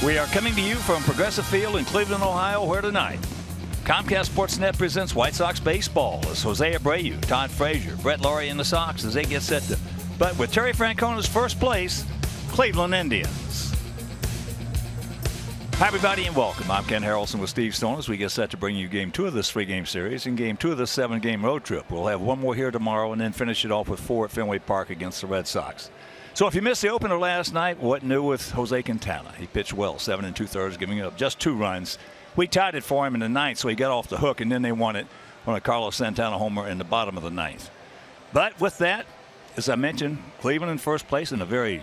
We are coming to you from Progressive Field in Cleveland, Ohio, where tonight Comcast Sportsnet presents White Sox baseball as Jose Abreu, Todd Frazier, Brett Laurie and the Sox as they get set to, but with Terry Francona's first place, Cleveland Indians. Hi, everybody, and welcome. I'm Ken Harrelson with Steve Stone as we get set to bring you Game 2 of this 3-game series and Game 2 of this 7-game road trip. We'll have one more here tomorrow and then finish it off with 4 at Fenway Park against the Red Sox. So if you missed the opener last night, what new with Jose Quintana? He pitched well, 7 2/3, giving up just 2 runs. We tied it for him in the 9th, so he got off the hook, and then they won it on a Carlos Santana homer in the bottom of the 9th. But with that, as I mentioned, Cleveland in first place in a very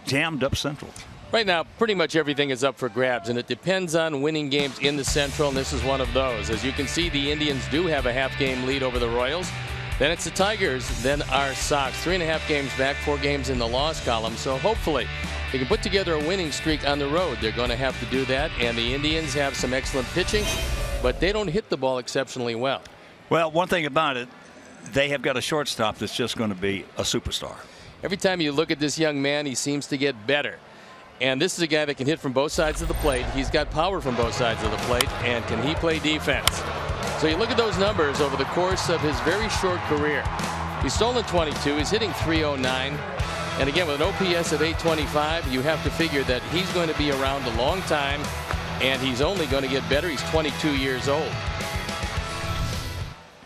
jammed up Central. Right now, pretty much everything is up for grabs, and it depends on winning games in the Central, and this is one of those. As you can see, the Indians do have a half-game lead over the Royals. Then it's the Tigers, then our Sox. 3.5 games back, 4 games in the loss column. So hopefully they can put together a winning streak on the road. They're going to have to do that, and the Indians have some excellent pitching, but they don't hit the ball exceptionally well. Well, one thing about it, they have got a shortstop that's just going to be a superstar. Every time you look at this young man, he seems to get better. And this is a guy that can hit from both sides of the plate. He's got power from both sides of the plate. And can he play defense? So you look at those numbers over the course of his very short career. He's stolen 22. He's hitting .309. And again, with an OPS of 825, you have to figure that he's going to be around a long time. And he's only going to get better. He's 22 years old.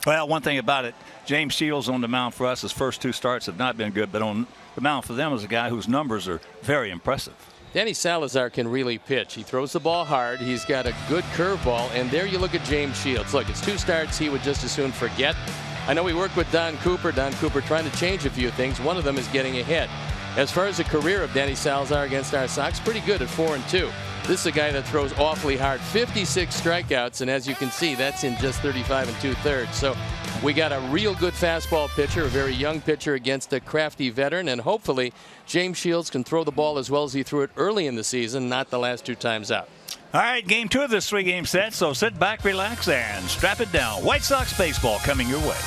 Well, one thing about it, James Shields on the mound for us, his first 2 starts have not been good. But on the mound for them is a guy whose numbers are very impressive. Danny Salazar can really pitch. He throws the ball hard. He's got a good curveball. And there you look at James Shields. Look, it's 2 starts he would just as soon forget. I know he worked with Don Cooper. Don Cooper trying to change a few things. One of them is getting ahead. As far as the career of Danny Salazar against our Sox, pretty good at 4-2. This is a guy that throws awfully hard. 56 strikeouts. And as you can see, that's in just 35 2/3. So we got a real good fastball pitcher, a very young pitcher against a crafty veteran. And hopefully James Shields can throw the ball as well as he threw it early in the season, not the last 2 times out. All right, Game 2 of this 3-game set. So sit back, relax, and strap it down. White Sox baseball coming your way.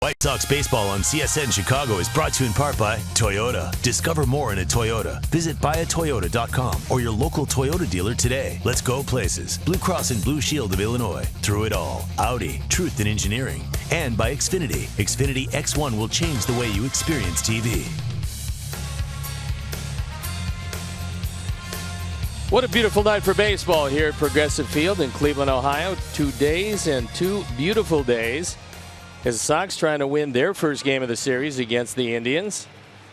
White Sox baseball on CSN Chicago is brought to you in part by Toyota. Discover more in a Toyota. Visit buyatoyota.com or your local Toyota dealer today. Let's go places. Blue Cross and Blue Shield of Illinois. Through it all. Audi. Truth in engineering. And by Xfinity. Xfinity X1 will change the way you experience TV. What a beautiful night for baseball here at Progressive Field in Cleveland, Ohio. 2 days and 2 beautiful days as the Sox trying to win their first game of the series against the Indians.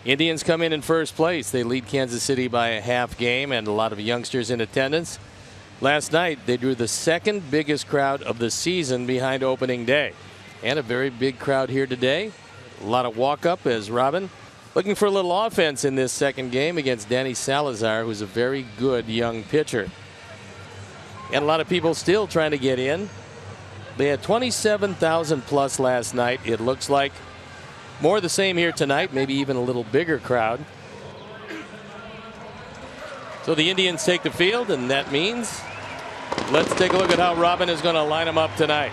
Indians come in first place. They lead Kansas City by a half game and a lot of youngsters in attendance. Last night they drew the second biggest crowd of the season behind opening day. And a very big crowd here today. A lot of walk-up as Robin looking for a little offense in this second game against Danny Salazar, who's a very good young pitcher. And a lot of people still trying to get in. They had 27,000 plus last night. It looks like more of the same here tonight, maybe even a little bigger crowd. So the Indians take the field, and that means let's take a look at how Robin is going to line them up tonight.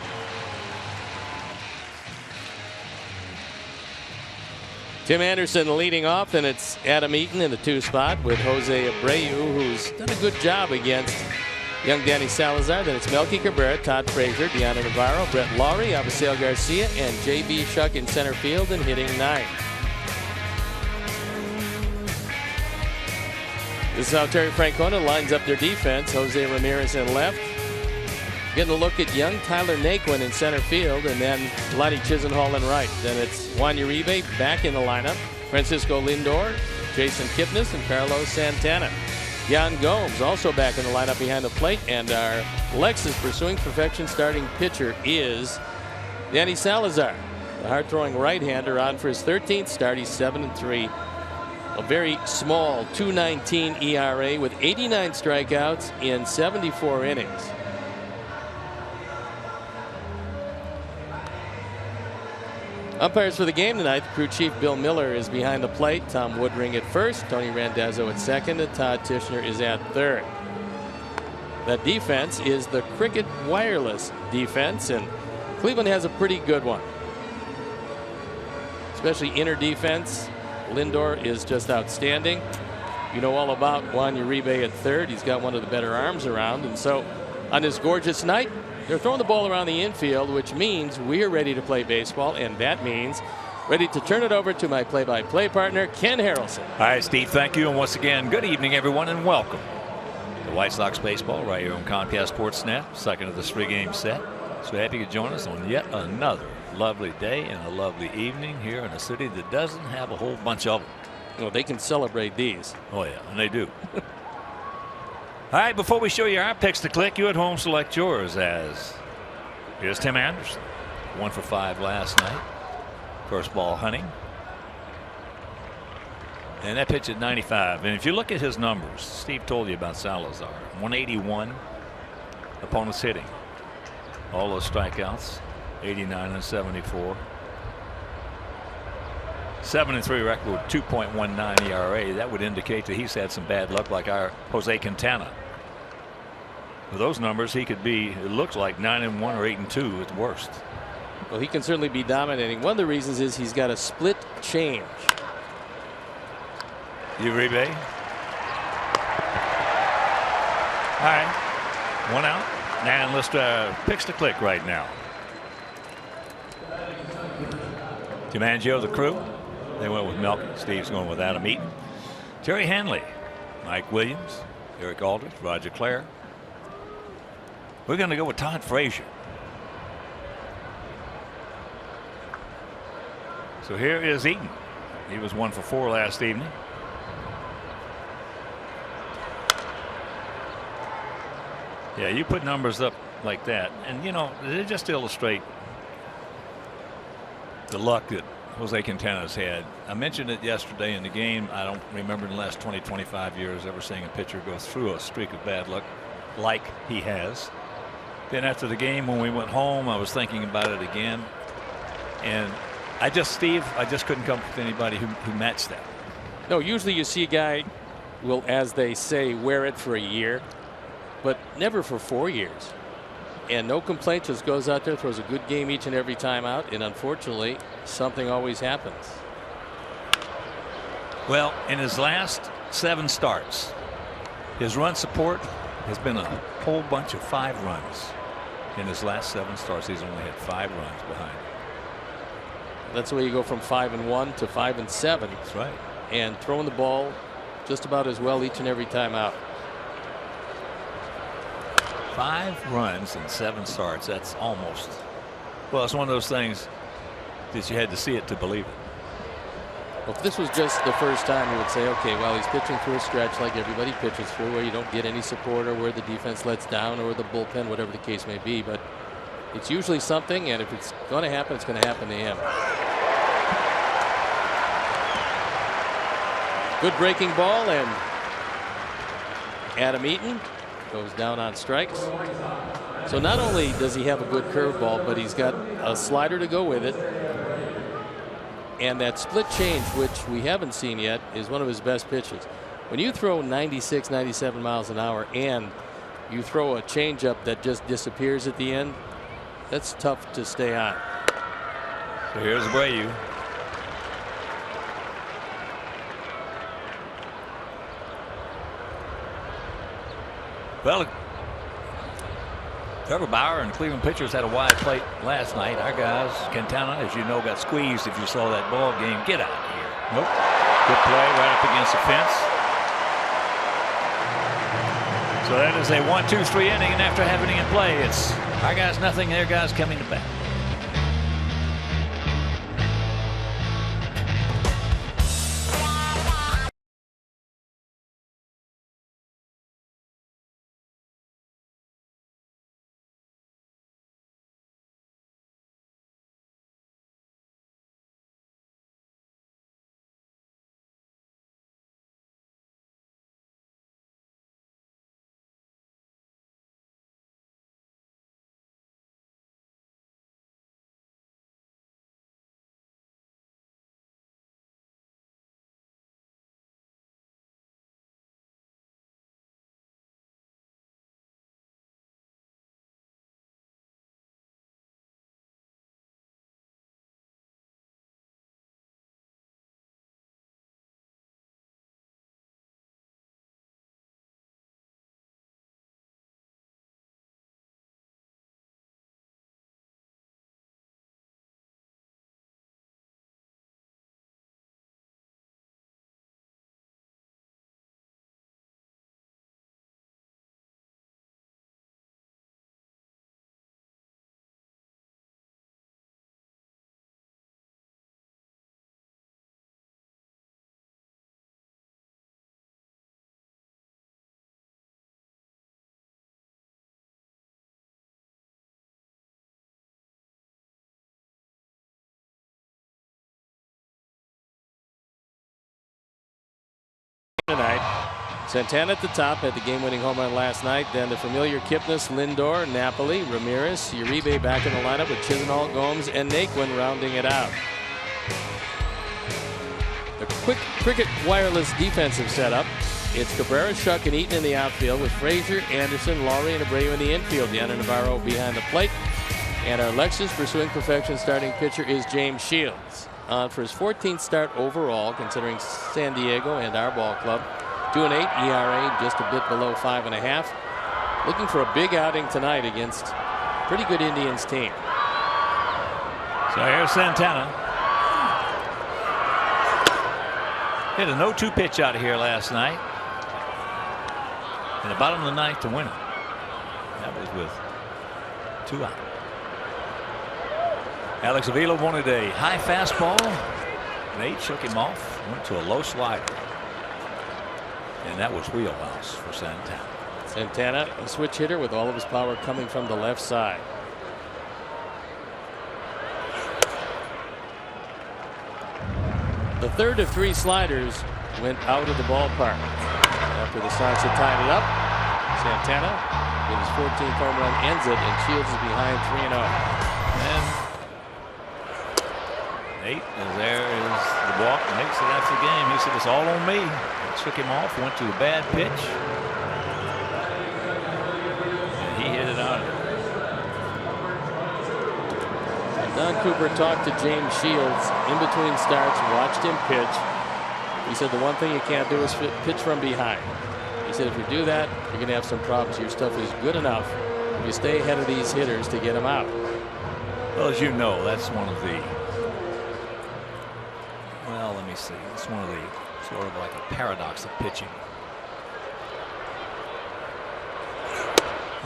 Tim Anderson leading off, and it's Adam Eaton in the 2 spot with Jose Abreu, who's done a good job against young Danny Salazar. Then it's Melky Cabrera, Todd Frazier, Deanna Navarro, Brett Lawrie, Abisail Garcia, and J.B. Shuck in center field and hitting 9. This is how Terry Francona lines up their defense. Jose Ramirez in left. Getting a look at young Tyler Naquin in center field, and then Lottie Chisenhall in right. Then it's Juan Uribe back in the lineup. Francisco Lindor, Jason Kipnis, and Carlos Santana. Yan Gomes also back in the lineup behind the plate, and our Lexus pursuing perfection starting pitcher is Danny Salazar, the hard-throwing right-hander, on for his 13th start. He's 7-3. A very small 2.19 ERA with 89 strikeouts in 74 innings. Umpires for the game tonight. Crew chief Bill Miller is behind the plate. Tom Woodring at first. Tony Randazzo at second. And Todd Tishner is at third. That defense is the Cricket Wireless defense, and Cleveland has a pretty good one. Especially inner defense. Lindor is just outstanding. You know all about Juan Uribe at third. He's got one of the better arms around. And so on this gorgeous night, they're throwing the ball around the infield, which means we're ready to play baseball, and that means ready to turn it over to my play-by-play partner, Ken Harrelson. All right, Steve, thank you. And once again, good evening, everyone, and welcome to White Sox baseball right here on Comcast Sports Net, second of this 3-game set. So happy you could join us on yet another lovely day and a lovely evening here in a city that doesn't have a whole bunch of them. Well, they can celebrate these. Oh, yeah, and they do. All right, before we show you our picks to click, you at home select yours as here's Tim Anderson. 1 for 5 last night. First ball hunting. And that pitch at 95. And if you look at his numbers, Steve told you about Salazar. 181 opponents hitting. All those strikeouts. 89 and 74. 7-3 record with 2.19 ERA. That would indicate that he's had some bad luck, like our Jose Quintana. With those numbers, he could be, it looks like, 9-1 or 8-2 at the worst. Well, he can certainly be dominating. One of the reasons is he's got a split change. Uribe. All right, 1 out. And let's picks to click right now. DiMaggio, the crew. They went with Melky. Steve's going with Adam Eaton. Terry Hanley, Mike Williams, Eric Aldridge, Roger Clare. We're going to go with Todd Frazier. So here is Eaton. He was 1 for 4 last evening. Yeah, you put numbers up like that, and you know, they just illustrate the luck that Jose Quintana's had. I mentioned it yesterday in the game. I don't remember in the last 20-25 years ever seeing a pitcher go through a streak of bad luck like he has. Then after the game, when we went home, I was thinking about it again, and Steve, I just couldn't come up with anybody who matched that. No, usually you see a guy will, as they say, wear it for a year, but never for 4 years. And no complaints, just goes out there, throws a good game each and every time out, and unfortunately something always happens. Well, in his last 7 starts, his run support has been a whole bunch of 5 runs. In his last 7 starts, he's only had 5 runs behind. That's the way you go from 5-1 to 5-7. That's right. And throwing the ball just about as well each and every time out. 5 runs in 7 starts. That's almost, well, it's one of those things that you had to see it to believe it. Well, if this was just the first time, you would say, okay, well, he's pitching through a stretch like everybody pitches through, where you don't get any support, or where the defense lets down, or the bullpen, whatever the case may be. But it's usually something, and if it's going to happen, it's going to happen to him. Good breaking ball, and Adam Eaton goes down on strikes. So not only does he have a good curveball, but he's got a slider to go with it. And that split change, which we haven't seen yet, is one of his best pitches. When you throw 96, 97 miles an hour and you throw a changeup that just disappears at the end, that's tough to stay on. So here's Abreu. Well, Trevor Bauer and the Cleveland pitchers had a wide plate last night. Our guys, Quintana, as you know, got squeezed if you saw that ball game. Get out of here. Nope. Good play right up against the fence. So that is a 1-2-3 inning, and after having it in play, it's our guys nothing, their guys coming to bat. Tonight, Santana at the top had the game-winning home run last night. Then the familiar Kipnis, Lindor, Napoli, Ramirez, Uribe back in the lineup with Chisenhall, Gomes, and Naquin rounding it out. The quick cricket wireless defensive setup. It's Cabrera, Shuck, and Eaton in the outfield with Frazier, Anderson, Laurie, and Abreu in the infield. Deanna Navarro behind the plate. And our Lexus pursuing perfection starting pitcher is James Shields. For his 14th start overall, considering San Diego and our ball club. 2.8 ERA, just a bit below 5.5. Looking for a big outing tonight against a pretty good Indians team. So here's Santana. Hit a 0-2 pitch out of here last night. In the bottom of the ninth to win it. That was with 2 out. Alex Avila wanted a high fastball. Nate shook him off. Went to a low slider. And that was wheelhouse for Santana. Santana, a switch hitter with all of his power coming from the left side. The third of 3 sliders went out of the ballpark. After the Sox had tied it up, Santana, with his 14th home run, ends it, and Shields is behind 3-0. And Nate, and there is the walk. Nate said after the game, he said, it's all on me. Took him off, went to a bad pitch. And he hit it out of there. Don Cooper talked to James Shields in between starts, watched him pitch. He said the one thing you can't do is pitch from behind. He said if you do that, you're going to have some problems. Your stuff is good enough if you stay ahead of these hitters to get them out. Well, as you know, that's one of the, well, let me see. It's one of the sort of like a paradox of pitching.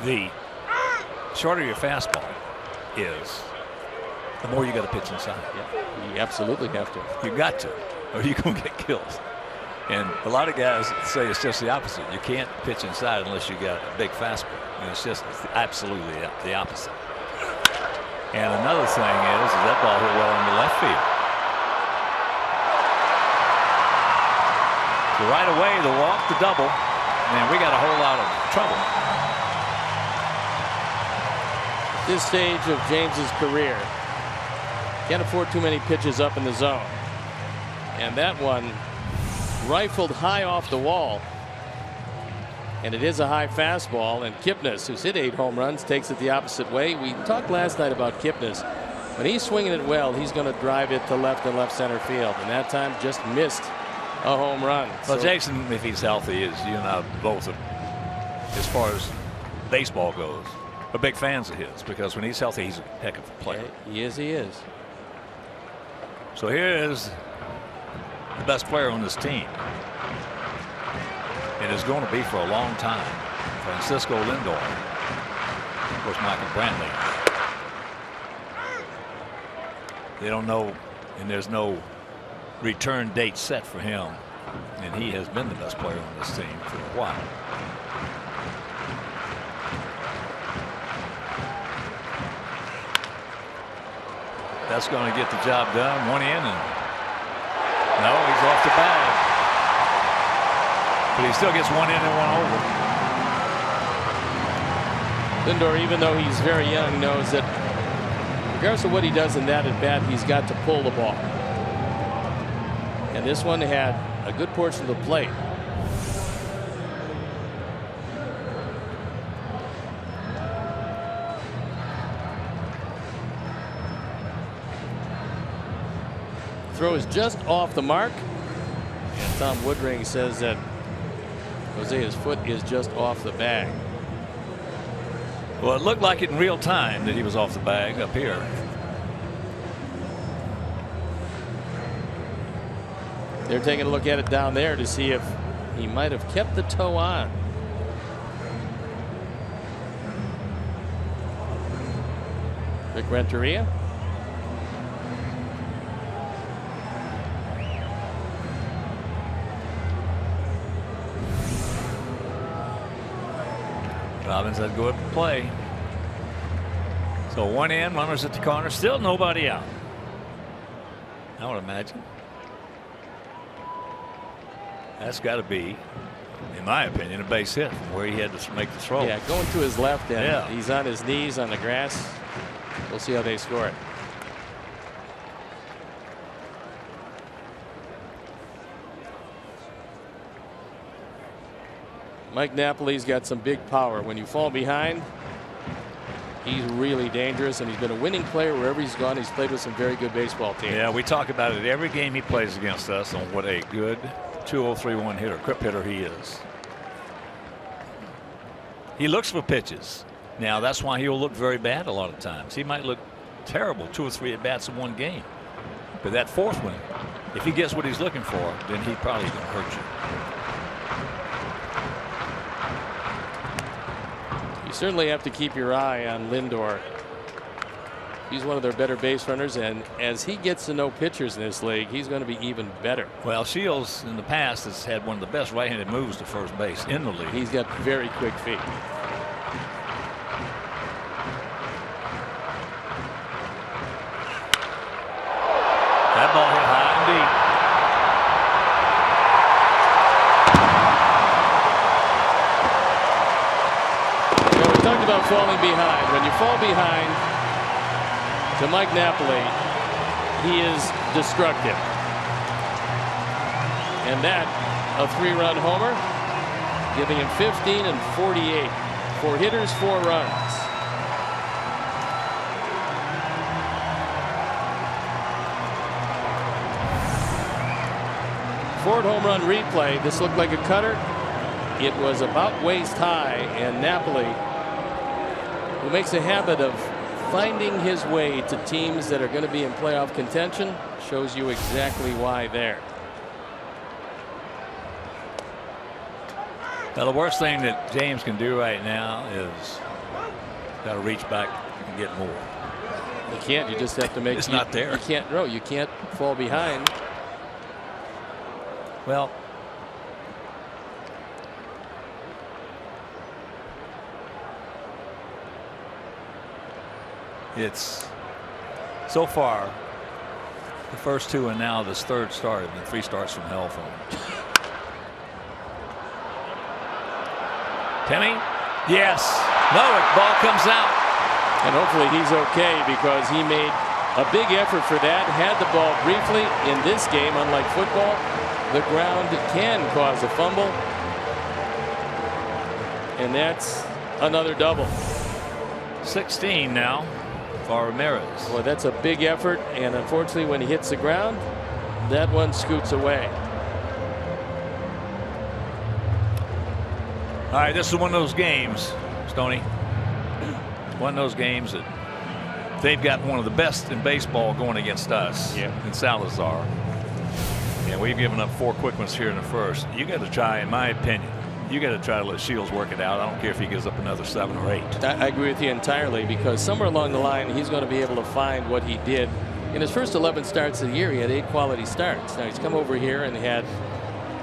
The shorter your fastball is, the more you got to pitch inside. Yeah, you absolutely have to. You got to, or you're going to get killed. And a lot of guys say it's just the opposite. You can't pitch inside unless you got a big fastball. And it's just absolutely the opposite. And another thing is that ball hit well in the left field. So right away, the walk, the double, man, we got a whole lot of trouble. At this stage of James's career, can't afford too many pitches up in the zone. And that one rifled high off the wall. And it is a high fastball, and Kipnis, who's hit 8 home runs, takes it the opposite way. We talked last night about Kipnis. When he's swinging it well, he's going to drive it to left and left center field. And that time just missed a home run. Well, so Jason, if he's healthy, is you and I both are, as far as baseball goes, are big fans of his, because when he's healthy, he's a heck of a player. Yeah, he is. He is. So here is the best player on this team. It is going to be for a long time. Francisco Lindor. Of course, Michael Brantley. They don't know, and there's no return date set for him. And he has been the best player on this team for a while. That's going to get the job done. One in, and no, he's off the bag. But he still gets one in and one over. Lindor, even though he's very young, knows that regardless of what he does in that at bat, he's got to pull the ball. And this one had a good portion of the plate. Throw is just off the mark. And Tom Woodring says that Jose's foot is just off the bag. Well, it looked like it in real time that he was off the bag up here. They're taking a look at it down there to see if he might have kept the toe on. Rick Renteria. Robbins had good play. So one in, runners at the corner, still nobody out. I would imagine. That's got to be, in my opinion, a base hit from where he had to make the throw. Yeah, going to his left end. Yeah. He's on his knees on the grass. We'll see how they score it. Mike Napoli's got some big power. When you fall behind, he's really dangerous, and he's been a winning player wherever he's gone. He's played with some very good baseball teams. Yeah, we talk about it every game he plays against us on what a good 2-0-3-1 hitter, grip hitter he is. He looks for pitches. Now, that's why he'll look very bad a lot of times. He might look terrible 2 or 3 at bats in one game. But that fourth one, if he gets what he's looking for, then he probably can hurt you. You certainly have to keep your eye on Lindor. He's one of their better base runners, and as he gets to know pitchers in this league, he's going to be even better. Well, Shields in the past has had one of the best right-handed moves to first base in the league. He's got very quick feet. That ball hit high and deep. You know, we talked about falling behind. When you fall behind to Mike Napoli, he is destructive. And that, a 3-run homer, giving him 15 and 48. 4 hitters, 4 runs. Ford home run replay. This looked like a cutter. It was about waist high, and Napoli, who makes a habit of finding his way to teams that are going to be in playoff contention, shows you exactly why there. Now, the worst thing that James can do right now is got to reach back and get more. You can't. You just have to make. It's not there. You can't. No, you can't fall behind. Well, it's so far the first two, and now this third start have been 3 starts from hell for him. Timmy, yes, no, the ball comes out, and hopefully he's okay because he made a big effort for that. Had the ball briefly in this game. Unlike football, the ground can cause a fumble, and that's another double. 16 now for Ramirez. Well, that's a big effort, and unfortunately when he hits the ground, that one scoots away. All right, this is one of those games, Stoney. One of those games that they've got one of the best in baseball going against us in Salazar. And we've given up 4 quick ones here in the first. You got to try, in my opinion, you got to try to let Shields work it out. I don't care if he gives up another 7 or 8. I agree with you entirely, because somewhere along the line he's going to be able to find what he did in his first 11 starts of the year. He had 8 quality starts. Now he's come over here and had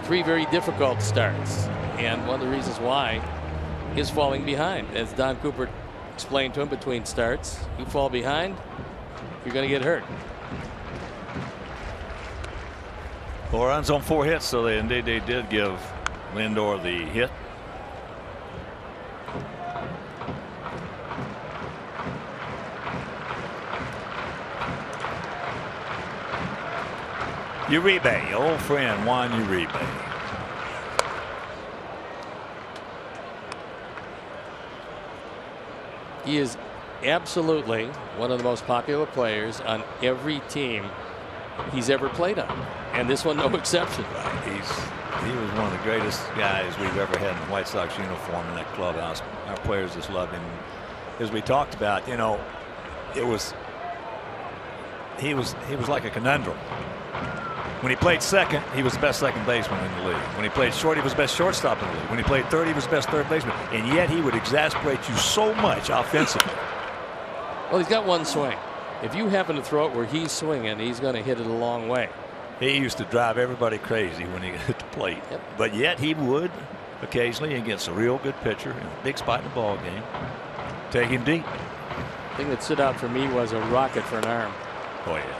3 very difficult starts, and one of the reasons why is falling behind. As Don Cooper explained to him between starts, you fall behind, you're going to get hurt. 4 runs on 4 hits, so they did give Lindor the hit. Uribe, old friend Juan Uribe. He is absolutely one of the most popular players on every team he's ever played on, and this one no exception. He was one of the greatest guys we've ever had in a White Sox uniform in that clubhouse. Our players just loved him. As we talked about, you know, he was like a conundrum. When he played second, he was the best second baseman in the league. When he played short, he was the best shortstop in the league. When he played third, he was the best third baseman. And yet he would exasperate you so much offensively. Well, he's got one swing. If you happen to throw it where he's swinging, he's going to hit it a long way. He used to drive everybody crazy when he hit the plate. Yep. But yet he would occasionally, against a real good pitcher in a big spot in the ball game, take him deep. The thing that stood out for me was a rocket for an arm. Oh, yeah.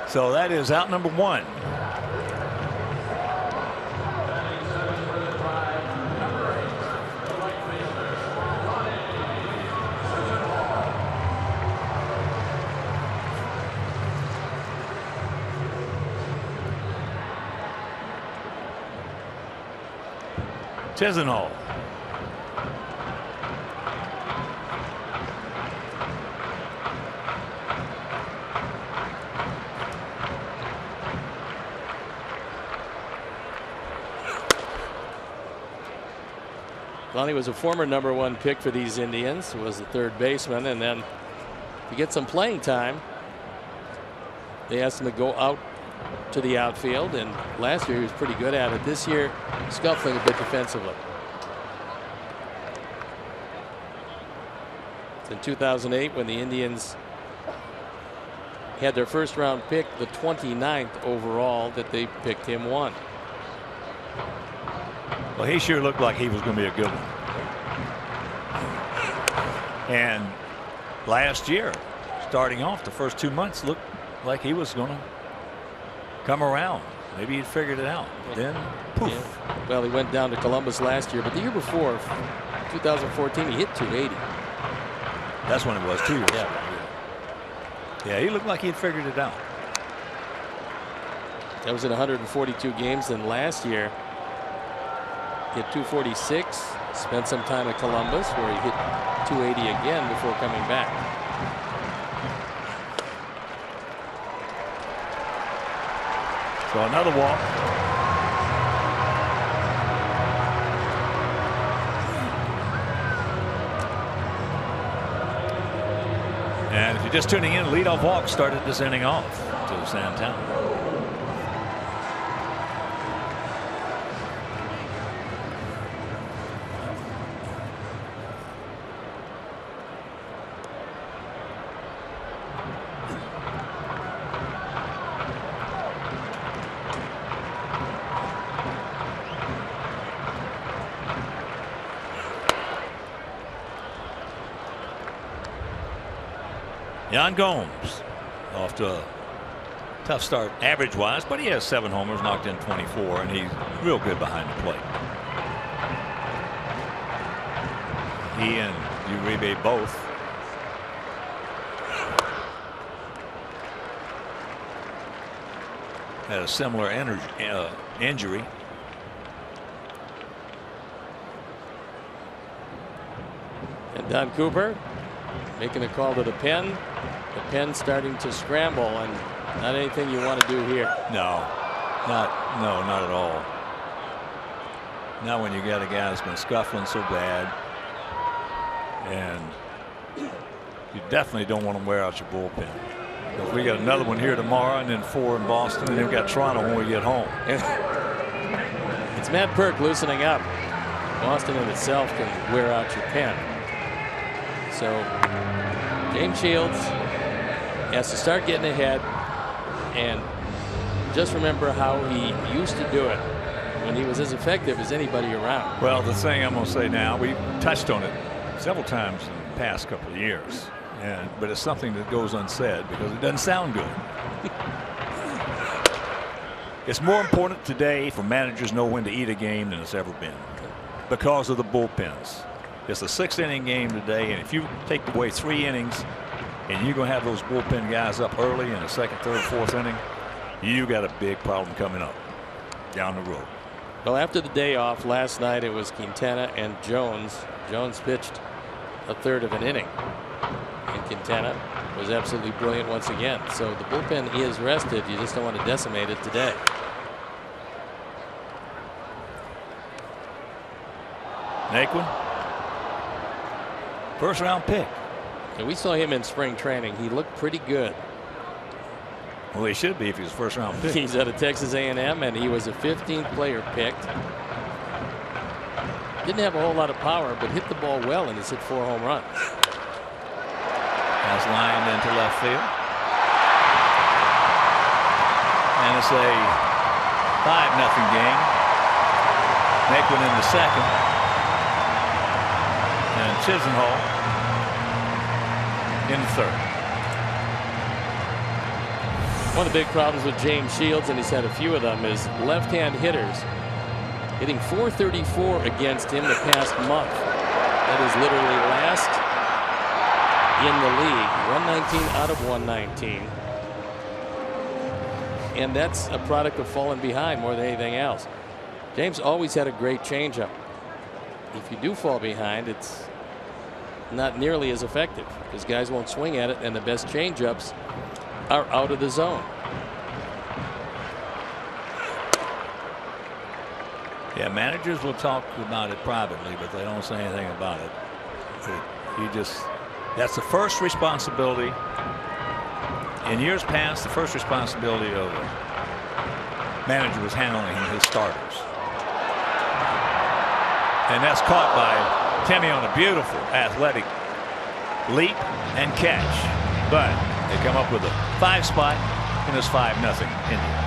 So that is out number 1. Chisenhall. Well, he was a former #1 pick for these Indians. He was the third baseman, and then to get some playing time, they asked him to go out to the outfield, and last year he was pretty good at it. This year, scuffling a bit defensively. It's in 2008 when the Indians had their first round pick, the 29th overall, that they picked him 1. Well, he sure looked like he was going to be a good one. And last year, starting off the first 2 months, looked like he was going to come around. Maybe he'd figured it out. Then, poof. Yeah. Well, he went down to Columbus last year, but the year before, 2014, he hit .280. That's when it was 2 years ago. Yeah. Yeah, he looked like he had figured it out. That was in 142 games. Then last year, he hit .246. Spent some time at Columbus, where he hit .280 again before coming back. So another walk. And if you're just tuning in, leadoff walk started this inning off to Santana. Yan Gomes off to a tough start average wise, but he has 7 homers, knocked in 24, and he's real good behind the plate. He and Uribe both had a similar injury. And Don Cooper making a call to the pen. The pen starting to scramble, and not anything you want to do here. No, not at all. Not when you got a guy that's been scuffling so bad, and you definitely don't want to wear out your bullpen. Because we got another one here tomorrow, and then 4 in Boston, and then we got Toronto when we get home. It's Matt Perk loosening up. Boston in itself can wear out your pen. So James Shields has to start getting ahead, and just remember how he used to do it when he was as effective as anybody around. Well, the thing I'm going to say now, we touched on it several times in the past couple of years, but it's something that goes unsaid because it doesn't sound good. It's more important today for managers to know when to eat a game than it's ever been because of the bullpens. It's a 6-inning game today, and if you take away 3 innings and you're going to have those bullpen guys up early in the 2nd, 3rd, 4th inning, you got a big problem coming up down the road. Well, after the day off last night, it was Quintana and Jones. Jones pitched a 1/3 of an inning, and Quintana was absolutely brilliant once again. So the bullpen is rested. You just don't want to decimate it today. Naquin, first-round pick. And we saw him in spring training. He looked pretty good. Well, he should be if he's a first-round pick. He's out of Texas A&M, and he was a 15th player picked. Didn't have a whole lot of power, but hit the ball well, and he's hit 4 home runs. That's lined into left field. And it's a 5-0 game. Naquin in the 2nd. And Chisenhall in the 3rd. One of the big problems with James Shields, and he's had a few of them, is left-hand hitters hitting .434 against him the past month. That is literally last in the league. 119 out of 119. And that's a product of falling behind more than anything else. James always had a great changeup. If you do fall behind, it's not nearly as effective because guys won't swing at it, and the best changeups are out of the zone. Yeah, managers will talk about it privately, but they don't say anything about it. That's the first responsibility. In years past, the first responsibility of a manager was handling his starters. And that's caught by Timmy on a beautiful athletic leap and catch. But they come up with a 5 spot, and it's 5-0 Indians.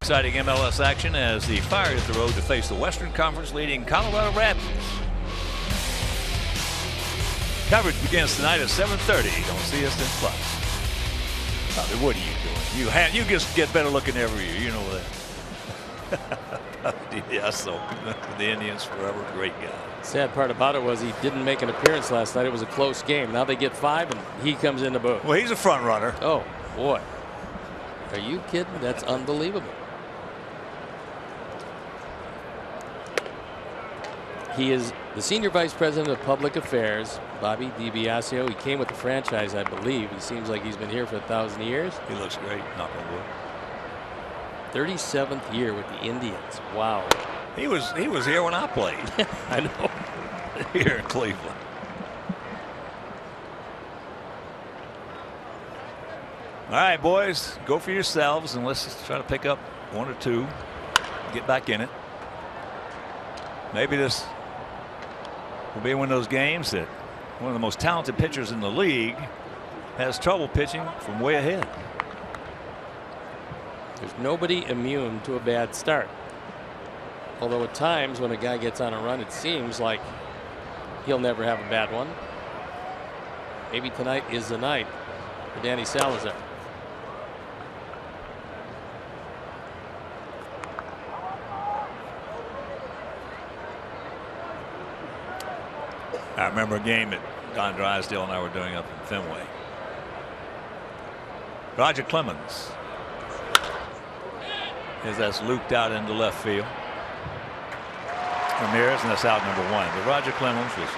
Exciting MLS action as the Fire hit the road to face the Western Conference leading Colorado Rapids. Coverage begins tonight at 7:30 on CSN Plus. Bobby, what are you doing? You just get better looking every year. You know that. Yeah, so the Indians forever. Great guy. Sad part about it was he didn't make an appearance last night. It was a close game. Now they get 5 and he comes in the booth. Well, he's a front runner. Oh boy, are you kidding? That's unbelievable. He is the Senior Vice President of Public Affairs, Bobby DiBiasio. He came with the franchise, I believe. He seems like he's been here for 1,000 years. He looks great, knock on wood. 37th year with the Indians. Wow. He was here when I played. I know. Here in Cleveland. All right, boys, go for yourselves and let's try to pick up 1 or 2. Get back in it. Maybe this will be one of those games that one of the most talented pitchers in the league has trouble pitching from way ahead. There's nobody immune to a bad start. Although at times when a guy gets on a run, it seems like he'll never have a bad one. Maybe tonight is the night for Danny Salazar. I remember a game that Don Drysdale and I were doing up in Fenway. Roger Clemens, as that's looped out into left field. Ramirez, and that's out number 1. But Roger Clemens was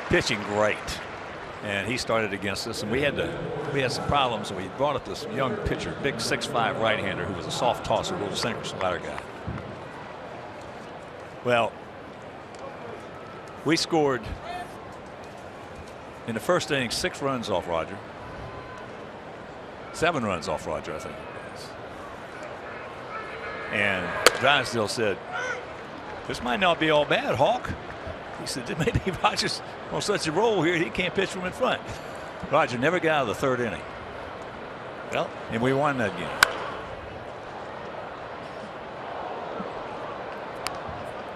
pitching great, and he started against us, and we had some problems. We brought up this young pitcher, big 6'5" right-hander who was a soft tosser, little sinker slider guy. Well, we scored in the first inning 6 runs off Roger. 7 runs off Roger, I think it was. And Drysdale said, "This might not be all bad, Hawk." He said, "Maybe Roger's on such a roll here, he can't pitch from in front." Roger never got out of the 3rd inning. Well, and we won that game.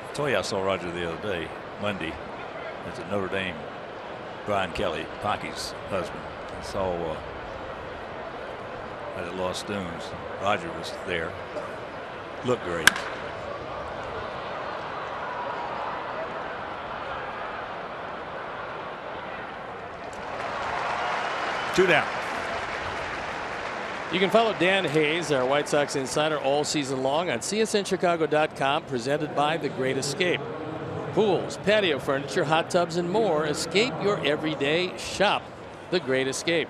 I told you I saw Roger the other day, Monday, at the Notre Dame. Brian Kelly, Pocky's husband. I saw at Lost Dunes. Roger was there. Looked great. Two down. You can follow Dan Hayes, our White Sox insider, all season long on CSNChicago.com, presented by The Great Escape. Pools, patio furniture, hot tubs, and more. Escape your everyday. Shop The Great Escape.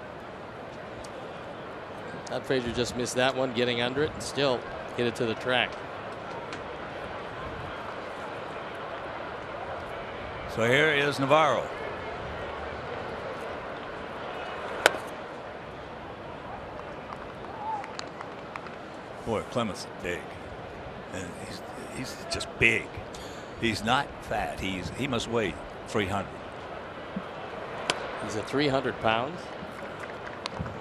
Todd Frazier just missed that one, getting under it, and still hit it to the track. So here is Navarro. Boy, Clemens is big, and he's just big. He's not fat. He must weigh 300. He's at 300 pounds.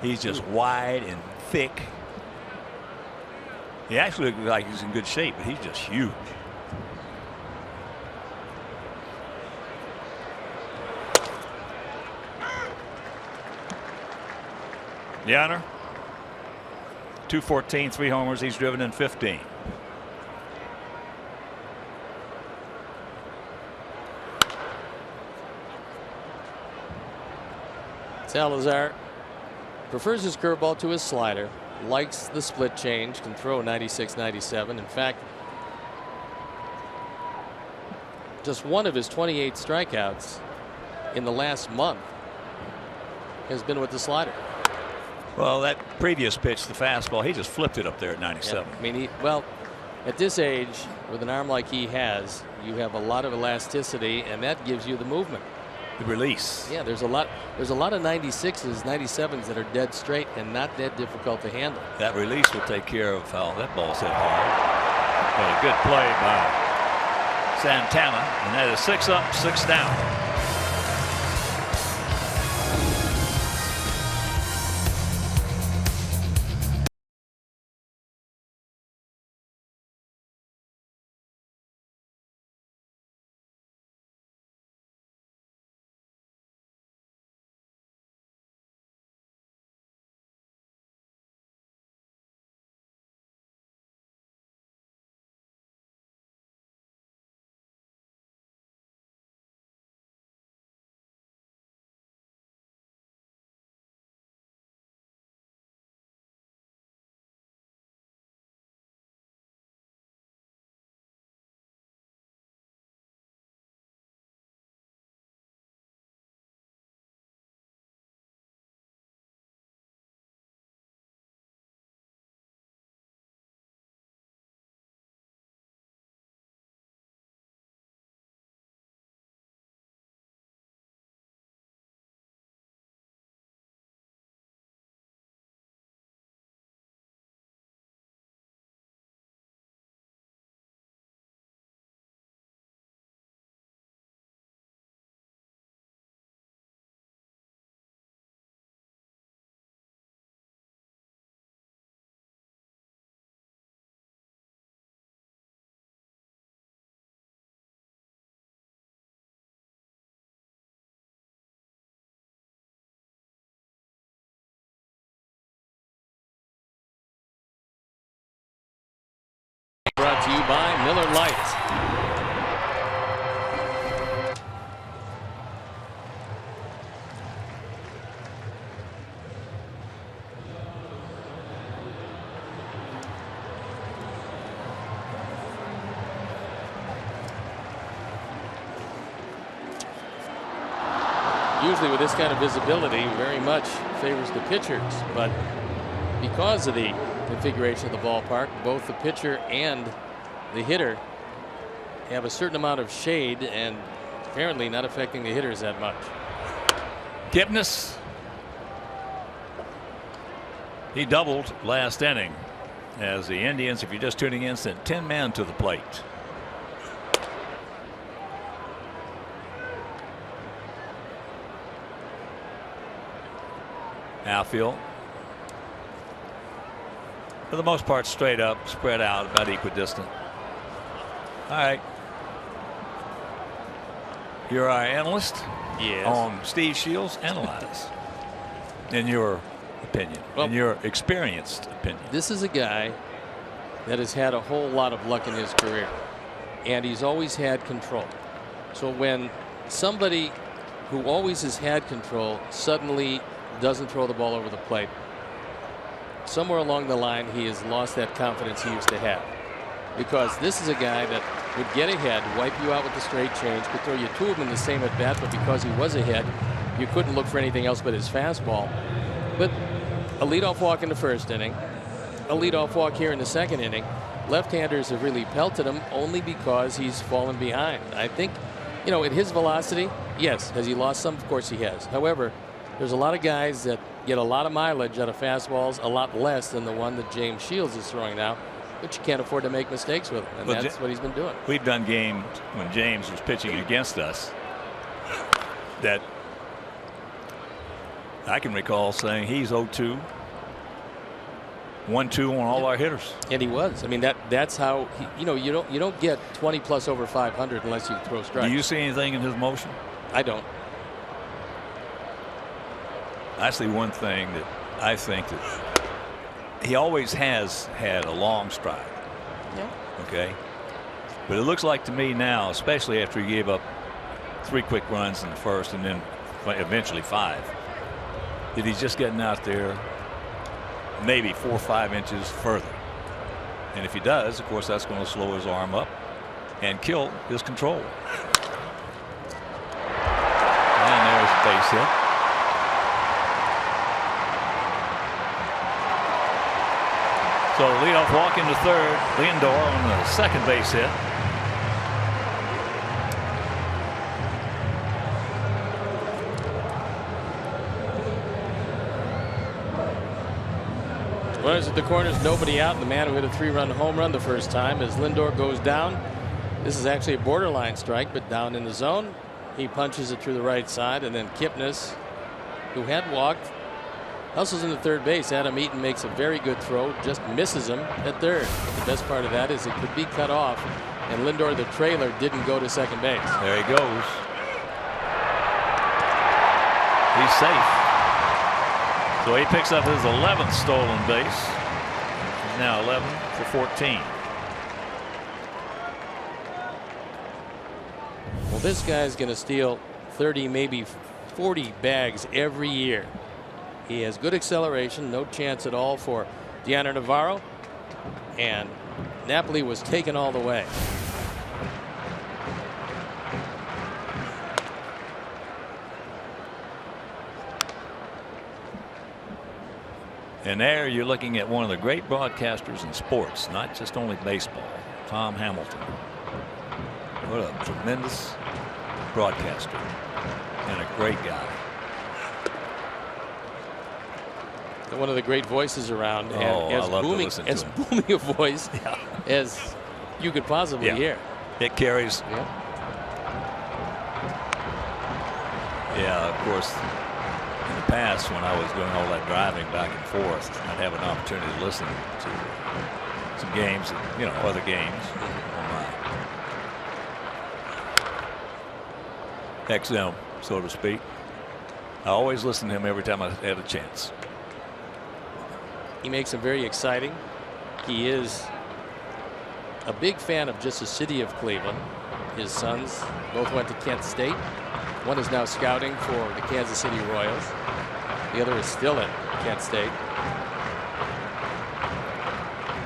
He's just wide and thick. He actually looks like he's in good shape, but he's just huge. Yanner, 214, 3 homers. He's driven in 15. Salazar prefers his curveball to his slider, likes the split change, can throw 96, 97. In fact, just one of his 28 strikeouts in the last month has been with the slider. Well, that previous pitch, the fastball, he just flipped it up there at 97. Yeah, I mean, well, at this age, with an arm like he has, you have a lot of elasticity, and that gives you the movement. The release. Yeah, there's a lot of 96s, 97s that are dead straight and not that difficult to handle. That release will take care of how that ball's hit hard. But a good play by Santana, and that is 6 up, 6 down. brought to you by Miller Lite. Usually with this kind of visibility very much favors the pitchers, but because of the configuration of the ballpark, both the pitcher and the hitter have a certain amount of shade and apparently not affecting the hitters that much. Kipnis. He doubled last inning as the Indians, if you're just tuning in, sent 10 men to the plate. Outfield, for the most part, straight up, spread out, about equidistant. All right. You're our analyst. Yes. On Steve Shields. Analyze. In your opinion, well, in your experienced opinion. This is a guy that has had a whole lot of luck in his career, and he's always had control. So when somebody who always has had control suddenly doesn't throw the ball over the plate, somewhere along the line he has lost that confidence he used to have, because this is a guy that would get ahead, wipe you out with the straight change, could throw you two of them in the same at bat, but because he was ahead you couldn't look for anything else but his fastball. But a leadoff walk in the first inning, a leadoff walk here in the second inning. Left-handers have really pelted him only because he's fallen behind. I think, you know, at his velocity, yes. Has he lost some? Of course he has. However, there's a lot of guys that get a lot of mileage out of fastballs, a lot less than the one that James Shields is throwing now, but you can't afford to make mistakes with him, and well, that's what he's been doing. We've done games when James was pitching against us that I can recall saying he's 0-2, 1-2 on all our hitters. And he was. I mean, that's how he, you know, you don't get 20 plus over 500 unless you throw strikes. Do you see anything in his motion? I don't. I see one thing that I think that he always has had a long stride. Yeah. Okay. But it looks like to me now, especially after he gave up 3 quick runs in the first and then eventually 5, that he's just getting out there maybe 4 or 5 inches further. And if he does, of course, that's going to slow his arm up and kill his control. And there's a base hit. So leadoff walk into third. Lindor on the second base hit. Runners at the corners, nobody out. The man who hit a 3-run home run the first time as Lindor goes down. This is actually a borderline strike, but down in the zone. He punches it through the right side, and then Kipnis, who had walked, hustles into third base. Adam Eaton makes a very good throw, just misses him at third. The best part of that is it could be cut off, and Lindor, the trailer, didn't go to second base. There he goes. He's safe. So he picks up his 11th stolen base. He's now 11 for 14. Well, this guy's going to steal 30, maybe 40 bags every year. He has good acceleration, no chance at all for Deanna Navarro, and Napoli was taken all the way. And there you're looking at one of the great broadcasters in sports, not just only baseball, Tom Hamilton. What a tremendous broadcaster and a great guy. One of the great voices around, and I love booming, to listen as to him. booming a voice as you could possibly hear. It carries. Yeah, of course, in the past when I was doing all that driving back and forth, I'd have an opportunity to listen to some games, you know, other games on my XM, so to speak. I always listen to him every time I had a chance. He makes them very exciting. He is a big fan of just the city of Cleveland. His sons both went to Kent State. One is now scouting for the Kansas City Royals. The other is still at Kent State.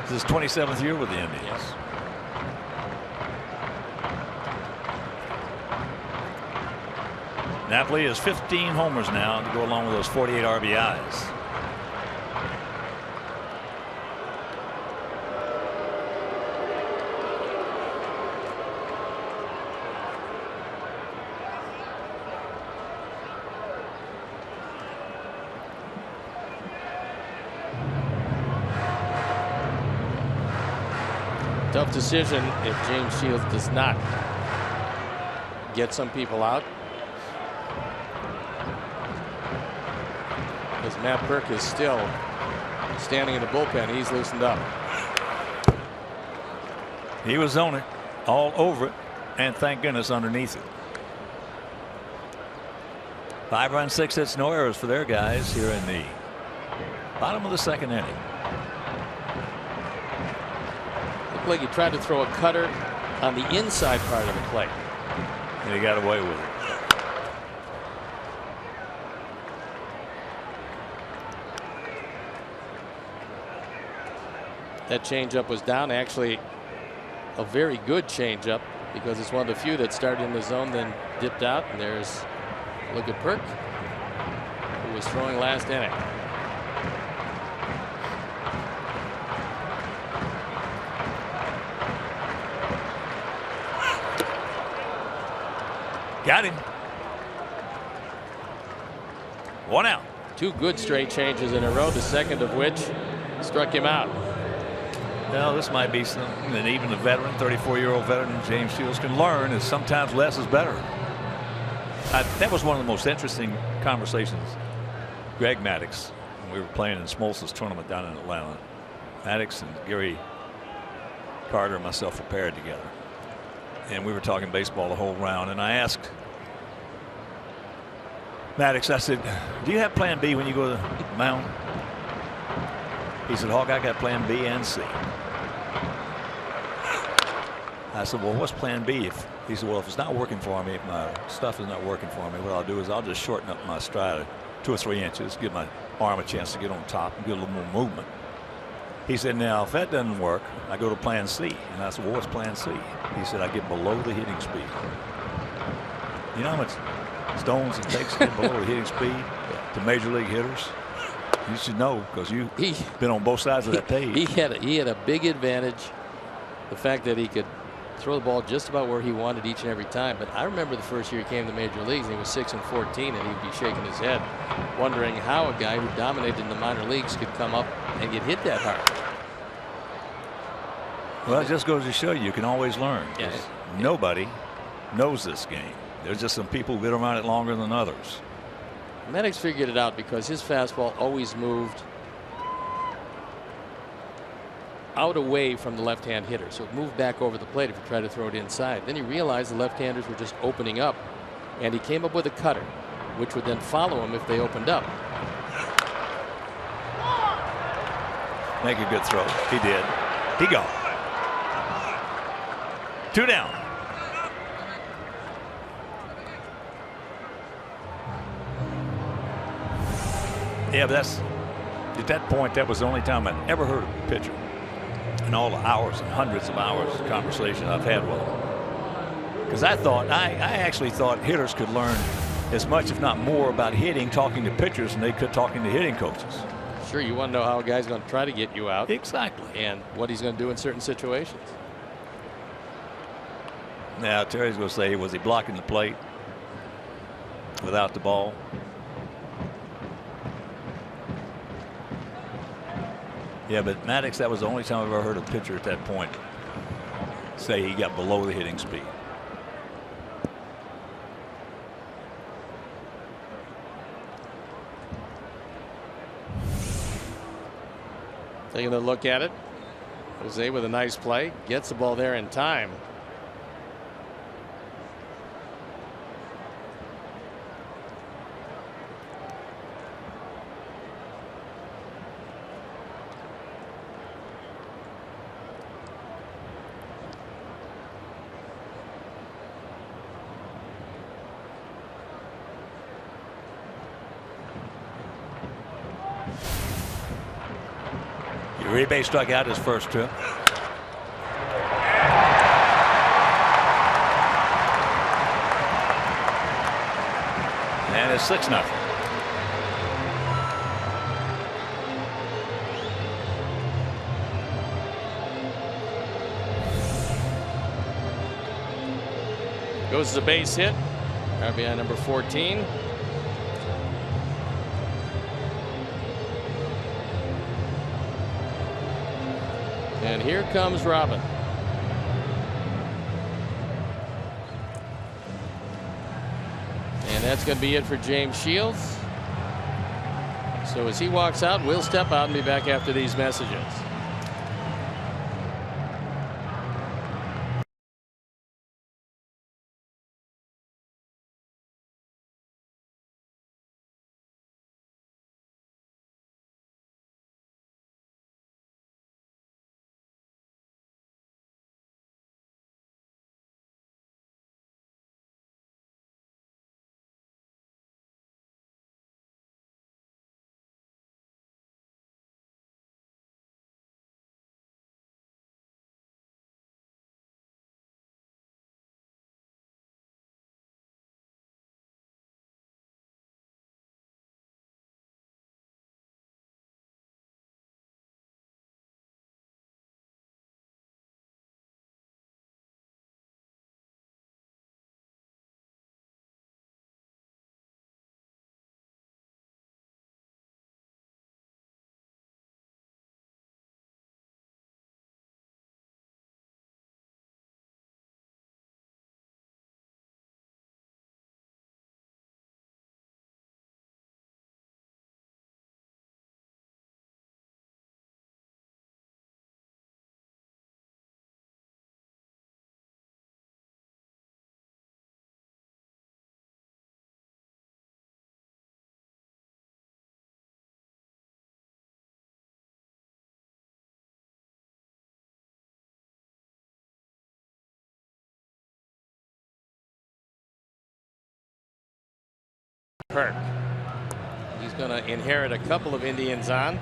This is his 27th year with the Indians. Yes. Napoli has 15 homers now to go along with those 48 RBIs. Tough decision if James Shields does not get some people out. As Matt Burke is still standing in the bullpen, he's loosened up. He was on it, all over it, and thank goodness underneath it. 5 runs, 6 hits, no errors for their guys here in the bottom of the second inning. Looked like he tried to throw a cutter on the inside part of the plate. And he got away with it. That changeup was down. Actually, a very good changeup because it's one of the few that started in the zone then dipped out. And there's look at Perk, who was throwing last inning. Got him. 1 out. 2 good straight changes in a row, the second of which struck him out. Well, this might be something that even a veteran, 34-year-old veteran James Shields can learn, is sometimes less is better. That was one of the most interesting conversations. Greg Maddux, when we were playing in Smoltz's tournament down in Atlanta. Maddux and Gary Carter and myself were paired together. And we were talking baseball the whole round. And I asked Maddux, I said, do you have plan B when you go to the mound? He said, Hawk, I got plan B and C. I said, well, what's plan B? He said, well, if it's not working for me, if my stuff is not working for me, what I'll do is I'll just shorten up my stride 2 or 3 inches, give my arm a chance to get on top and get a little more movement. He said, now, if that doesn't work, I go to plan C. And I said, well, what's plan C? He said, I get below the hitting speed. You know how much stones it takes to get below the hitting speed to major league hitters? You should know because you've been on both sides of that page. He had a big advantage. The fact that he could throw the ball just about where he wanted each and every time. But I remember the first year he came to the major leagues and he was 6-14 and he'd be shaking his head wondering how a guy who dominated in the minor leagues could come up and get hit that hard. Well, it just goes to show you can always learn. Yeah. Nobody knows this game. There's just some people who've been around it longer than others. Maddux figured it out because his fastball always moved out away from the left-hand hitter, so it moved back over the plate if you try to throw it inside. Then he realized the left-handers were just opening up, and he came up with a cutter, which would then follow him if they opened up. Make a good throw. He did. He gone. 2 down. Yeah, but that's at that point that was the only time I'd ever heard of a pitcher in all the hours and hundreds of hours of conversation I've had with him. Because I actually thought hitters could learn as much, if not more, about hitting talking to pitchers than they could talking to hitting coaches. Sure, you want to know how a guy's going to try to get you out. Exactly. And what he's going to do in certain situations. Now Terry's going to say, was he blocking the plate without the ball? Yeah, but Maddux, that was the only time I've ever heard a pitcher at that point say he got below the hitting speed. Taking a look at it. Jose with a nice play, gets the ball there in time. Uribe struck out his first trip. And it's 6-0. Goes as a base hit. RBI number 14. And here comes Robin. And that's going to be it for James Shields. So as he walks out, we'll step out and be back after these messages. Kirk. He's going to inherit a couple of Indians on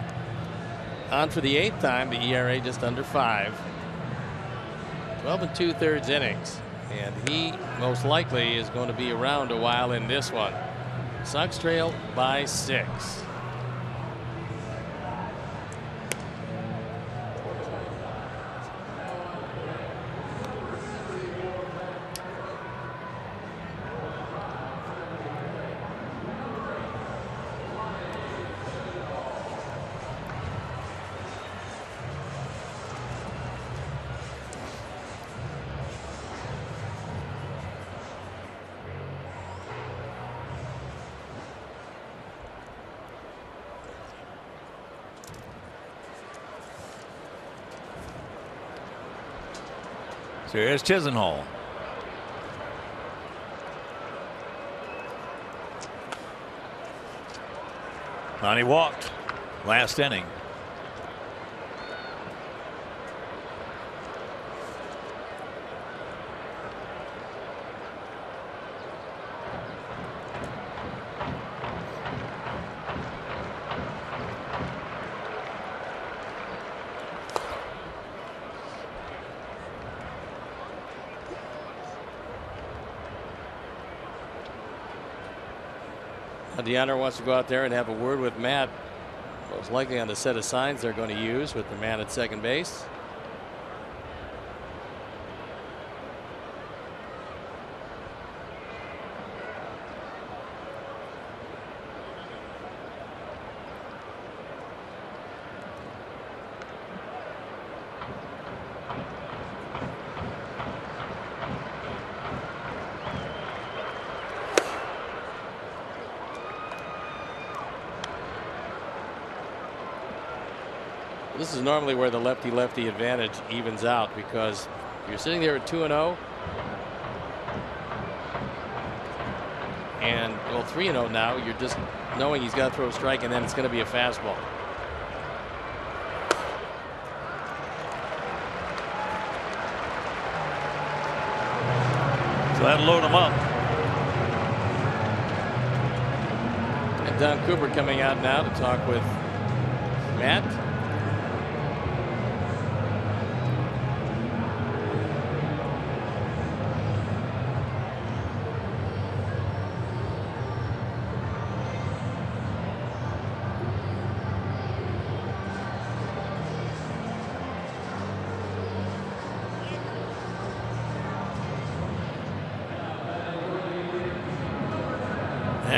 for the 8th time. The ERA just under 5. 12 2/3 innings, and he most likely is going to be around a while in this one. Sox trail by 6. So here's Chisenhall. And he walked last inning. Deanna wants to go out there and have a word with Matt, most likely on the set of signs they're going to use with the man at second base. This is normally where the lefty-lefty advantage evens out, because you're sitting there at 2-0, and well, 3-0 now. You're just knowing he's got to throw a strike, and then it's going to be a fastball. So that'll load him up. And Don Cooper coming out now to talk with Matt.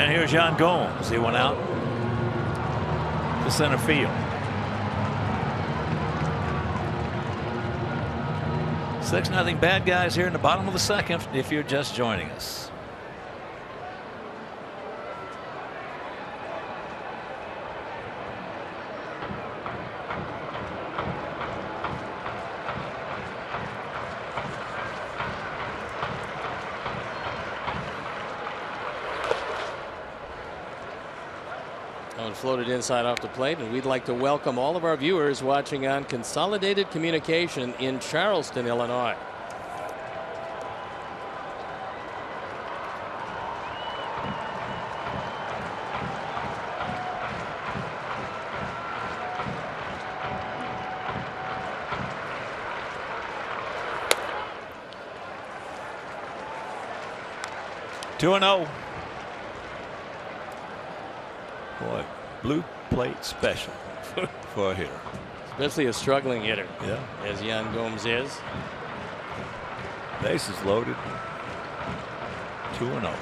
And here's Yan Gomes. He went out to center field. 6-0 bad guys here in the bottom of the second if you're just joining us. Floated inside off the plate, and we'd like to welcome all of our viewers watching on Consolidated Communication in Charleston, Illinois. Two and 0. Boy, blue plate special for a hitter. Especially a struggling hitter. Yeah. As Yan Gomes is. Bases loaded. 2 and 0.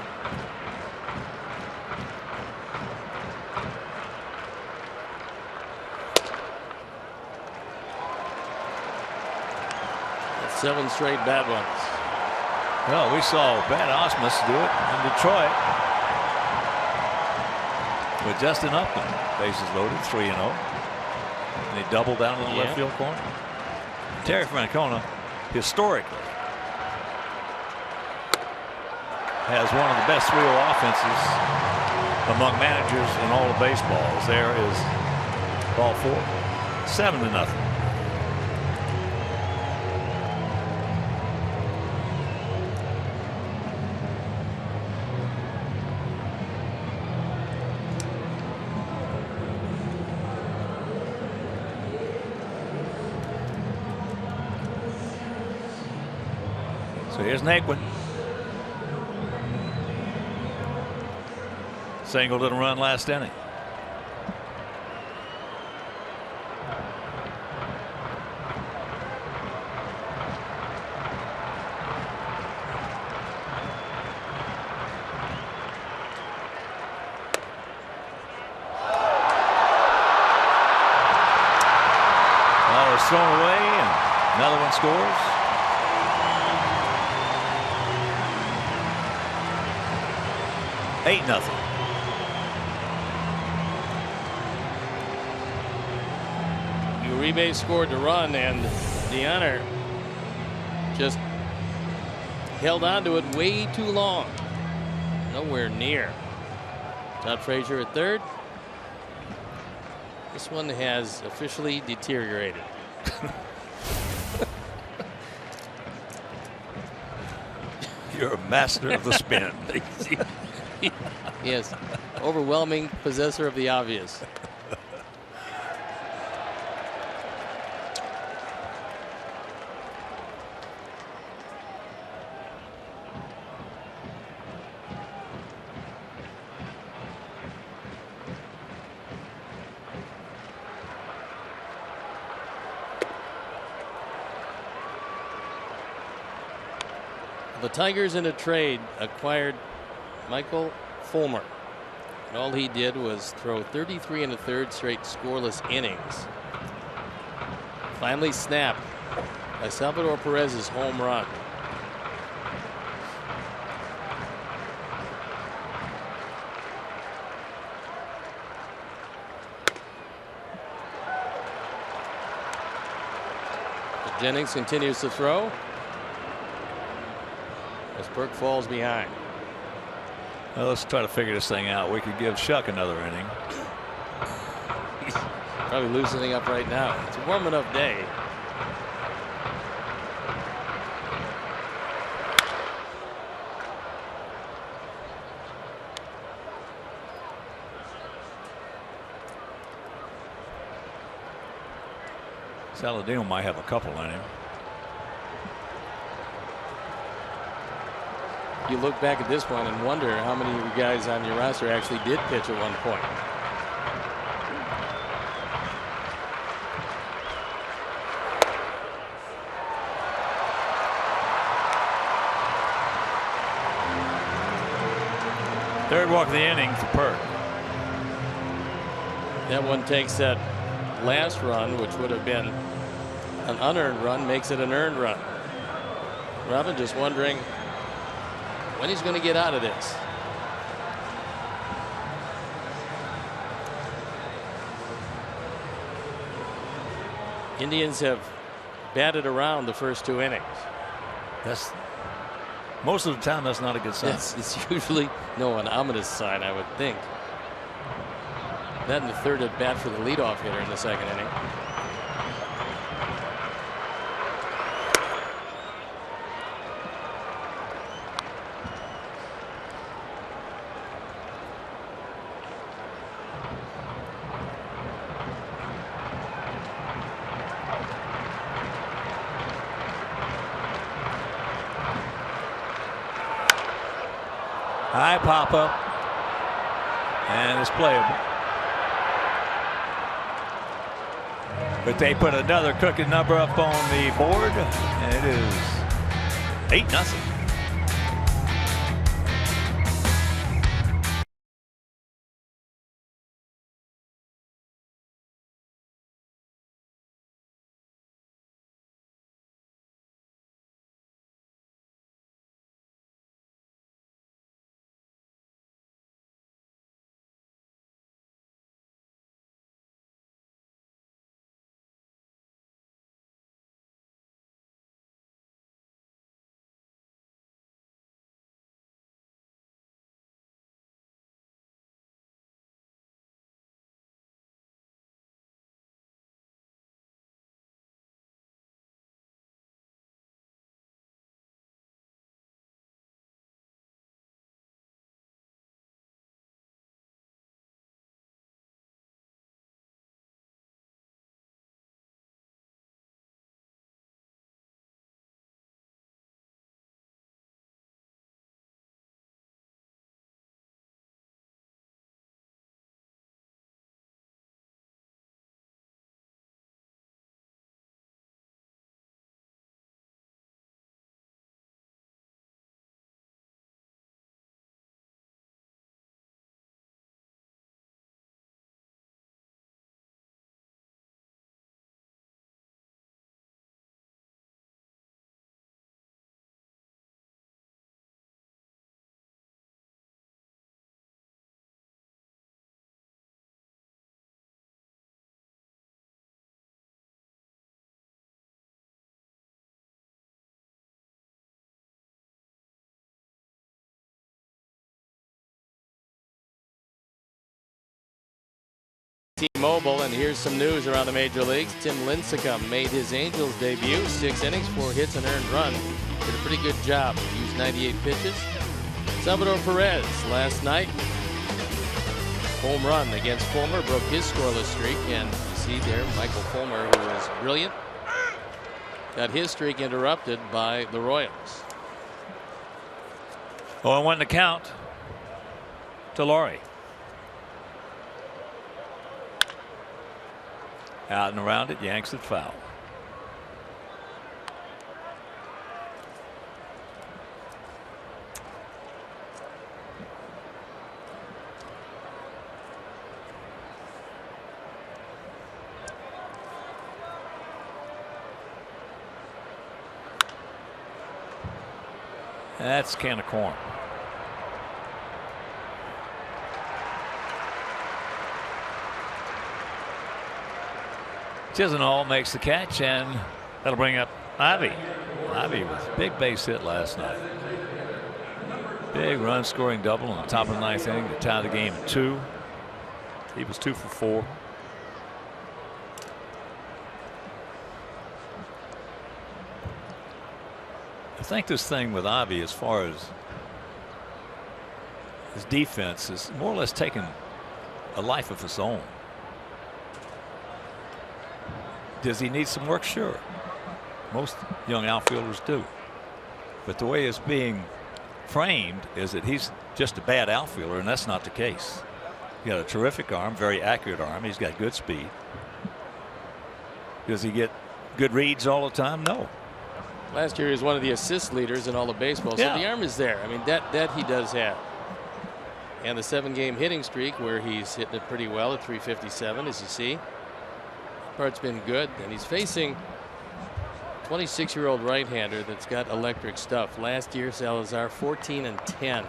That's 7 straight bad ones. Well, we saw Brad Osmus do it in Detroit. With Justin Upton, bases loaded, 3 and 0. And he doubled down to the left field corner. Terry Francona, historically, has one of the best 3-0 offenses among managers in all of baseball. There is ball 4, 7-0. So here's Naquin. Single to the run last inning. Ball is thrown away and another one scores. 8-0. Uribe scored the run, and Deanna just held on to it way too long. Nowhere near. Todd Frazier at third. This one has officially deteriorated. You're a master of the spin. Yes, overwhelming possessor of the obvious. The Tigers in a trade acquired Michael Fulmer. And all he did was throw 33 1/3 straight scoreless innings. Finally snapped by Salvador Perez's home run. But Jennings continues to throw as Burke falls behind. Well, let's try to figure this thing out. We could give Shuck another inning. He's probably loosening up right now. It's a warm enough day. Saladino might have a couple in him. You look back at this one and wonder how many of you guys on your roster actually did pitch at one point. Third walk of the inning for Perk. That one takes that last run, which would have been an unearned run, makes it an earned run. Robin just wondering when he's going to get out of this. Indians have batted around the first 2 innings. That's most of the time. That's not a good sign. It's usually an ominous sign, I would think. That in the third at bat for the leadoff hitter in the second inning. High pop up, and it's playable. But they put another crooked number up on the board, and it is 8-0. T-Mobile, and here's some news around the major leagues. Tim Lincecum made his Angels debut. 6 innings, 4 hits, an earned run. Did a pretty good job. Used 98 pitches. Salvador Perez last night, home run against Fulmer, broke his scoreless streak, and you see there Michael Fulmer, who was brilliant, got his streak interrupted by the Royals. 0-1 to count to Laurie. Out and around it, yanks it foul. That's a can of corn. Chisenhall makes the catch, and that'll bring up Ivy. Ivy with a big base hit last night. Big run scoring double on the top of the 9th inning to tie the game at 2. He was 2 for 4. I think this thing with Ivy, as far as his defense, is more or less taking a life of its own. Does he need some work? Sure. Most young outfielders do. But the way it's being framed is that he's just a bad outfielder, and that's not the case. He's got a terrific arm, very accurate arm. He's got good speed. Does he get good reads all the time? No. Last year he was one of the assist leaders in all of baseball, so the arm is there. I mean, that he does have. And the 7-game hitting streak, where he's hitting it pretty well at .357, as you see. Part's been good, and he's facing 26-year-old right-hander that's got electric stuff. Last year, Salazar 14-10.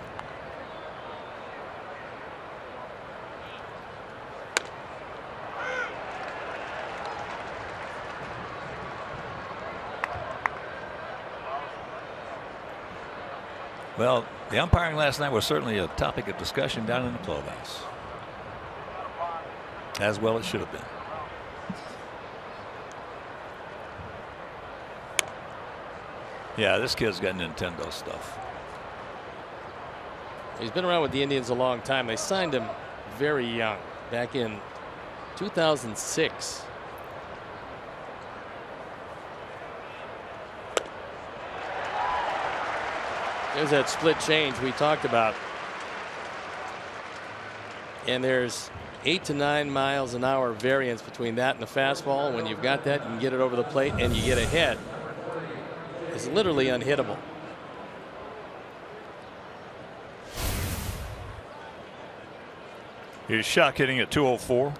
Well, the umpiring last night was certainly a topic of discussion down in the clubhouse. As well it should have been. Yeah, this kid's got Nintendo stuff. He's been around with the Indians a long time. They signed him very young, back in 2006. There's that split change we talked about. And there's 8 to 9 miles an hour variance between that and the fastball. When you've got that, you can get it over the plate and you get ahead. It's literally unhittable. Here's Shuck hitting at 204.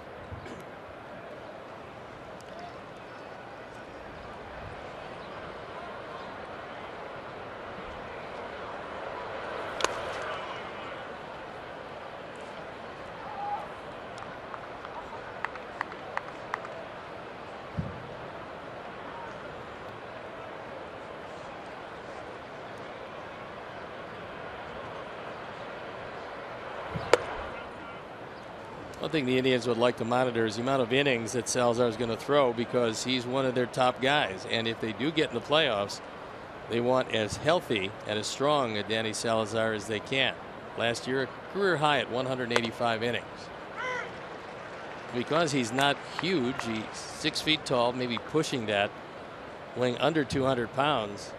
One thing the Indians would like to monitor is the amount of innings that Salazar is going to throw, because he's one of their top guys. And if they do get in the playoffs, they want as healthy and as strong a Danny Salazar as they can. Last year, a career high at 185 innings. Because he's not huge, he's 6 feet tall, maybe pushing that, weighing under 200 pounds.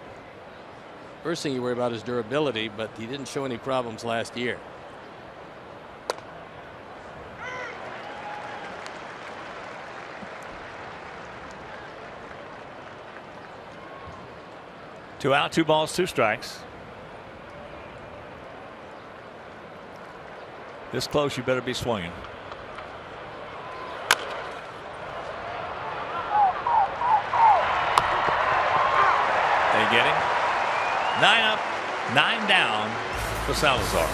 First thing you worry about is durability, but he didn't show any problems last year. Two out, 2 balls, 2 strikes. This close, you better be swinging. They get him. 9 up, 9 down for Salazar.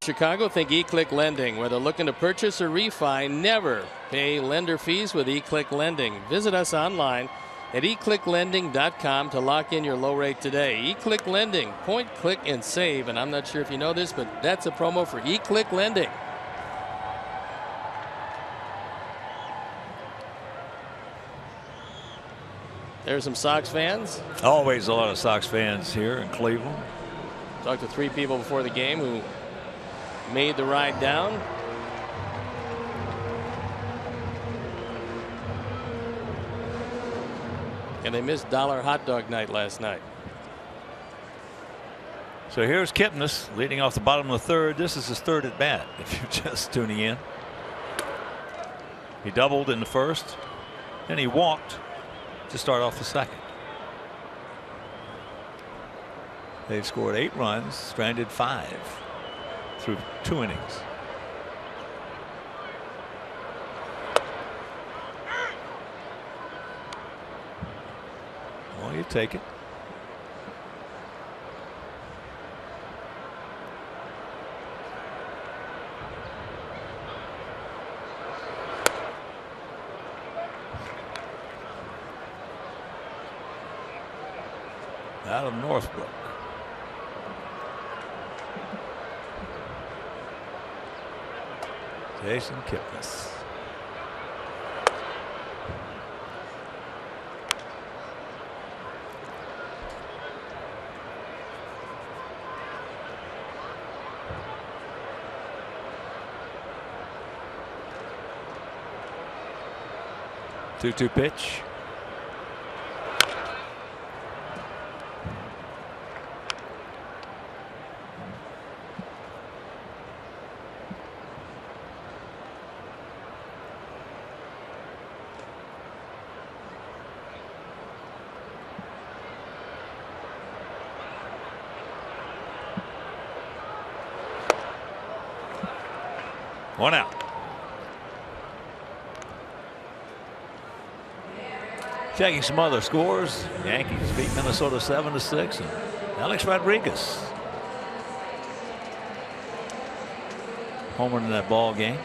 Chicago think eClick Lending. Whether looking to purchase or refi, never pay lender fees with eClick Lending. Visit us online at eclicklending.com to lock in your low rate today. eClick Lending, point, click, and save. And I'm not sure if you know this, but that's a promo for eClick Lending. There's some Sox fans. Always a lot of Sox fans here in Cleveland. Talked to 3 people before the game who made the ride down. And they missed Dollar Hot Dog Night last night. So here's Kipnis leading off the bottom of the 3rd. This is his 3rd at bat. If you're just tuning in, he doubled in the 1st, and he walked to start off the 2nd. They've scored 8 runs, stranded 5 through 2 innings. Well, you take it. Out of Northbrook. Jason Kipnis. Two-two pitch. One out. Checking some other scores. Yankees beat Minnesota 7-6, and Alex Rodriguez homered in that ball game.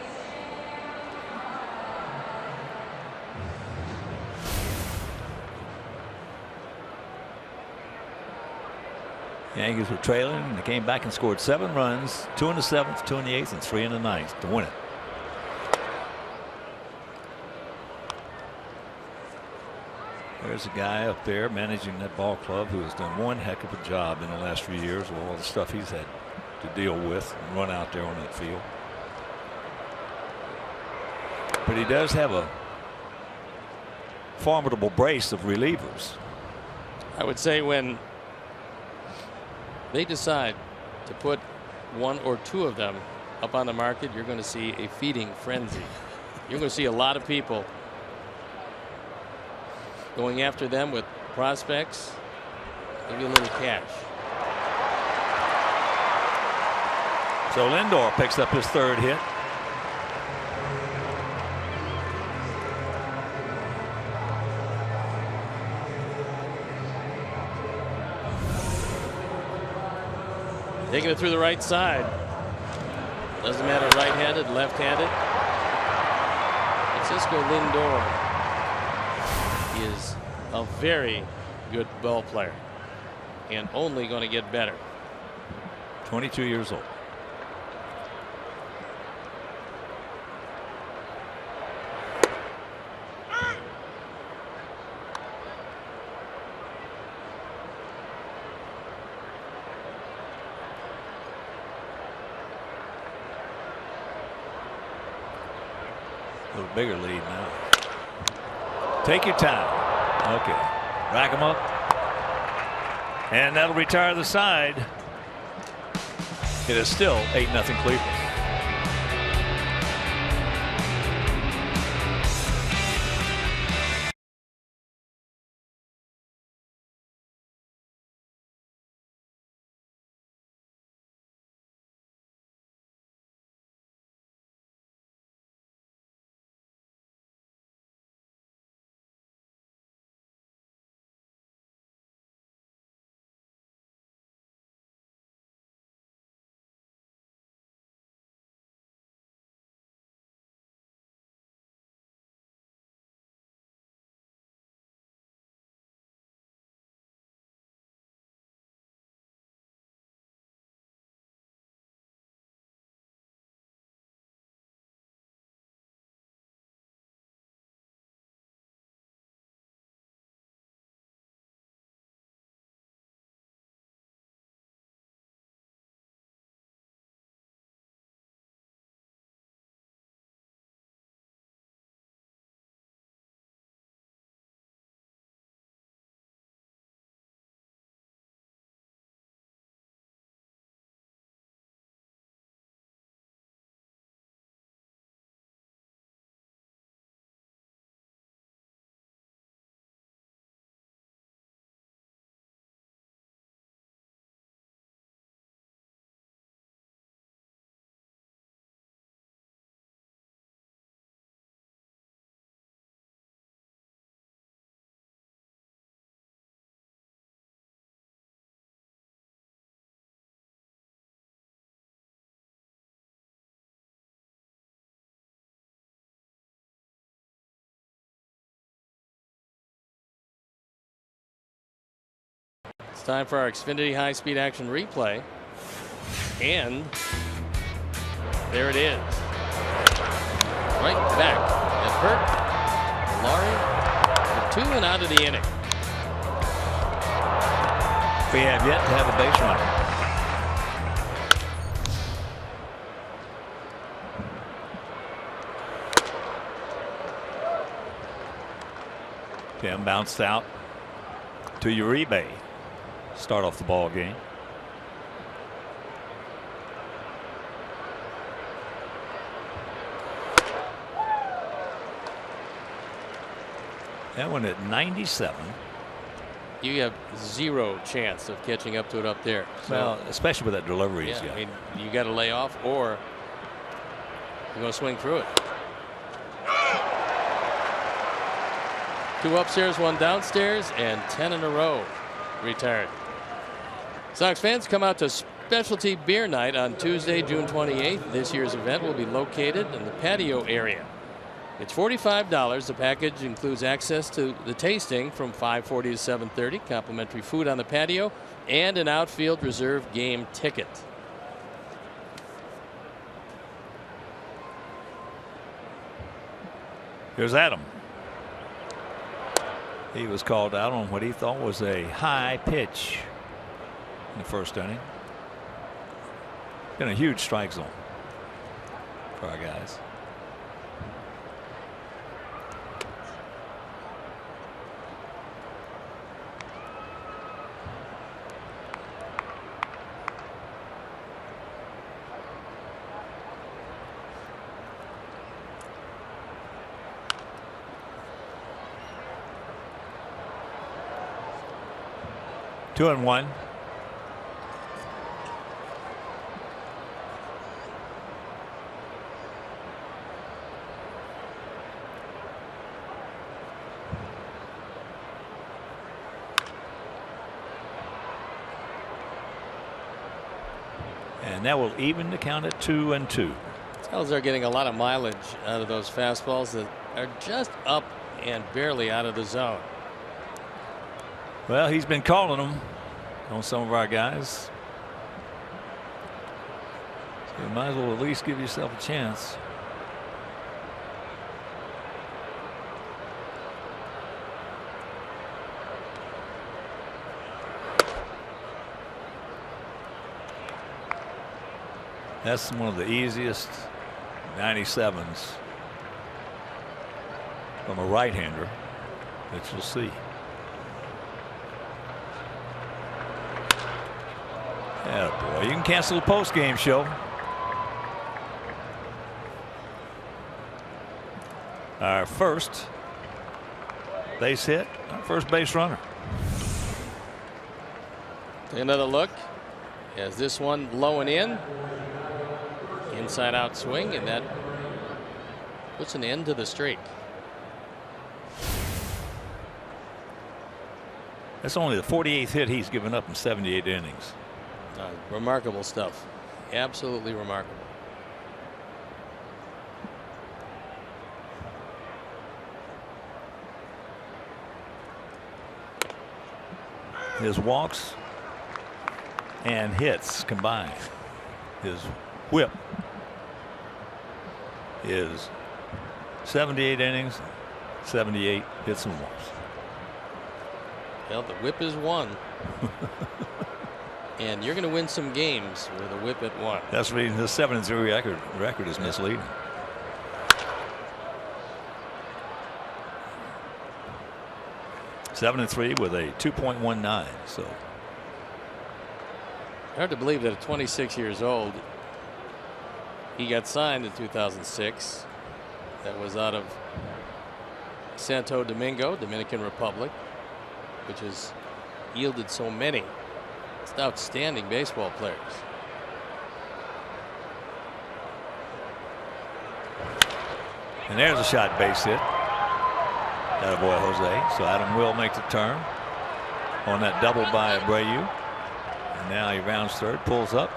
Yankees were trailing, and they came back and scored 7 runs, 2 in the 7th, 2 in the 8th, and 3 in the 9th to win it. There's a guy up there managing that ball club who has done one heck of a job in the last few years with all the stuff he's had to deal with and run out there on that field. But he does have a formidable brace of relievers. I would say when they decide to put 1 or 2 of them up on the market, you're going to see a feeding frenzy. You're going to see a lot of people going after them with prospects. Maybe a little cash. So Lindor picks up his 3rd hit. Taking it through the right side. Doesn't matter right-handed, left-handed. Francisco Lindor is a very good ball player and only going to get better. 22 years old. A little bigger lead now. Take your time. Okay. Rack them up. And that'll retire the side. It is still 8-0 Cleveland. It's time for our Xfinity high-speed action replay. And there it is. Right back at Burt. Laurie, the 2 and out of the inning. We have yet to have a base runner. Tim bounced out to Uribe. Start off the ball game. That one at 97. You have zero chance of catching up to it up there. So, well, especially with that delivery he's got. I mean, you got to lay off or you're going to swing through it. 2 upstairs, 1 downstairs, and 10 in a row retired. Sox fans, come out to Specialty Beer Night on Tuesday, June 28th. This year's event will be located in the patio area. It's $45. The package includes access to the tasting from 5:40 to 7:30, complimentary food on the patio, and an outfield reserve game ticket. Here's Adam. He was called out on what he thought was a high pitch in the first inning. Been a huge strike zone for our guys. Two and one. And that will even the count at 2-2. Fellas are getting a lot of mileage out of those fastballs that are just up and barely out of the zone. Well, he's been calling them on some of our guys. So you might as well at least give yourself a chance. That's one of the easiest 97s from a right-hander that you'll see. Yeah, boy, you can cancel the post-game show. Our first base hit, our first base runner. Take another look as this one low and in. Inside out swing, and that puts an end to the streak. That's only the 48th hit he's given up in 78 innings. Remarkable stuff. Absolutely remarkable. His walks and hits combined. His whip is 78 innings, 78 hits and walks. Well, the whip is 1. And you're going to win some games with a whip at 1. That's reading his 7-0 record is misleading. Yeah. 7-3 with a 2.19. So hard to believe that at 26 years old, he got signed in 2006. That was out of Santo Domingo, Dominican Republic, which has yielded so many outstanding baseball players. And there's a shot base hit. Attaboy, Jose. So Adam will make the turn on that double by Abreu. And now he rounds third, pulls up,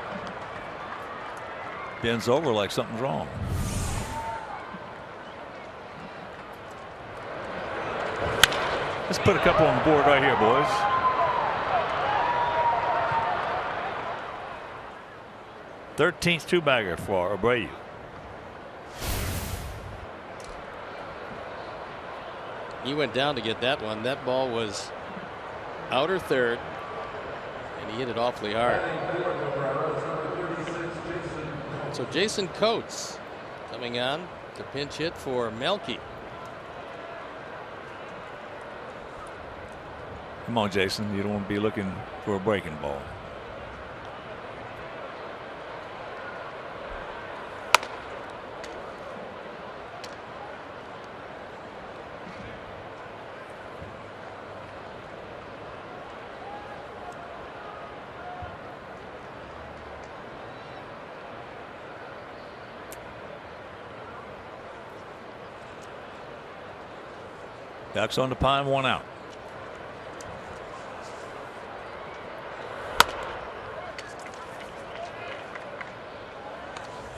bends over like something's wrong. Let's put a couple on the board right here, boys. 13th two-bagger for Abreu. He went down to get that one. That ball was outer third, and he hit it awfully hard. So Jason Coates coming on to pinch hit for Melky. Come on, Jason. You don't want to be looking for a breaking ball. Ducks on the pine, 1 out.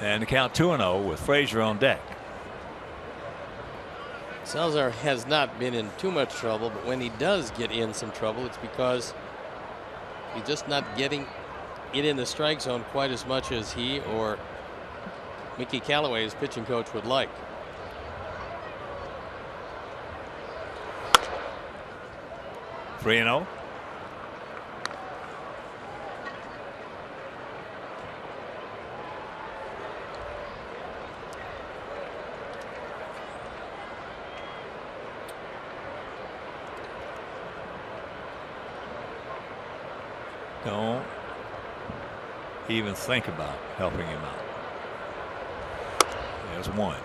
And the count 2-0 with Frazier on deck. Salazar has not been in too much trouble, but when he does get in some trouble, it's because he's just not getting it in the strike zone quite as much as he or Mickey Callaway, his pitching coach, would like. Three and 0. Don't even think about helping him out. There's one.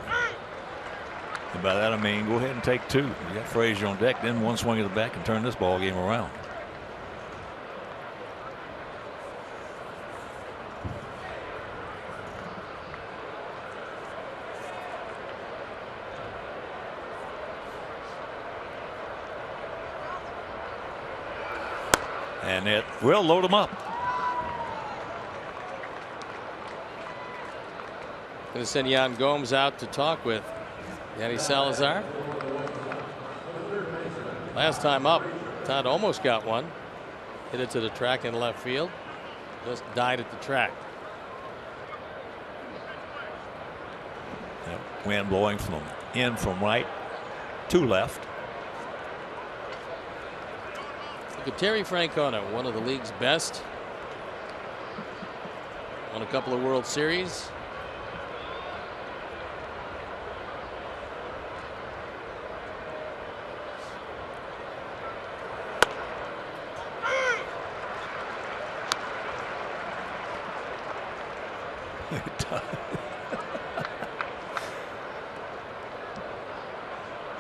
And by that I mean go ahead and take 2. You got Frazier on deck, then one swing at the back and turn this ball game around. And it will load him up. Going to send Yan Gomes out to talk with Yanni Salazar. Last time up, Todd almost got one. Hit it to the track in left field. Just died at the track. Wind blowing from right to left. Look at Terry Francona, one of the league's best. Won a couple of World Series.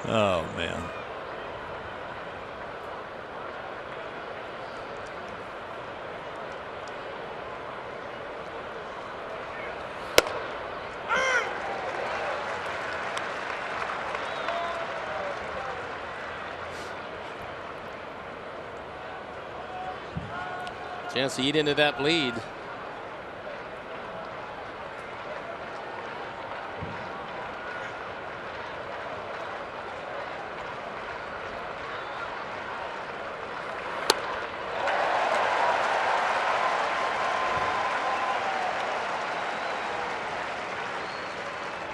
Oh man. Chance to eat into that lead.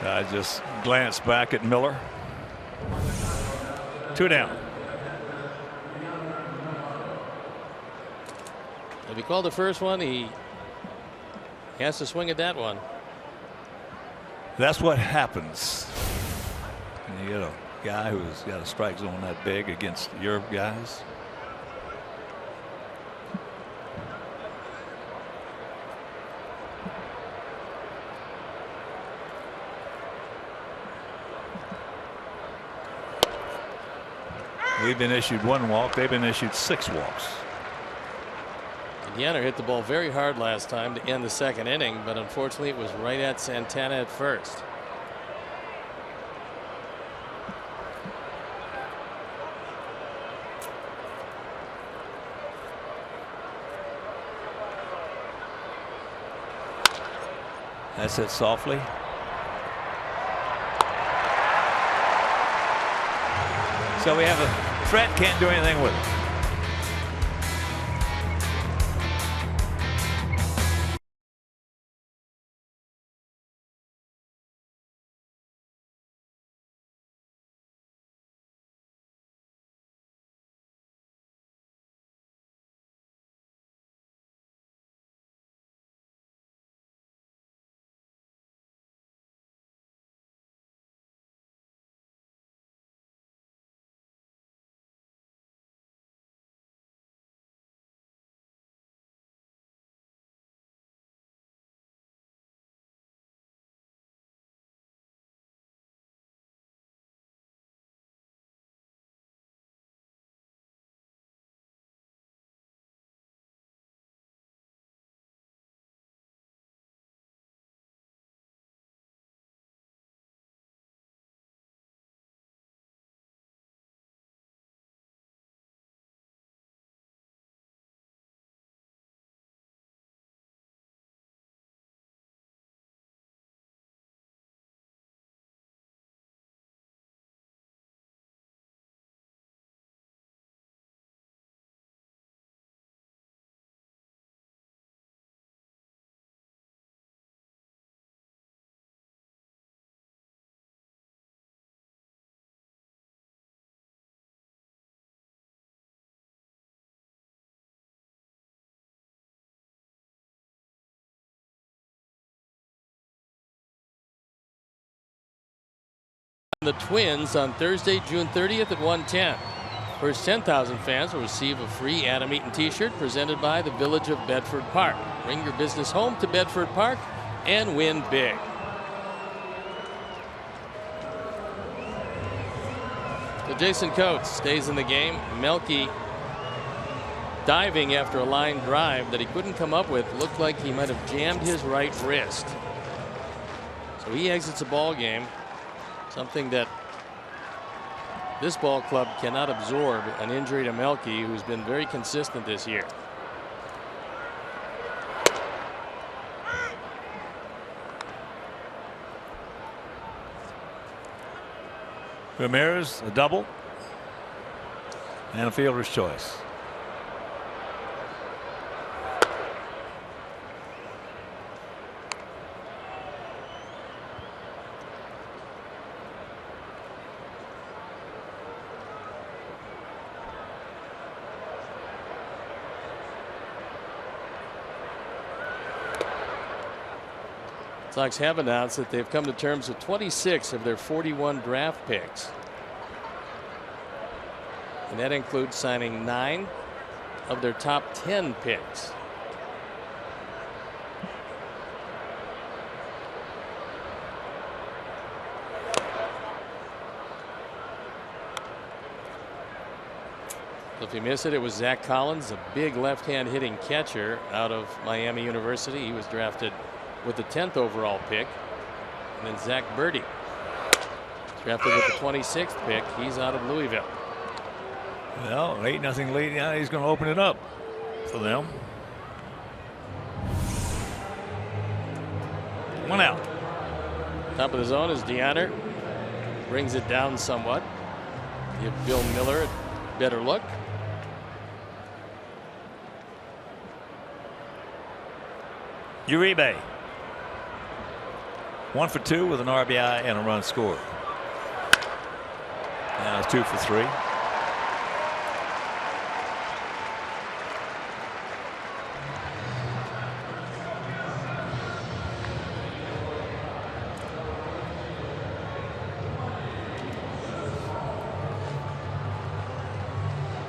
I just glanced back at Miller. 2 down. If he called the first one, he has to swing at that one. That's what happens. And you get a guy who's got a strike zone that big against your guys. We've been issued 1 walk. They've been issued 6 walks. Indiana hit the ball very hard last time to end the second inning, but unfortunately it was right at Santana at first. That's it softly. So we have a threat, can't do anything with it. the Twins on Thursday, June 30th at 1:10. First 10,000 fans will receive a free Adam Eaton t-shirt presented by the Village of Bedford Park. Bring your business home to Bedford Park and win big. So Jason Coates stays in the game. Melky diving after a line drive that he couldn't come up with. Looked like he might have jammed his right wrist. So he exits the ball game. Something that this ball club cannot absorb, an injury to Melky, who's been very consistent this year. Ramirez, a double, and a fielder's choice. Sox have announced that they've come to terms with 26 of their 41 draft picks. And that includes signing 9 of their top 10 picks. So if you miss it, it was Zach Collins, a big left-hand hitting catcher out of Miami University. He was drafted with the 10th overall pick. And then Zach Birdie, drafted with the 26th pick. He's out of Louisville. Well, 8-0 lead. Now he's going to open it up for them. One out. Top of the zone is DeHonor. Brings it down somewhat. Give Bill Miller a better look. Uribe. 1 for 2 with an RBI and a run scored. Now it's 2 for 3.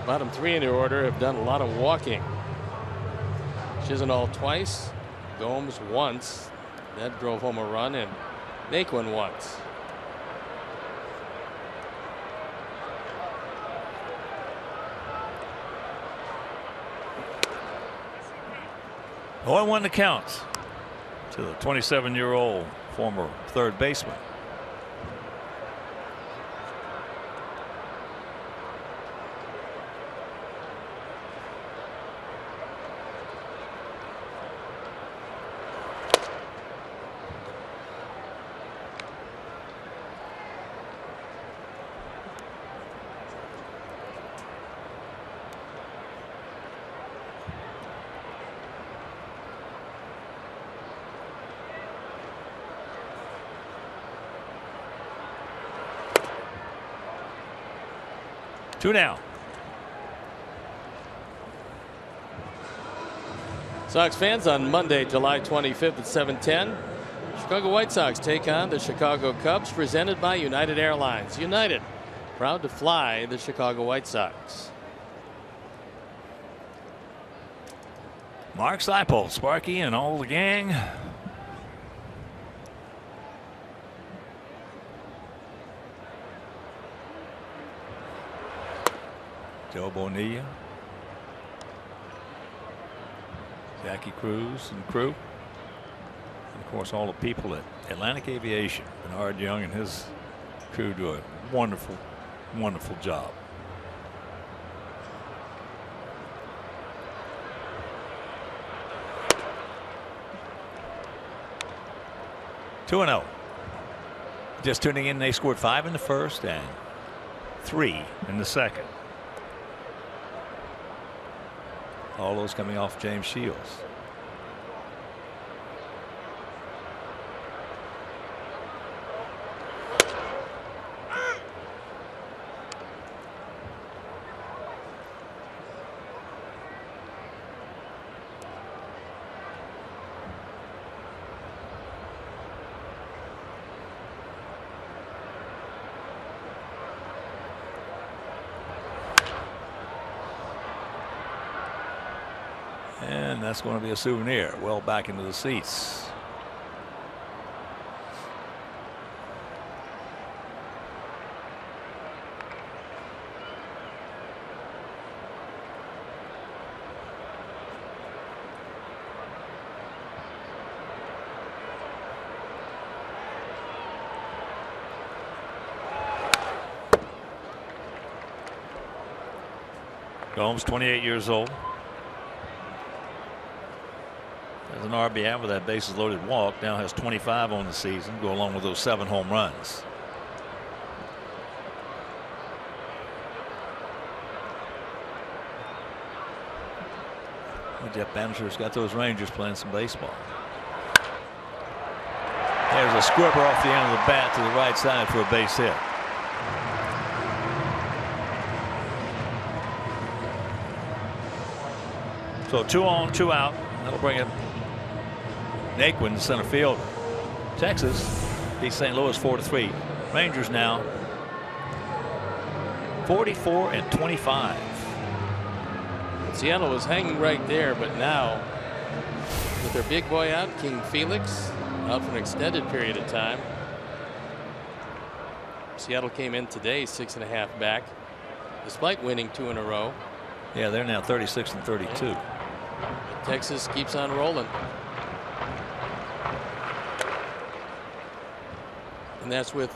Bottom 3 in the order have done a lot of walking. Chisenhall twice, Gomes once. That drove home a run, and Naquin once. Oh, 1 to count to the 27-year-old former third baseman. Two down. Sox fans, on Monday, July 25th at 7:10, Chicago White Sox take on the Chicago Cubs, presented by United Airlines. United, proud to fly the Chicago White Sox. Mark Seiple, Sparky, and all the gang. Joe Bonilla, Jackie Cruz and crew, and of course all the people at Atlantic Aviation. Bernard Young and his crew do a wonderful, wonderful job. Two and 0. Just tuning in, they scored 5 in the first and 3 in the second. All those coming off James Shields. And that's going to be a souvenir. Well back into the seats. Gomes, 28 years old. Has an RBI with that bases loaded walk. Now has 25 on the season. Go along with those 7 home runs. Well, Jeff Bannister's got those Rangers playing some baseball. There's a squibber off the end of the bat to the right side for a base hit. So 2 on, 2 out. That'll bring it Naquin, the center fielder. Texas beats St. Louis 4-3. Rangers now 44-25. Seattle was hanging right there, but now with their big boy out, King Felix, out for an extended period of time. Seattle came in today 6.5 back, despite winning 2 in a row. Yeah, they're now 36-32. Yeah. Texas keeps on rolling. And that's with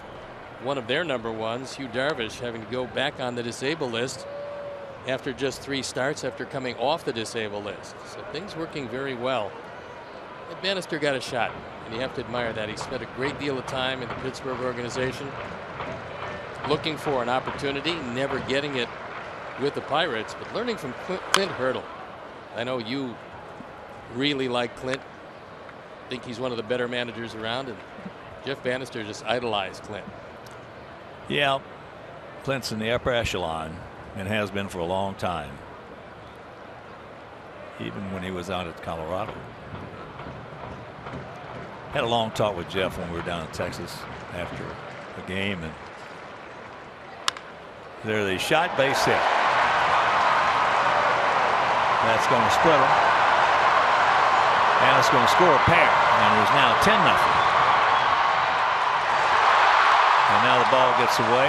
one of their number ones, Hugh Darvish, having to go back on the disabled list after just 3 starts after coming off the disabled list. So things working very well. And Bannister got a shot, and you have to admire that. He spent a great deal of time in the Pittsburgh organization looking for an opportunity, never getting it with the Pirates, but learning from Clint Hurdle. I know you really like Clint, think he's one of the better managers around, and Jeff Bannister just idolized Clint. Yeah, Clint's in the upper echelon and has been for a long time, even when he was out at Colorado. Had a long talk with Jeff when we were down in Texas after the game, and there's the shot, base hit. That's going to split them. And it's going to score a pair. And there's now 10-0. And now the ball gets away.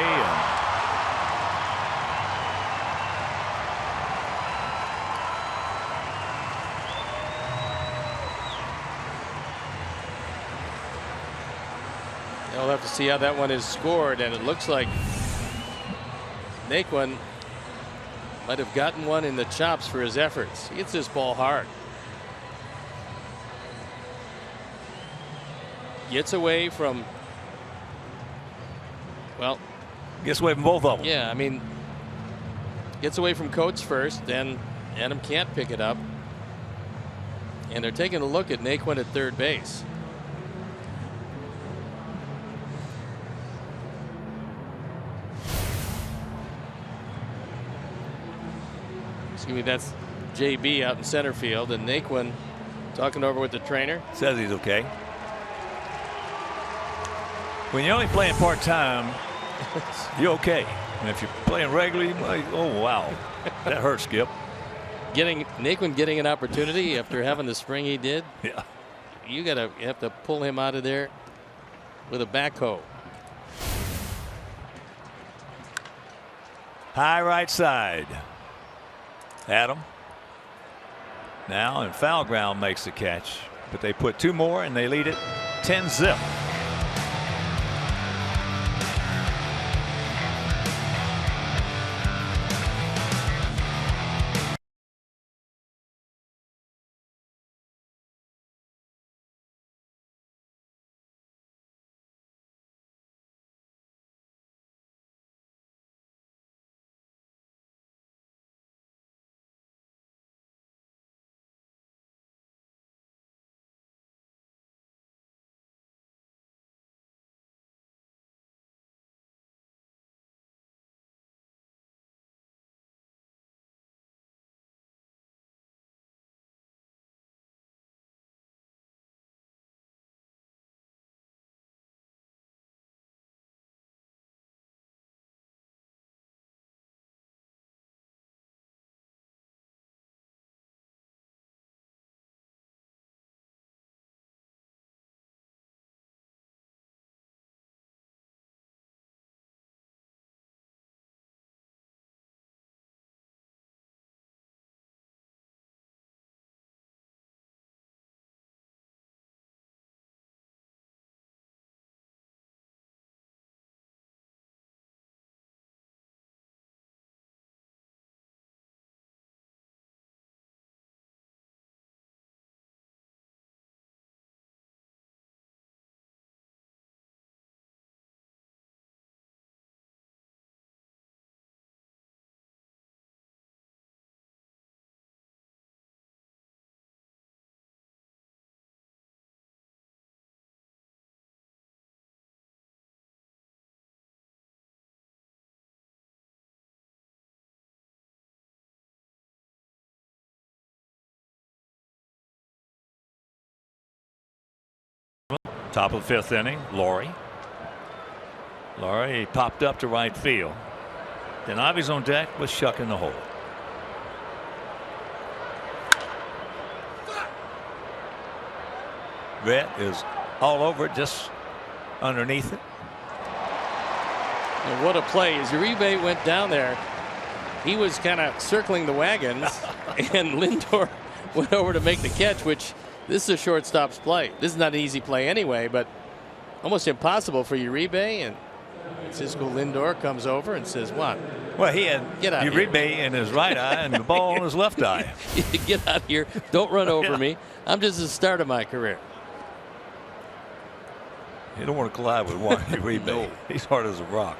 And we'll have to see how that one is scored. And it looks like Naquin might have gotten one in the chops for his efforts. He hits this ball hard. Gets away from, well, gets away from both of them. Yeah, I mean, gets away from Coates first, then Adam can't pick it up. And they're taking a look at Naquin at third base. Excuse me, that's JB out in center field, and Naquin talking over with the trainer. Says he's okay. When you're only playing part-time, you're okay. And if you're playing regularly, oh wow, that hurts, Skip. Naquin getting an opportunity after having the spring he did. Yeah. You have to pull him out of there with a backhoe. High right side. Adam now in foul ground makes the catch, but they put 2 more and they lead it 10-0. Top of the 5th inning, Laurie popped up to right field. Then Avi's on deck with Shuck in the hole. Brett is all over it, just underneath it. And what a play. As Uribe went down there, he was kind of circling the wagons, and Lindor went over to make the catch, which this is a shortstop's play. This is not an easy play anyway, but almost impossible for Uribe. And Francisco Lindor comes over and says, what? Well, he had Uribe in his right eye and the ball in his left eye. Get out of here. Don't run over me. I'm just at the start of my career. You don't want to collide with Juan Uribe. No. He's hard as a rock.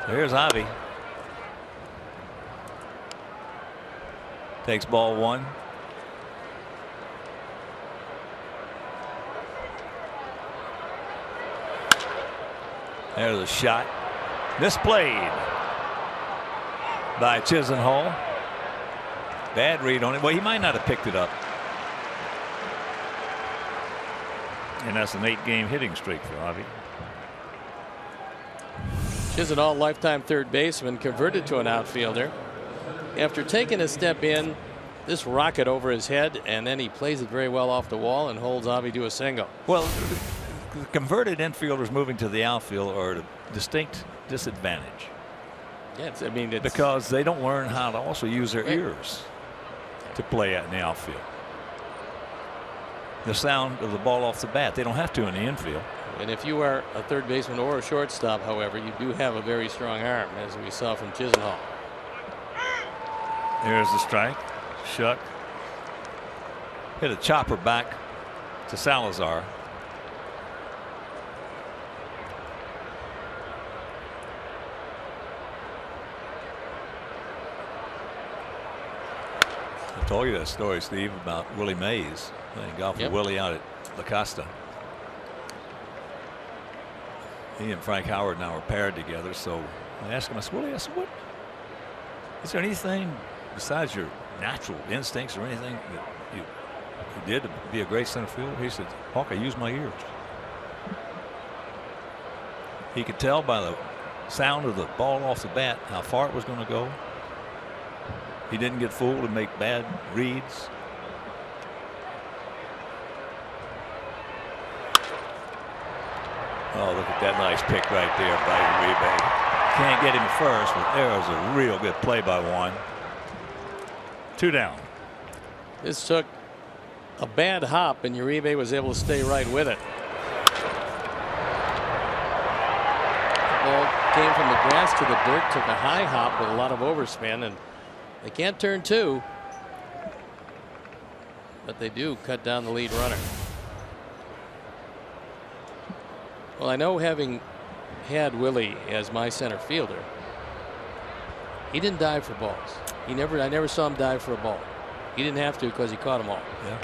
So here's Avi. Takes ball 1. There's a shot. Misplayed by Chisenhall. Bad read on it. Well, he might not have picked it up. And that's an 8-game hitting streak for Avi. Chisenhall, lifetime third baseman, converted to an outfielder. After taking a step in, this rocket over his head, and then he plays it very well off the wall and holds Avi to a single. Well, the converted infielders moving to the outfield are at a distinct disadvantage. Yeah, I mean, because they don't learn how to also use their ears to play out in the outfield. The sound of the ball off the bat, they don't have to in the infield. And if you are a third baseman or a shortstop, however, you do have a very strong arm, as we saw from Chisenhall. There's the strike. Shuck hit a chopper back to Salazar. I told you that story, Steve, about Willie Mays playing golf with Willie out at La Costa. He and Frank Howard now are paired together. So I asked him, I said, Willie, what is there anything besides your natural instincts or anything that you did to be a great center fielder? He said, Hawk, I use my ears. He could tell by the sound of the ball off the bat how far it was going to go. He didn't get fooled and make bad reads. Oh, look at that nice pick right there by Uribe. Can't get him first, but there was a real good play by Juan. 2 down. This took a bad hop, and Uribe was able to stay right with it. The ball came from the grass to the dirt, took a high hop with a lot of overspin, and they can't turn 2, but they do cut down the lead runner. Well, I know, having had Willie as my center fielder, he didn't dive for balls. I never saw him dive for a ball. He didn't have to because he caught them all. Yeah.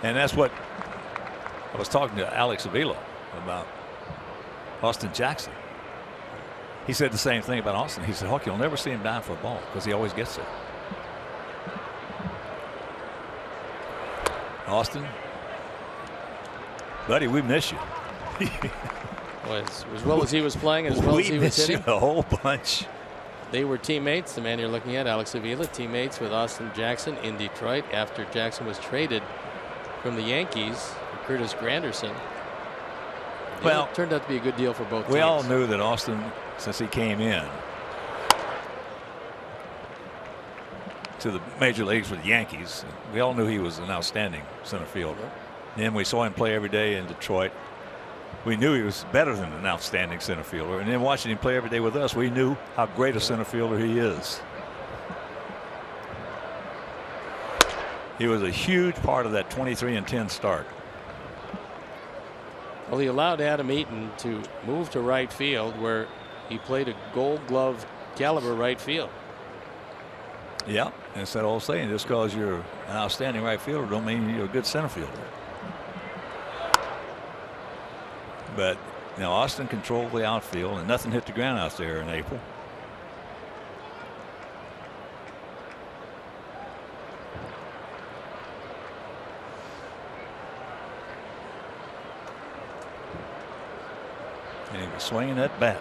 And that's what I was talking to Alex Avila about Austin Jackson. He said the same thing about Austin. He said, Hawk, you'll never see him dive for a ball because he always gets it. Austin, buddy, we miss you. Well, as well as he was playing, as well as he was hitting, a whole bunch. They were teammates. The man you're looking at, Alex Avila, teammates with Austin Jackson in Detroit after Jackson was traded from the Yankees for Curtis Granderson. Well, it turned out to be a good deal for both teams. We all knew that Austin, since he came in to the major leagues with the Yankees, we all knew he was an outstanding center fielder. Then we saw him play every day in Detroit. We knew he was better than an outstanding center fielder. And then watching him play every day with us, we knew how great a center fielder he is. He was a huge part of that 23-10 start. Well, he allowed Adam Eaton to move to right field, where he played a Gold Glove caliber right field. Yeah, and it's that old saying, just because you're an outstanding right fielder don't mean you're a good center fielder. But now Austin controlled the outfield, and nothing hit the ground out there in April. swinging that bat.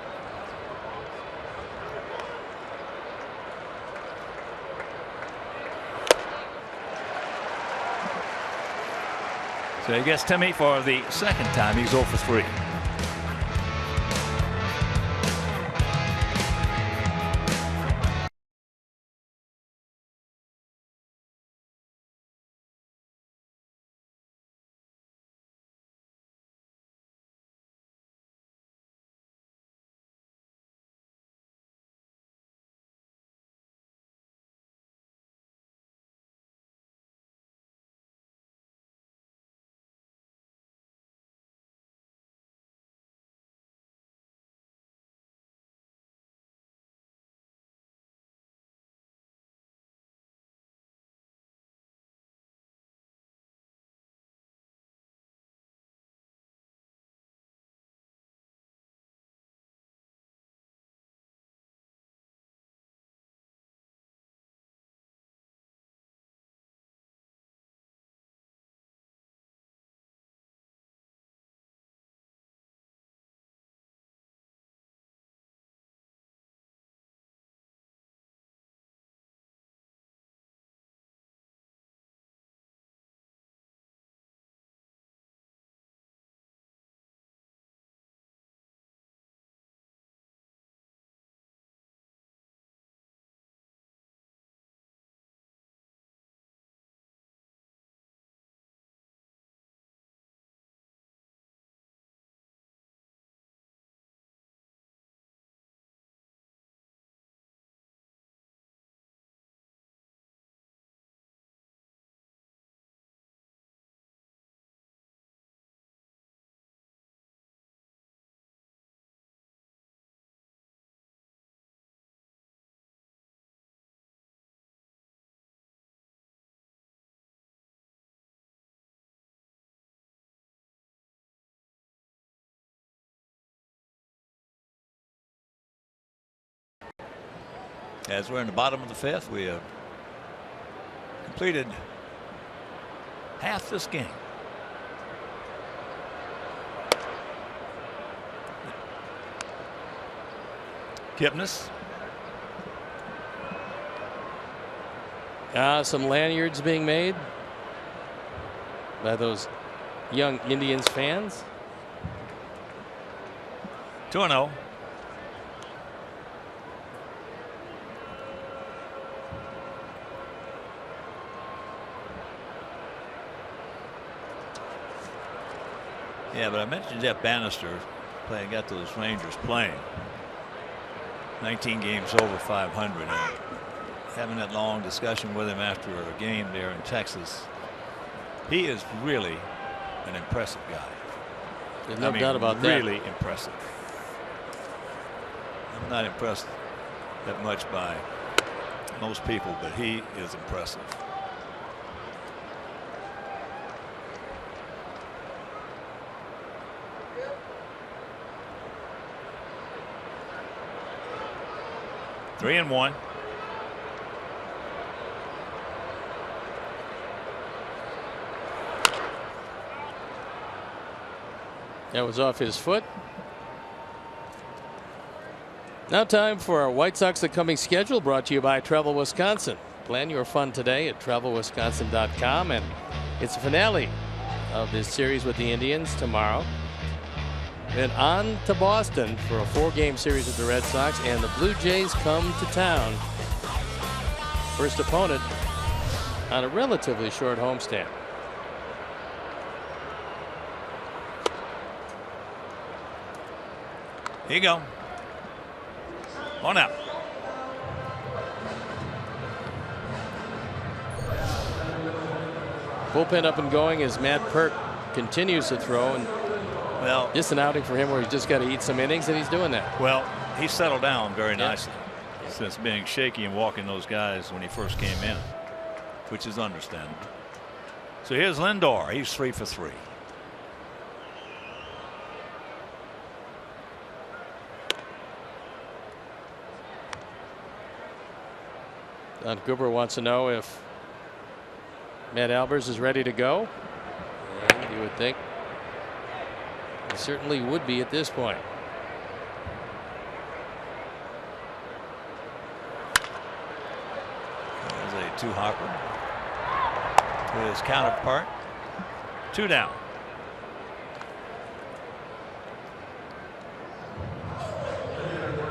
So he gets Timmy for the second time. He's 0 for 3. As we're in the bottom of the 5th, we have completed half this game. Kipnis. Some lanyards being made by those young Indians fans. 2-0. Yeah, but I mentioned Jeff Bannister got those Rangers playing 19 games over 500, and having that long discussion with him after a game there in Texas. He is really an impressive guy. There's no doubt about that. Really impressive. I'm not impressed that much by most people, but he is impressive. Three and one. That was off his foot. Now time for our White Sox upcoming schedule, brought to you by Travel Wisconsin. Plan your fun today at travelwisconsin.com, and it's the finale of this series with the Indians tomorrow. Then on to Boston for a 4-game series with the Red Sox, and the Blue Jays come to town. First opponent on a relatively short homestand. Here you go. On out. Bullpen up and going as Matt Pert continues to throw, and well, just an outing for him where he's just got to eat some innings, and he's doing that. Well, he settled down very nicely since being shaky and walking those guys when he first came in, which is understandable. So here's Lindor. He's 3 for 3. Don Cooper wants to know if Matt Albers is ready to go. And you would think he certainly would be at this point. 0.2 Harper to his counterpart. 2 down.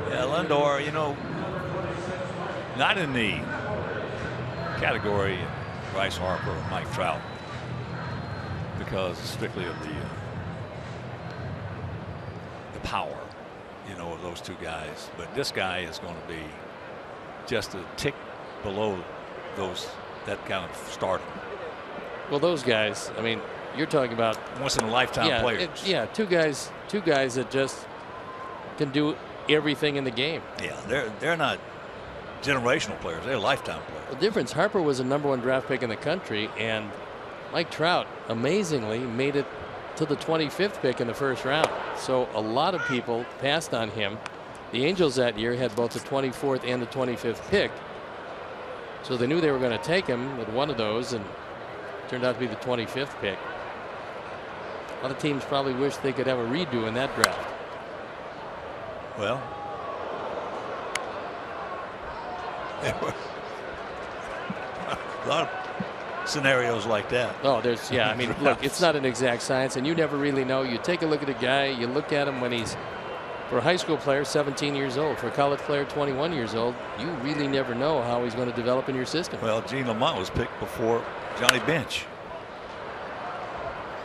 Yeah, Lindor, you know, not in the category of Bryce Harper or Mike Trout because strictly of the power, you know, of those two guys. But this guy is going to be just a tick below that kind of stardom. Well, those guys, I mean, you're talking about once in a lifetime players. Two guys that just can do everything in the game. Yeah, they're not generational players. They're lifetime players. The difference, Harper was a #1 draft pick in the country, and Mike Trout amazingly made it to the 25th pick in the first round. So a lot of people passed on him. The Angels that year had both the 24th and the 25th pick. So they knew they were going to take him with one of those, and it turned out to be the 25th pick. A lot of teams probably wish they could have a redo in that draft. Well, a lot of scenarios like that. Oh, I mean, look, it's not an exact science, and you never really know. You take a look at a guy, you look at him when he's, for a high school player, 17 years old. For a college player, 21 years old. You really never know how he's going to develop in your system. Well, Gene Lamont was picked before Johnny Bench.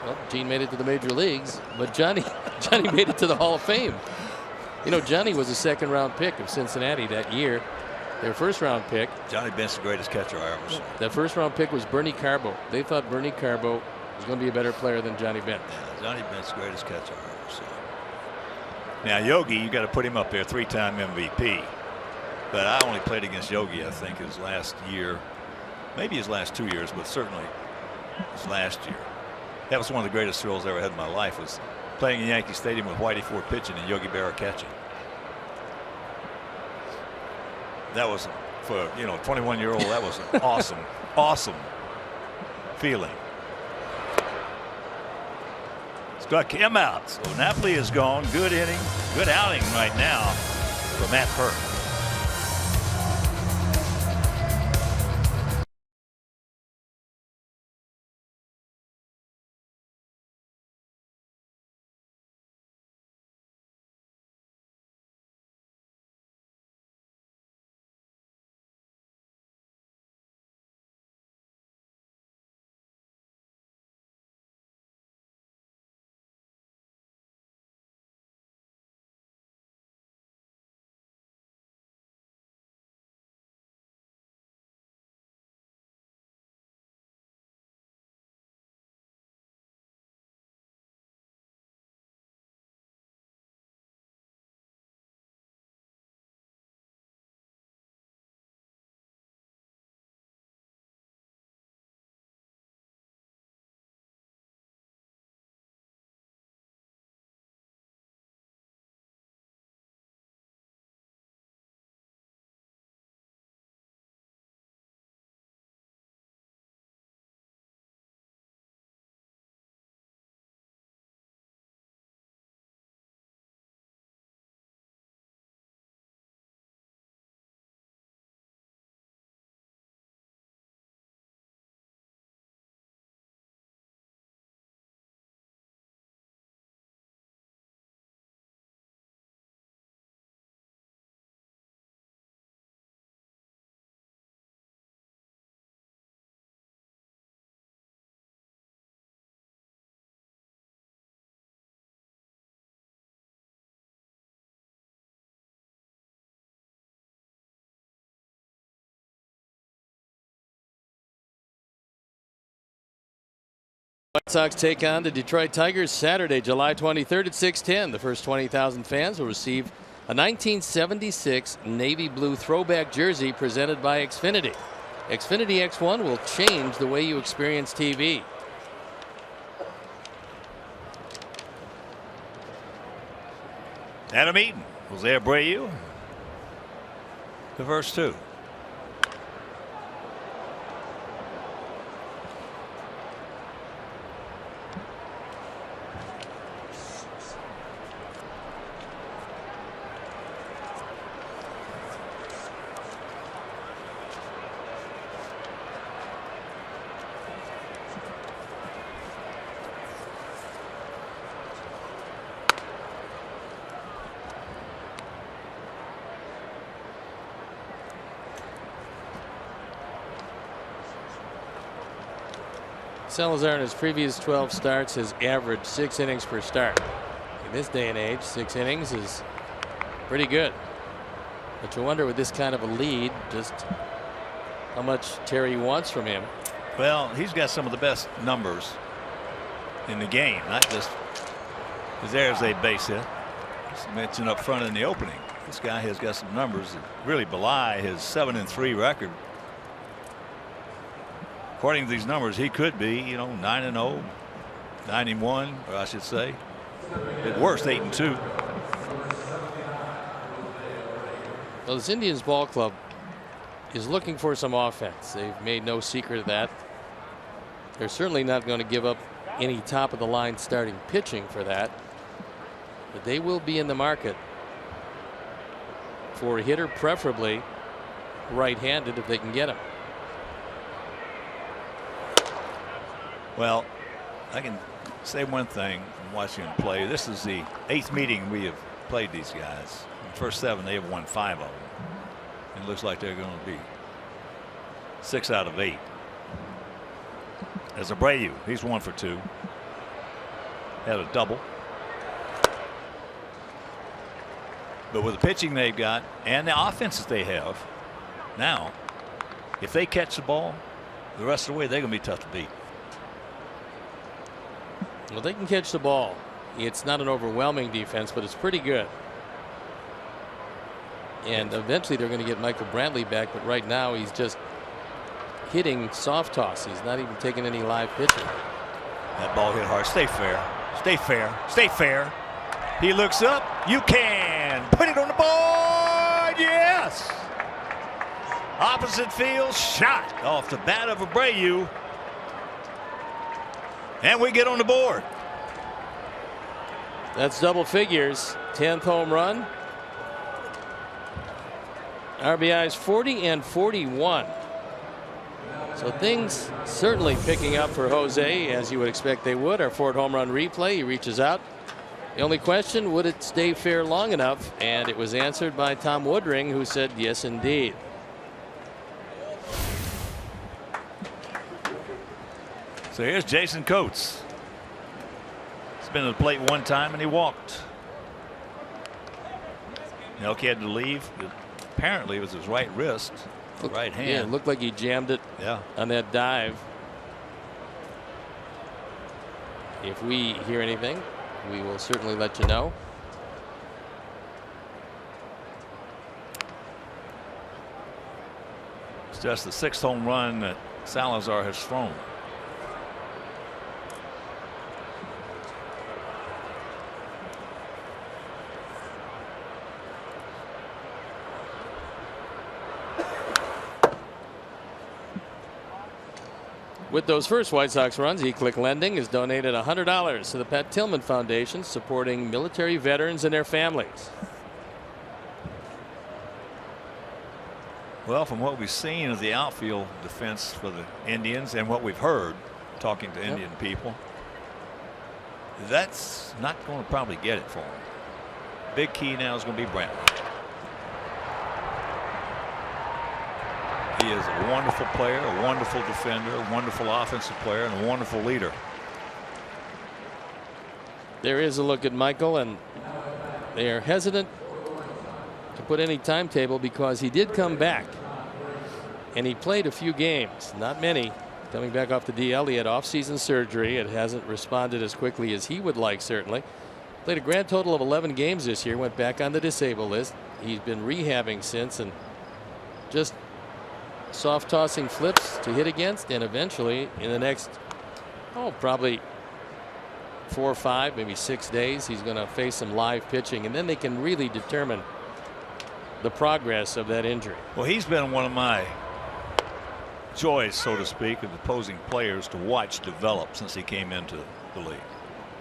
Well, Gene made it to the major leagues, but Johnny made it to the Hall of Fame. You know, Johnny was a second-round pick of Cincinnati that year. Their first-round pick. Johnny Bench, the greatest catcher I ever saw. That first-round pick was Bernie Carbo. They thought Bernie Carbo was going to be a better player than Johnny Bench. Yeah, Johnny Bench, the greatest catcher I ever saw. Now Yogi, you got to put him up there, 3-time MVP. But I only played against Yogi, I think, his last year, maybe his last 2 years, but certainly his last year. That was one of the greatest thrills I ever had in my life, was playing in Yankee Stadium with Whitey Ford pitching and Yogi Berra catching. That was, for, you know, 21-year-old, that was an awesome feeling. Struck him out. So Napoli is gone. Good inning, good outing right now for Matt Hurt. White Sox take on the Detroit Tigers Saturday, July 23rd at 6:10. The first 20,000 fans will receive a 1976 navy blue throwback jersey presented by Xfinity. Xfinity X1 will change the way you experience TV. Adam Eaton, Jose Abreu, the first two. Salazar in his previous 12 starts has averaged 6 innings per start. In this day and age, 6 innings is pretty good. But you wonder with this kind of a lead just how much Terry wants from him. Well, he's got some of the best numbers in the game, not just because there's a base hit. Just mentioned up front in the opening. This guy has got some numbers that really belie his 7-3 record. According to these numbers, he could be, 9-0, 9-1, or I should say, at worst 8-2. Well, this Indians ball club is looking for some offense. They've made no secret of that. They're certainly not going to give up any top of the line starting pitching for that. But they will be in the market for a hitter, preferably right-handed if they can get him. Well, I can say one thing from watching them play. This is the 8th meeting we have played these guys. In the first 7, they have won 5 of them. It looks like they're going to be 6 out of 8. As Abreu, he's 1 for 2. Had a double. But with the pitching they've got and the offenses they have now, if they catch the ball the rest of the way, they're going to be tough to beat. Well, they can catch the ball. It's not an overwhelming defense, but it's pretty good. And eventually they're going to get Michael Brantley back, but right now he's just hitting soft toss. He's not even taking any live pitching. That ball hit hard. Stay fair. Stay fair. Stay fair. He looks up. You can put it on the board. Yes. Opposite field shot off the bat of Abreu. And we get on the board. That's double figures. 10th home run. RBIs 40 and 41. So things certainly picking up for Jose, as you would expect they would. Our 4th home run replay. He reaches out. The only question, would it stay fair long enough? And it was answered by Tom Woodring, who said yes indeed. So here's Jason Coates. He's been at the plate one time and he walked. Nelk had to leave. Apparently it was his right wrist, right hand. Yeah, it looked like he jammed it on that dive. If we hear anything, we will certainly let you know. It's just the 6th home run that Salazar has thrown. With those first White Sox runs, E-Click Lending has donated $100 to the Pat Tillman Foundation, supporting military veterans and their families. Well, from what we've seen of the outfield defense for the Indians and what we've heard talking to Indian people, that's not going to probably get it for them. Big key now is going to be Brantley. He is a wonderful player, a wonderful defender, a wonderful offensive player, and a wonderful leader. There is a look at Michael, and they are hesitant to put any timetable because he did come back. And he played a few games, not many. Coming back off the DL, he had off-season surgery. It hasn't responded as quickly as he would like, certainly. Played a grand total of 11 games this year, went back on the disabled list. He's been rehabbing since and just soft tossing flips to hit against, and eventually in the next probably 4 or 5, maybe 6 days, he's going to face some live pitching, and then they can really determine the progress of that injury. Well, he's been one of my joys, so to speak, of opposing players to watch develop since he came into the league.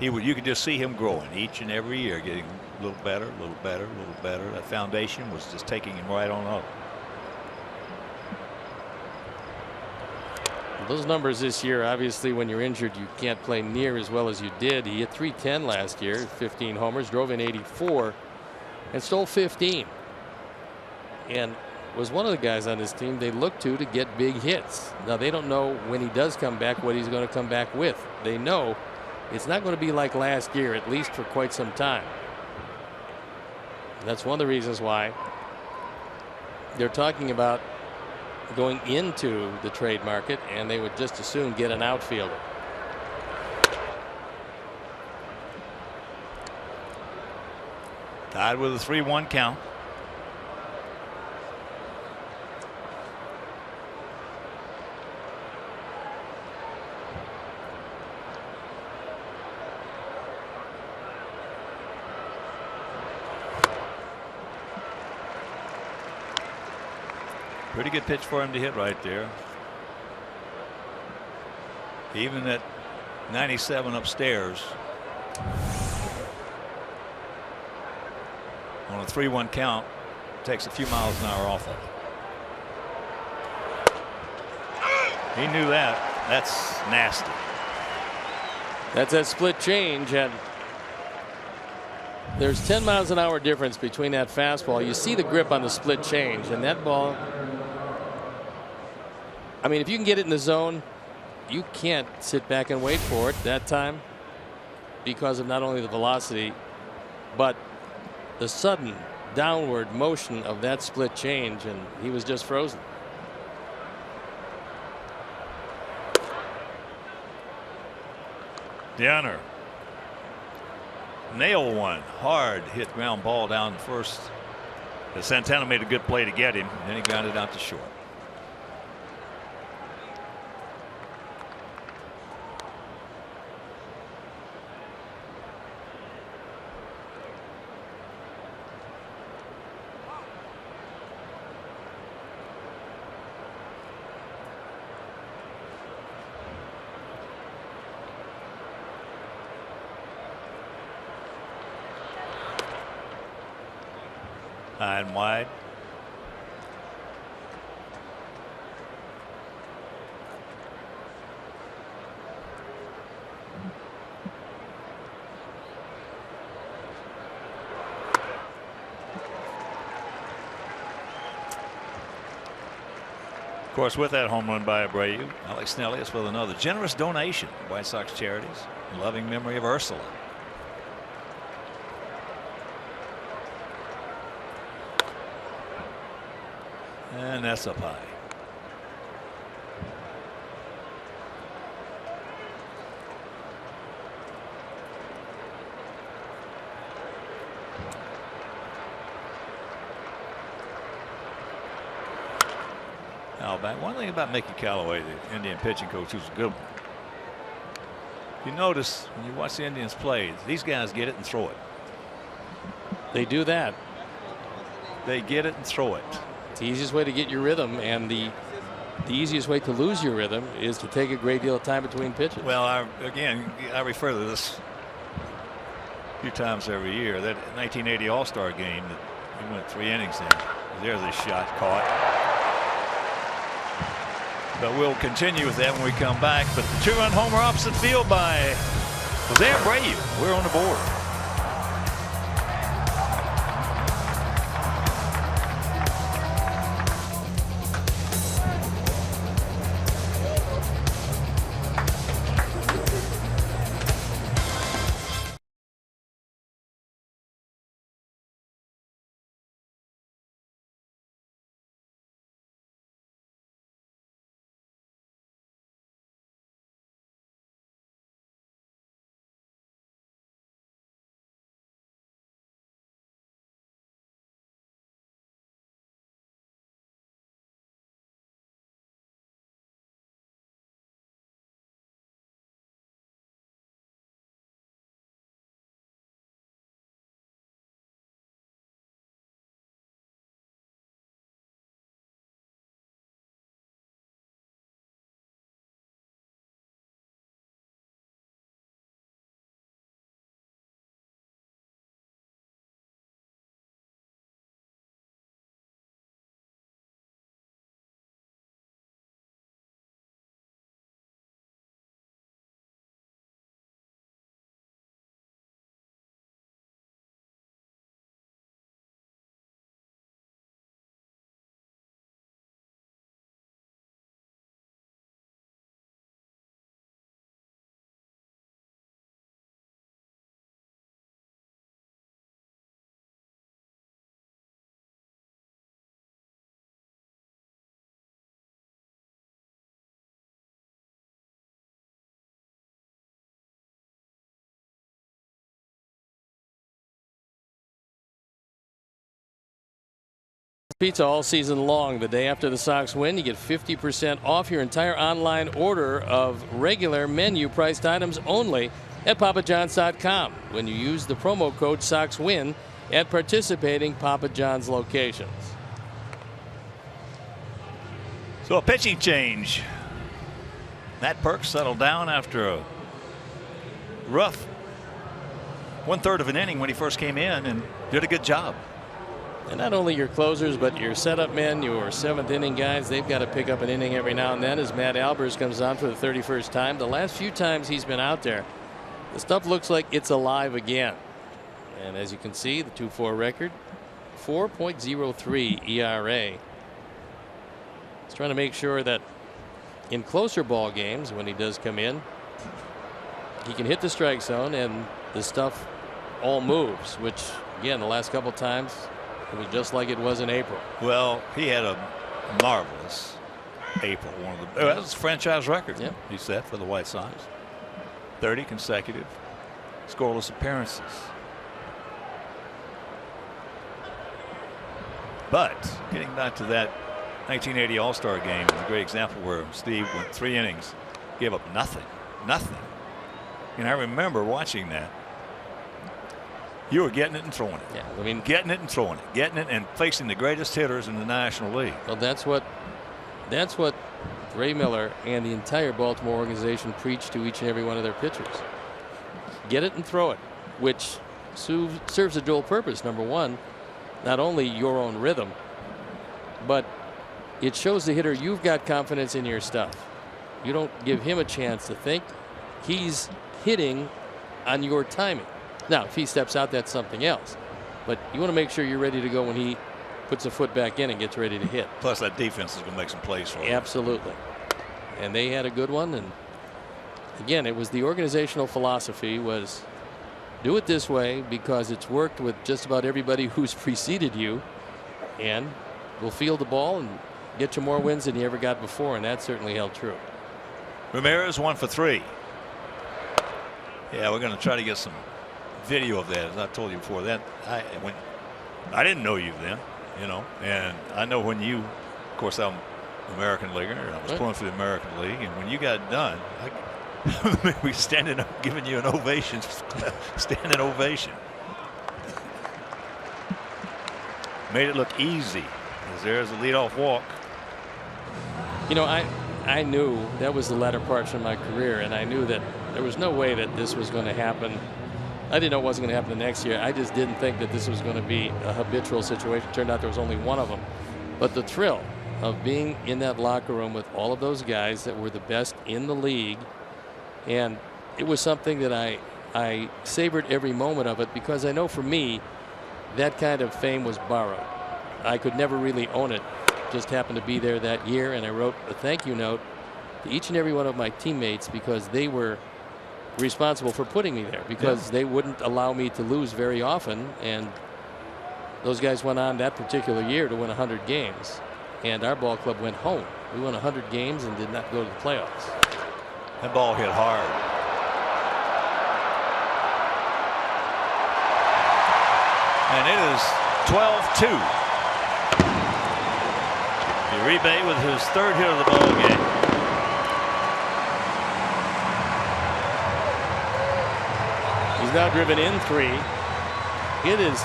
You could just see him growing each and every year, getting a little better, a little better, a little better. That foundation was just taking him right on up. Those numbers this year, obviously, when you're injured, you can't play near as well as you did. He hit .310 last year, 15 homers, drove in 84, and stole 15. And was one of the guys on this team they look to get big hits. Now they don't know when he does come back what he's going to come back with. They know it's not going to be like last year, at least for quite some time. And that's one of the reasons why they're talking about going into the trade market, and they would just as soon get an outfielder. Tied with a 3-1 count. Pretty good pitch for him to hit right there. Even at 97 upstairs. On a 3-1 count, takes a few miles an hour off of it. He knew that. That's nasty. That's that split change, and there's 10 miles an hour difference between that fastball. You see the grip on the split change, and that ball, I mean, if you can get it in the zone, you can't sit back and wait for it that time because of not only the velocity, but the sudden downward motion of that split change, and he was just frozen. Downer. Nail one. Hard hit ground ball down first. Santana made a good play to get him, and then he grounded out to short. High and wide. Of course, with that home run by Abreu, Alex Snellius with another generous donation to White Sox charities in loving memory of Ursula. And that's up high. Now back. One thing about Mickey Callaway, the Indian pitching coach, who's a good one. You notice when you watch the Indians play, these guys get it and throw it. They do that. They get it and throw it. It's the easiest way to get your rhythm, and the easiest way to lose your rhythm is to take a great deal of time between pitches. Well, I refer to this a few times every year. That 1980 All-Star game that we went 3 innings in. There's a shot caught. But we'll continue with that when we come back. But the 2-run homer opposite field by Jose Abreu. We're on the board. Pizza all season long. The day after the Sox win, you get 50% off your entire online order of regular menu priced items only at papajohns.com when you use the promo code SOXWIN at participating Papa John's locations. So a pitching change. Matt Perks settled down after a rough 1/3 of an inning when he first came in and did a good job. And not only your closers, but your setup men, your 7th inning guys, they've got to pick up an inning every now and then as Matt Albers comes on for the 31st time. The last few times he's been out there, the stuff looks like it's alive again. And as you can see, the 2-4 record, 4.03 ERA. He's trying to make sure that in closer ball games, when he does come in, he can hit the strike zone and the stuff all moves, which again, the last couple times, it was just like it was in April. Well, he had a marvelous April. That was a franchise record. Yeah. He set for the White Sox. 30 consecutive scoreless appearances. But getting back to that 1980 All-Star game is a great example where Steve went 3 innings, gave up nothing. And I remember watching that. You were getting it and throwing it. Yeah, I mean, getting it and throwing it, getting it and facing the greatest hitters in the National League. Well, that's what Ray Miller and the entire Baltimore organization preached to each and every one of their pitchers. Get it and throw it, which serves a dual purpose. Number one, not only your own rhythm, but it shows the hitter you've got confidence in your stuff. You don't give him a chance to think. He's hitting on your timing. Now, if he steps out, that's something else. But you want to make sure you're ready to go when he puts a foot back in and gets ready to hit. Plus, that defense is going to make some plays for him. Absolutely. And they had a good one. And again, it was the organizational philosophy was do it this way because it's worked with just about everybody who's preceded you. And we'll field the ball and get you more wins than you ever got before. And that certainly held true. Ramirez 1 for 3. Yeah, we're going to try to get some video of that. As I told you before, that I didn't know you then, and I know when you, of course, I'm American leaguer. I was playing for the American League, and when you got done, we standing up, giving you an ovation, standing ovation. Made it look easy. As there's a leadoff walk. I knew that was the latter parts of my career, and I knew that there was no way that this was going to happen. I didn't know it wasn't going to happen the next year. I just didn't think that this was going to be a habitual situation. Turned out there was only one of them. But the thrill of being in that locker room with all of those guys that were the best in the league, and it was something that I savored every moment of it, because I know for me that kind of fame was borrowed. I could never really own it. Just happened to be there that year, and I wrote a thank you note to each and every one of my teammates because they were responsible for putting me there, because they wouldn't allow me to lose very often, and those guys went on that particular year to win 100 games, and our ball club went home. We won 100 games and did not go to the playoffs. That ball hit hard. And it is 12-2. Uribe with his 3rd hit of the ball game. He's now driven in 3. It is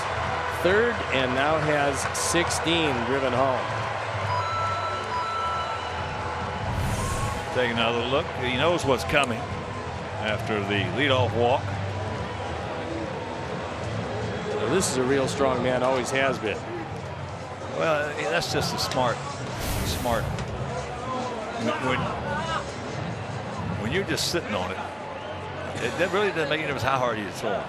3rd and now has 16 driven home. Take another look. He knows what's coming after the leadoff walk. So this is a real strong man, always has been. Well, that's just a smart. When you're just sitting on it, that really doesn't make any difference how hard you throw it.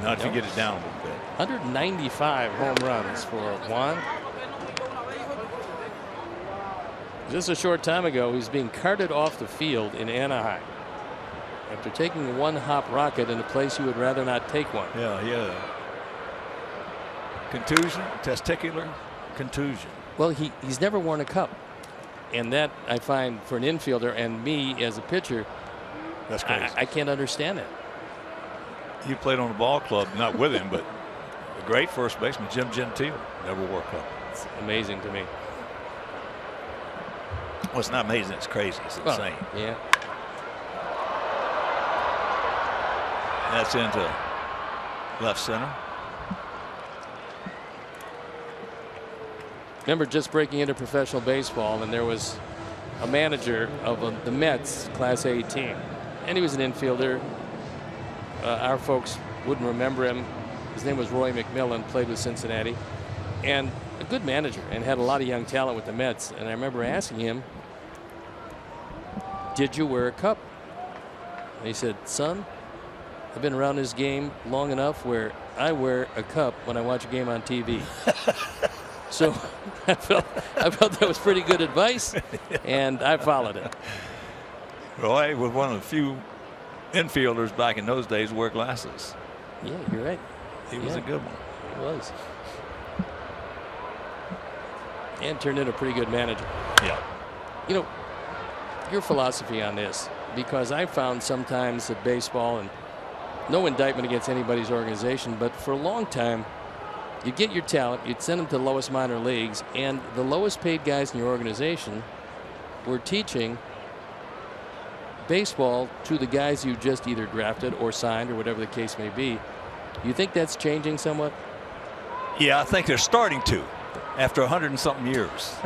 Not if you get it down a little bit. 195 home runs for Juan. Just a short time ago, he's being carted off the field in Anaheim after taking a one-hop rocket in a place you would rather not take one. Yeah. Contusion, testicular contusion. Well, he's never worn a cup. And that, I find, for an infielder and me as a pitcher, that's crazy. I can't understand that. You played on the ball club, not with him, but the great first baseman Jim Gentile never wore a cup. It's amazing to me. Well, it's not amazing. It's crazy. It's insane. Well, yeah. That's into left center. Remember just breaking into professional baseball, and there was a manager of the Mets Class A team, and he was an infielder. Our folks wouldn't remember him. His name was Roy McMillan, played with Cincinnati, and a good manager, and had a lot of young talent with the Mets. And I remember asking him, "Did you wear a cup?" And he said, "Son, I've been around this game long enough where I wear a cup when I watch a game on TV." So I felt that was pretty good advice, and I followed it. Roy was one of the few infielders back in those days who wore glasses. Yeah, you're right. He was a good one. He was. And turned into a pretty good manager. Yeah. You know, your philosophy on this, because I found sometimes that baseball, and no indictment against anybody's organization, but for a long time, you get your talent, you'd send them to the lowest minor leagues, and the lowest paid guys in your organization were teaching baseball to the guys you just either drafted or signed or whatever the case may be. You think that's changing somewhat? Yeah, I think they're starting to. After 100 and something years,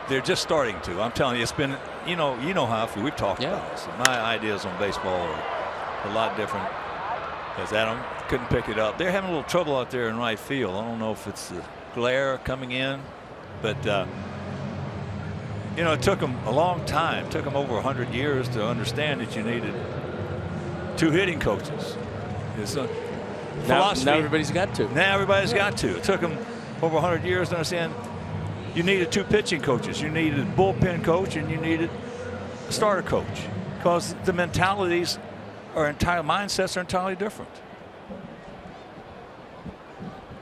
they're just starting to. I'm telling you, it's been, you know how I feel. We've talked about this. My ideas on baseball are a lot different. As Adam couldn't pick it up. They're having a little trouble out there in right field. I don't know if it's the glare coming in, but you know, it took them a long time. It took them over 100 years to understand that you needed 2 hitting coaches. It's a philosophy. Now everybody's got to. Now everybody's got to. It took them over 100 years to understand you needed 2 pitching coaches. You needed a bullpen coach and you needed a starter coach, because the mentalities mindsets are entirely different.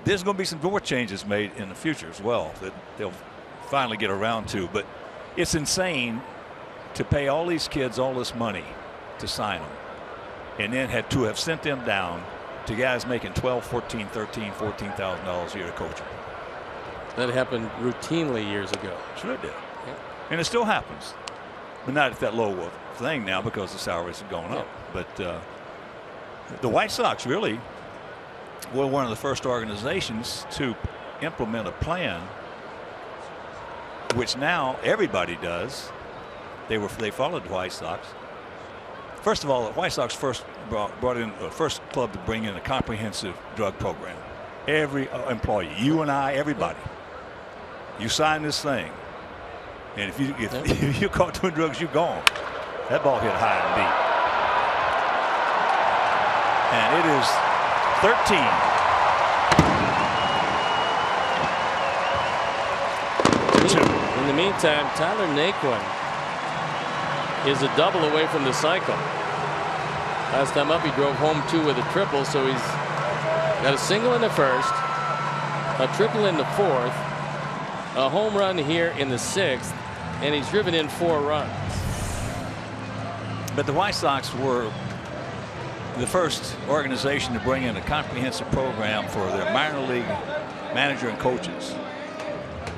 There's going to be some more changes made in the future as well that they'll finally get around to, but it's insane to pay all these kids all this money to sign them and then had to have sent them down to guys making $12, $14, $13, $14,000 a year to coach them. That happened routinely years ago. Sure it did. Yeah. And it still happens, but not at that low of a thing now because the salaries are going up. But the White Sox really were one of the first organizations to implement a plan, which now everybody does. They followed the White Sox. First of all, the White Sox first brought in the first club to bring in a comprehensive drug program. Every employee, you and I, everybody, you sign this thing, and if you're caught doing drugs, you're gone. That ball hit high and deep. And it is 13-2. In the meantime, Tyler Naquin is a double away from the cycle. Last time up, he drove home 2 with a triple, so he's got a single in the first, a triple in the 4th, a home run here in the 6th, and he's driven in 4 runs. But the White Sox were the first organization to bring in a comprehensive program for their minor league manager and coaches,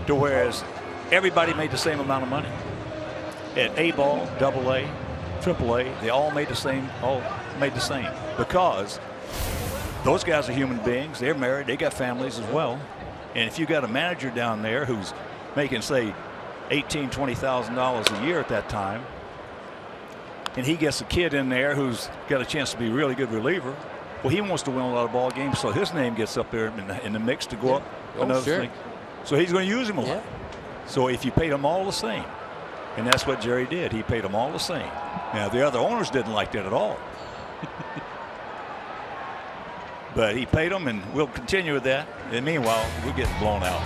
to whereas everybody made the same amount of money. At A ball, double A, triple A, they all made the same, because those guys are human beings. They're married, they got families as well. And if you got a manager down there who's making, say, $18,000, $20,000 a year at that time, and he gets a kid in there who's got a chance to be a really good reliever, well, he wants to win a lot of ball games, so his name gets up there in the mix to go up another thing. So he's going to use him a lot. So if you paid them all the same, and that's what Jerry did, he paid them all the same. Now the other owners didn't like that at all. But he paid them, and we'll continue with that. And meanwhile, we're getting blown out.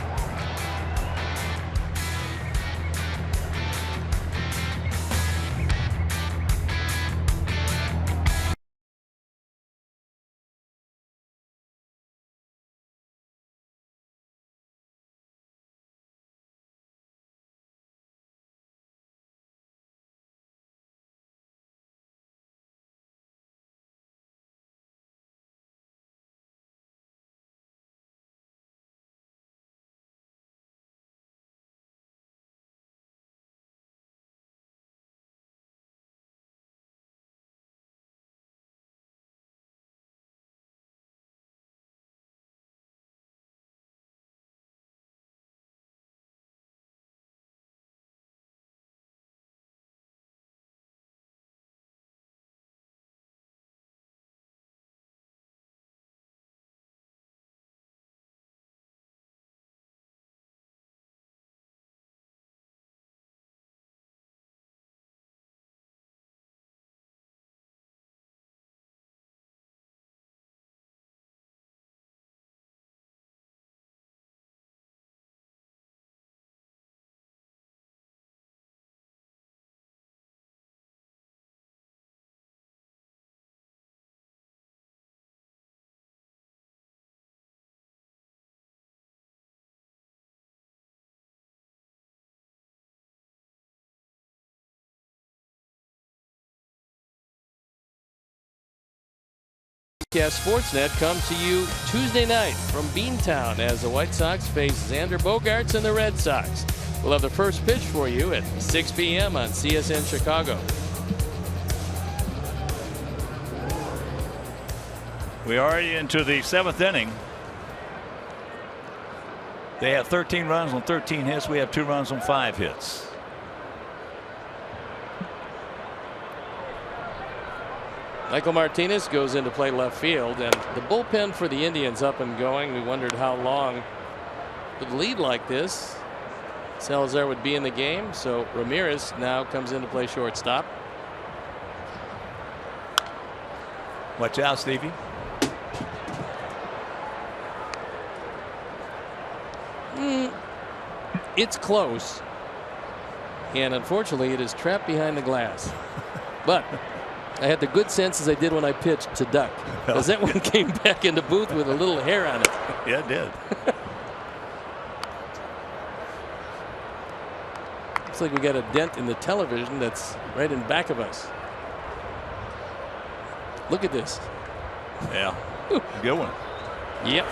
Sportsnet comes to you Tuesday night from Beantown as the White Sox face Xander Bogaerts and the Red Sox. We'll have the first pitch for you at 6 p.m. on CSN Chicago. We're already into the 7th inning. They have 13 runs on 13 hits. We have 2 runs on 5 hits. Michael Martinez goes in to play left field, and the bullpen for the Indians up and going. We wondered how long with a lead like this Salazar would be in the game. So Ramirez now comes in to play shortstop. Watch out, Stevie. It's close, and unfortunately it is trapped behind the glass. But I had the good sense as I did when I pitched to duck, because that one came back in the booth with a little hair on it. Yeah, it did. Looks like we got a dent in the television that's right in back of us. Look at this. Yeah. Good one. Yep.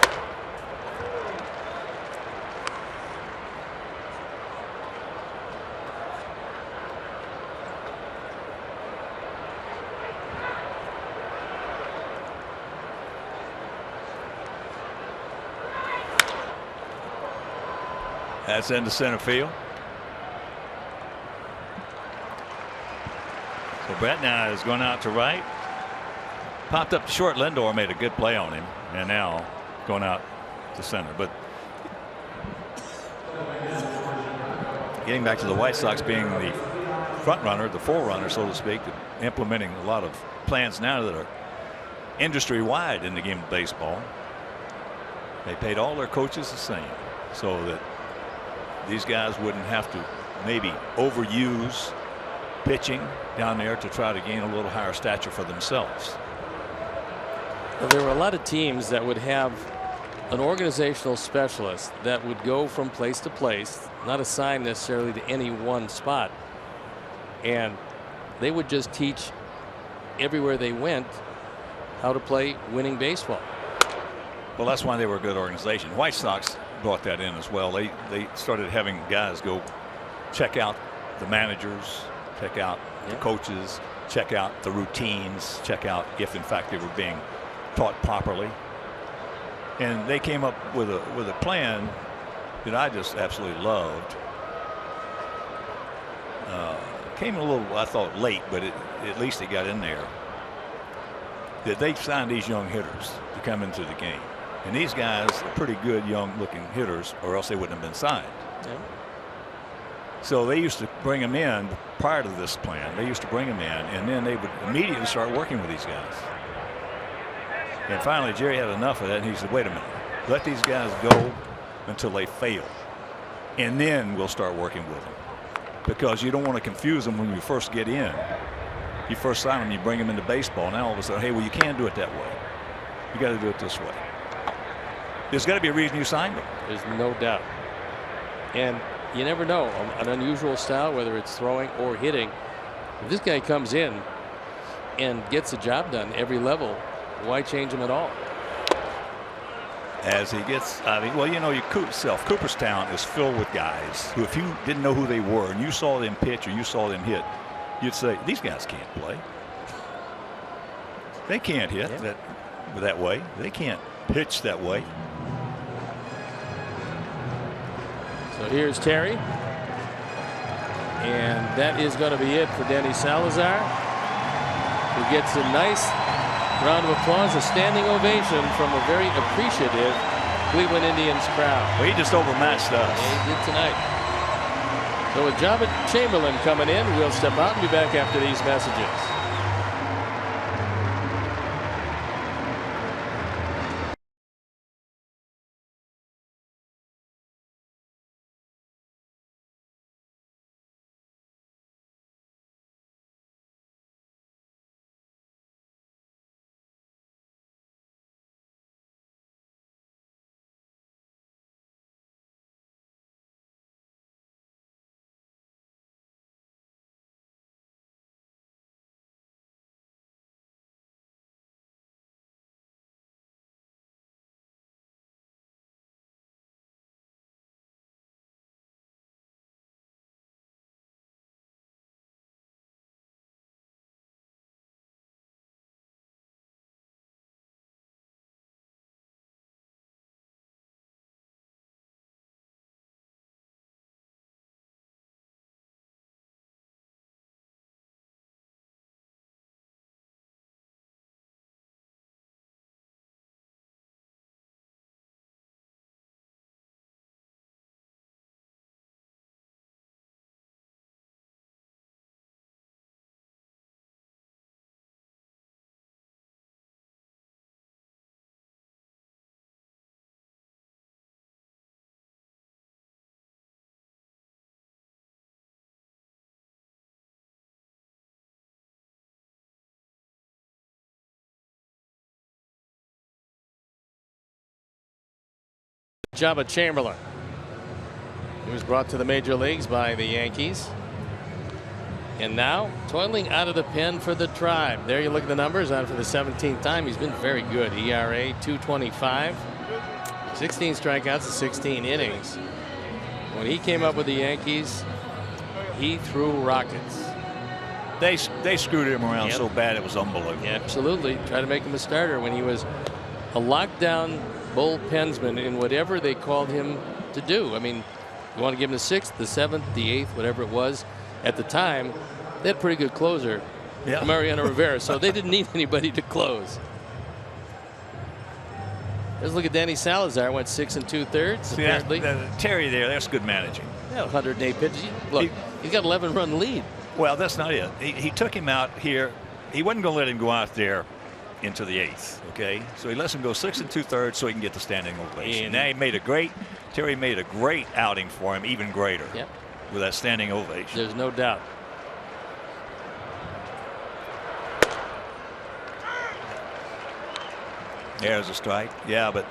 That's into center field. So Brett now is going out to right. Popped up to short. Lindor made a good play on him, and now going out to center. But getting back to the White Sox being the front runner, the forerunner, so to speak, implementing a lot of plans now that are industry wide in the game of baseball. They paid all their coaches the same, so that these guys wouldn't have to maybe overuse pitching down there to try to gain a little higher stature for themselves. Well, there were a lot of teams that would have an organizational specialist that would go from place to place, not assigned necessarily to any one spot, and they would just teach everywhere they went how to play winning baseball. Well, that's why they were a good organization. White Sox brought that in as well. They started having guys go check out the managers, check out the coaches, check out the routines, check out if in fact they were being taught properly. And they came up with a plan that I just absolutely loved. Came a little, I thought, late, but at least it got in there. That they signed these young hitters to come into the game. And these guys are pretty good young looking hitters, or else they wouldn't have been signed. Yeah. So they used to bring them in prior to this plan. They used to bring them in, and then they would immediately start working with these guys. And finally Jerry had enough of that, and he said, wait a minute, let these guys go until they fail, and then we'll start working with them, because you don't want to confuse them when you first get in. You first sign them, you bring them into baseball, now all of a sudden, hey, well, you can't do it that way, you got to do it this way. There's got to be a reason you signed them. There's no doubt. And you never know, an unusual style, whether it's throwing or hitting. If this guy comes in and gets the job done every level, why change him at all? As he gets, I mean, well, you know yourself, Cooperstown is filled with guys who, if you didn't know who they were and you saw them pitch or you saw them hit, you'd say, these guys can't play. They can't hit that way. They can't pitch that way. So here's Terry, and that is going to be it for Denny Salazar, who gets a nice round of applause, a standing ovation from a very appreciative Cleveland Indians crowd. Well, he just overmatched us. He did tonight. So with Jabba Chamberlain coming in, we'll step out and be back after these messages. Jabba Chamberlain. He was brought to the major leagues by the Yankees. And now toiling out of the pen for the Tribe. There you look at the numbers. On for the 17th time. He's been very good. ERA 2.25. 16 strikeouts in 16 innings. When he came up with the Yankees, he threw rockets. They screwed him around so bad it was unbelievable. Yeah, absolutely. Tried to make him a starter when he was a lockdown bullpensman in whatever they called him to do. I mean, you want to give him the 6th, the 7th, the 8th, whatever it was. At the time, they had a pretty good closer, Mariano Rivera, so they didn't need anybody to close. Let's look at Danny Salazar. Went 6 2/3. Apparently, Terry that's good managing. Yeah, 108 pitches. Look, he's got 11-run lead. Well, that's not it. He took him out here. He wasn't going to let him go out there into the 8th. Okay, so he lets him go 6 2/3 so he can get the standing ovation. And now Terry made a great outing for him, even greater. Yep. With that standing ovation. There's no doubt. There's a strike. Yeah, but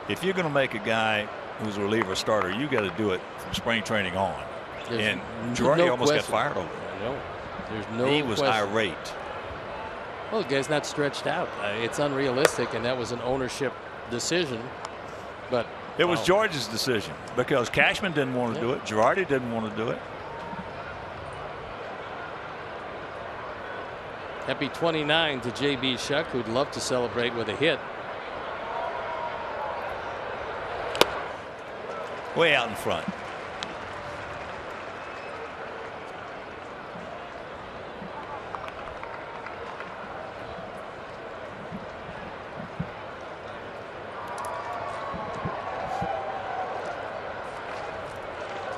if you're going to make a guy who's a reliever starter, you got to do it from spring training on. And Girardi almost got fired over it. No, there's no. He was irate. Well, the guy's not stretched out. It's unrealistic, and that was an ownership decision. But it was George's decision because Cashman didn't want to do it. Girardi didn't want to do it. Happy 29 to J.B. Shuck, who'd love to celebrate with a hit. Way out in front.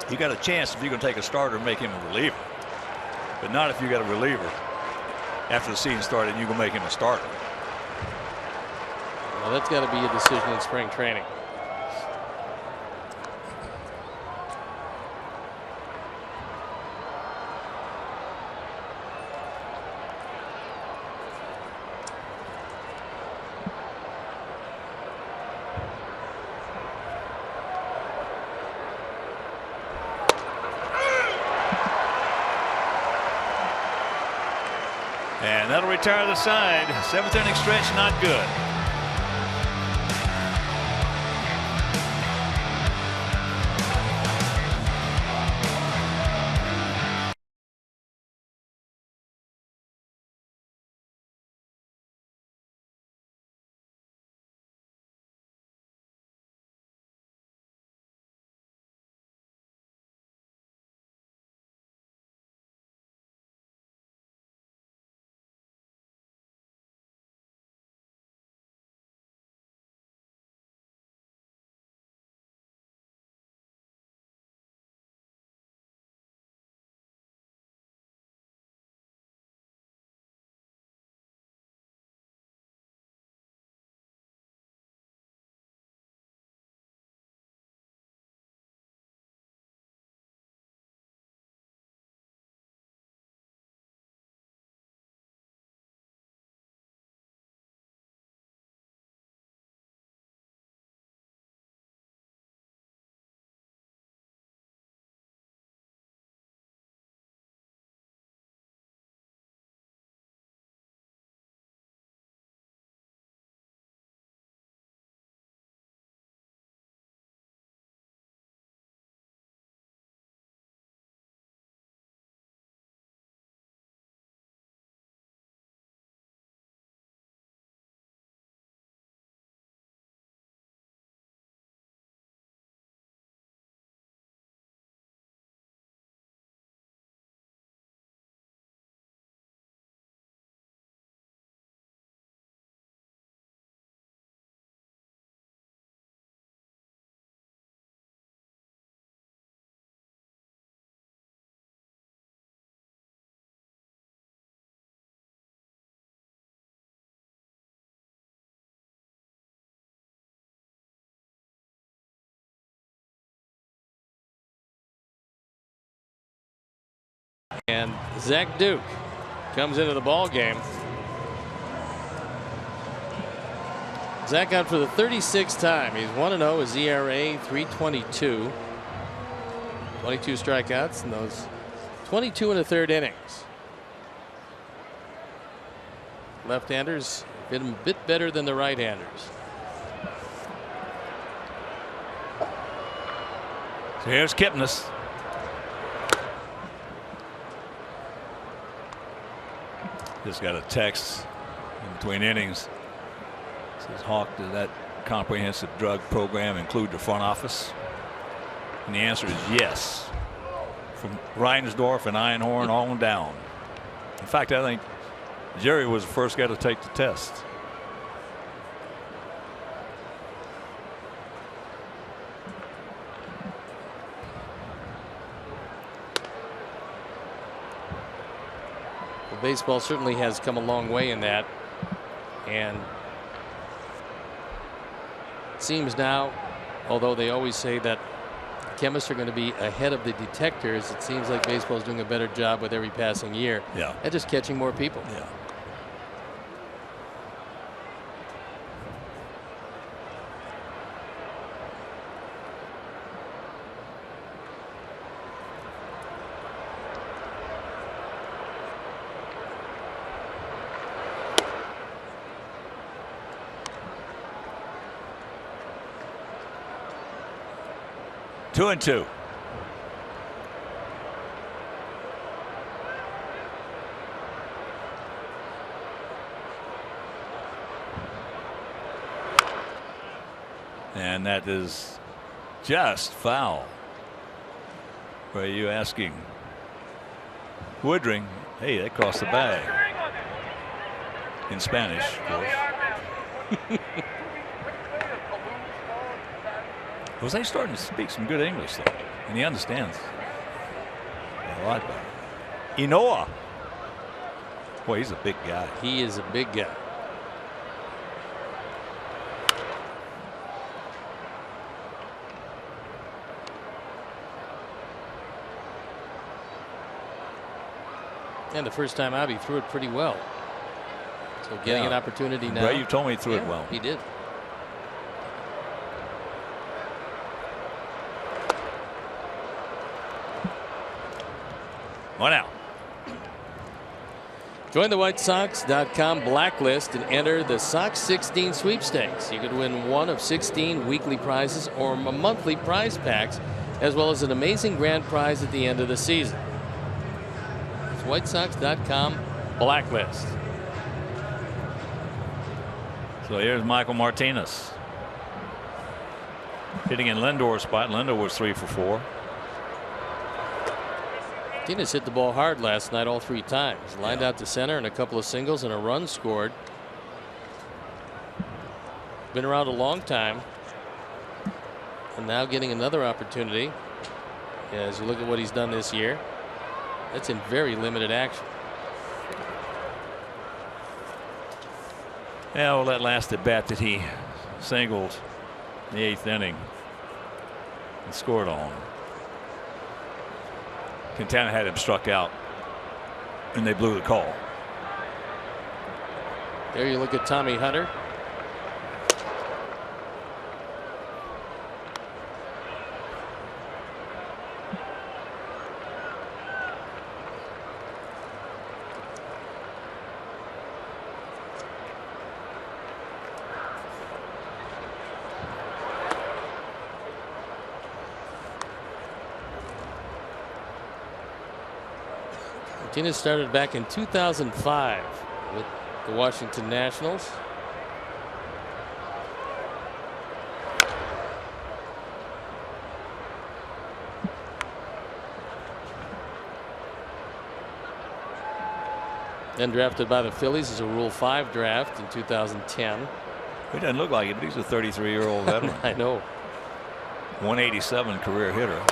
You got a chance if you're going to take a starter and make him a reliever, but not if you got a reliever after the season started and you're going to make him a starter. Well, that's got to be a decision in spring training. And that'll retire the side. 7th inning stretch, not good. And Zach Duke comes into the ball game. Zach out for the 36th time. He's 1-0. His ERA 3.22. 22 strikeouts in those 22 in the third innings. Left-handers hit him a bit better than the right-handers. So here's Kipnis. Just got a text in between innings. It says, Hawk, did that comprehensive drug program include the front office? And the answer is yes. From Reinsdorf and Einhorn on down. In fact, I think Jerry was the first guy to take the test. Well, baseball certainly has come a long way in that, and it seems now, although they always say that chemists are going to be ahead of the detectors, it seems like baseball is doing a better job with every passing year. Yeah. And just catching more people. Yeah. Two and two. And that is just foul. Were you asking Woodring? Hey, that crossed the bag. In Spanish, of course. Jose's starting to speak some good English, though, and he understands a lot better. Inoa. Boy, he's a big guy. He is a big guy. And the first time out, he threw it pretty well. So getting an opportunity now. Ray, you told me he threw it well. He did. One out. Join the WhiteSox.com blacklist and enter the Sox 16 sweepstakes. You could win one of 16 weekly prizes or monthly prize packs, as well as an amazing grand prize at the end of the season. It's WhiteSox.com blacklist. So here's Michael Martinez hitting in Lindor's spot. Lindor was 3 for 4. Martinez hit the ball hard last night all 3 times. Lined out to center and a couple of singles and a run scored. Been around a long time. And now getting another opportunity. As you look at what he's done this year, that's in very limited action. Yeah, well, that last at bat that he singled in the 8th inning and scored on. Quintana had him struck out, and they blew the call. There you look at Tommy Hunter. Martinez started back in 2005 with the Washington Nationals. Then drafted by the Phillies as a Rule 5 draft in 2010. He doesn't look like it, but he's a 33-year-old veteran. I know. 187 career hitter.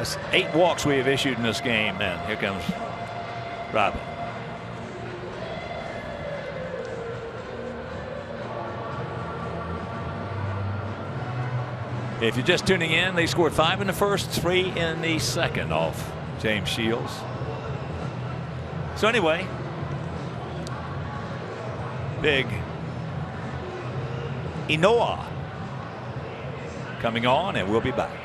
That's 8 walks we have issued in this game. And here comes Robin. If you're just tuning in, they scored 5 in the first, 3 in the second off James Shields. So anyway, big Inoa coming on, and we'll be back.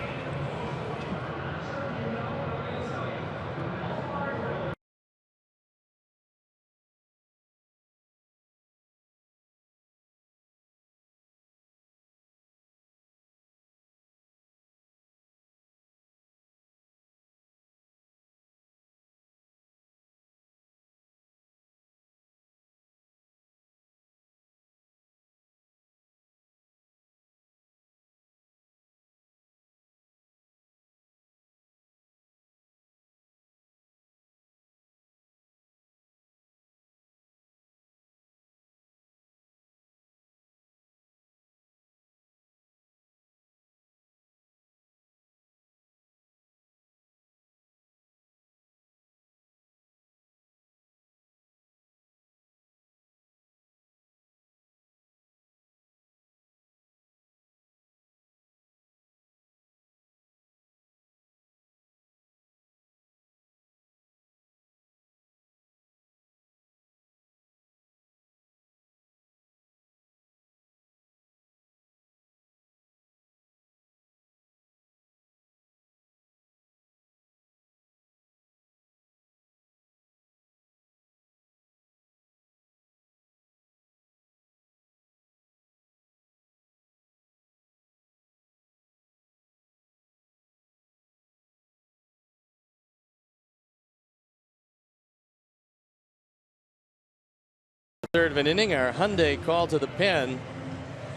Third of an inning, our Hyundai call to the pen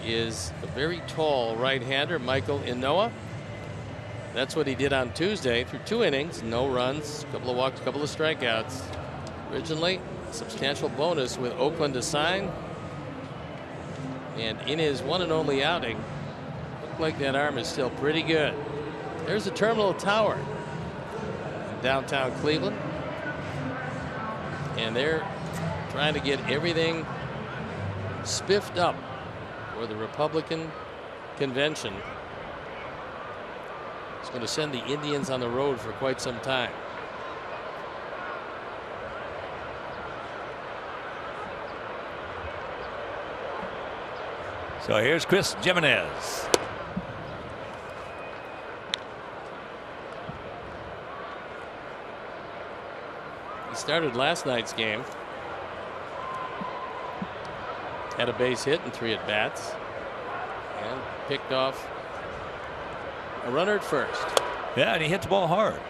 is a very tall right-hander, Michael Inoa. That's what he did on Tuesday through 2 innings, no runs, a couple of walks, a couple of strikeouts. Originally, substantial bonus with Oakland to sign. And in his one and only outing, looked like that arm is still pretty good. There's the Terminal Tower in downtown Cleveland. And they're trying to get everything spiffed up for the Republican convention. It's going to send the Indians on the road for quite some time. So here's Chris Jimenez. He started last night's game. Had a base hit and 3 at-bats. And picked off a runner at first. Yeah, and he hit the ball hard.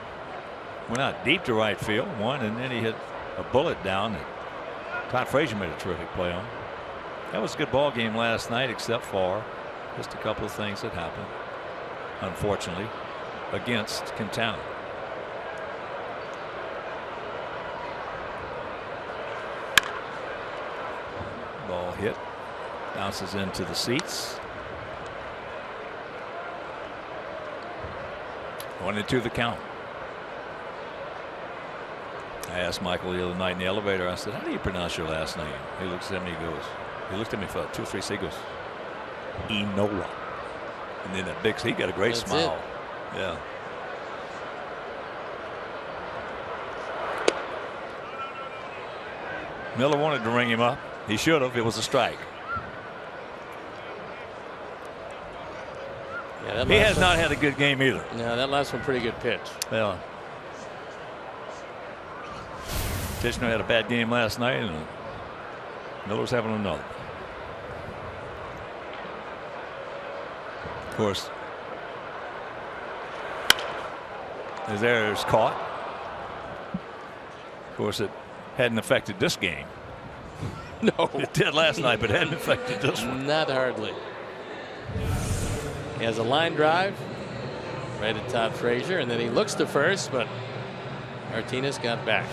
Went out deep to right field, one, and then he hit a bullet down that Todd Frazier made a terrific play on. That was a good ball game last night, except for just a couple of things that happened, unfortunately, against Quintana. Ball hit, bounces into the seats. 1-2 the count. I asked Michael the other night in the elevator, I said, how do you pronounce your last name? He looks at me, he looked at me for 2 or 3 seconds. Inoa. And then that big, he got a great smile. Yeah. Miller wanted to ring him up. He should have. It was a strike. Yeah, he has not had a good game either. No, that last one pretty good pitch. Yeah. Tishner had a bad game last night, and Miller's having another. Of course, his error is caught. Of course, it hadn't affected this game. No, it did last night, but it hadn't affected this one. Not hardly. He has a line drive right at Todd Frazier, and then he looks to first, but Martinez got back.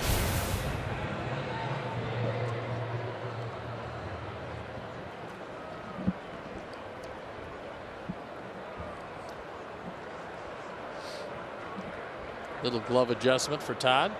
Little glove adjustment for Todd.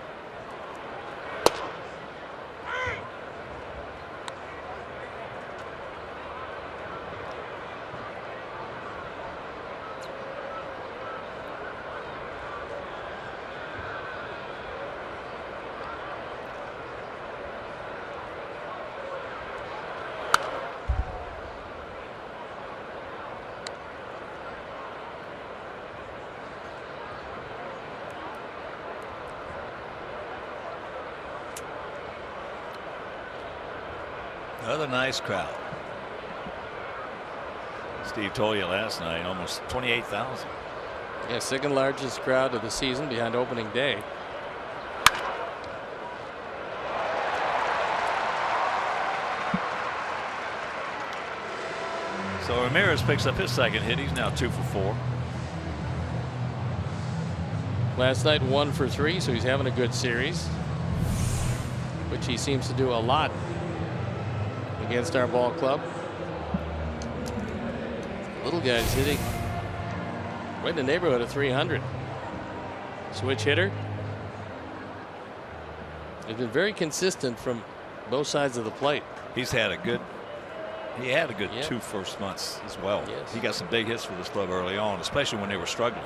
Another nice crowd. Steve told you last night, almost 28,000. Yeah, second largest crowd of the season behind opening day. So Ramirez picks up his second hit. He's now 2 for 4. Last night 1 for 3, so he's having a good series, which he seems to do a lot against our ball club. Little guy's hitting right in the neighborhood of 300. Switch hitter. He's been very consistent from both sides of the plate. He's had a good. He had a good 2 first months as well. Yes. He got some big hits for this club early on, especially when they were struggling.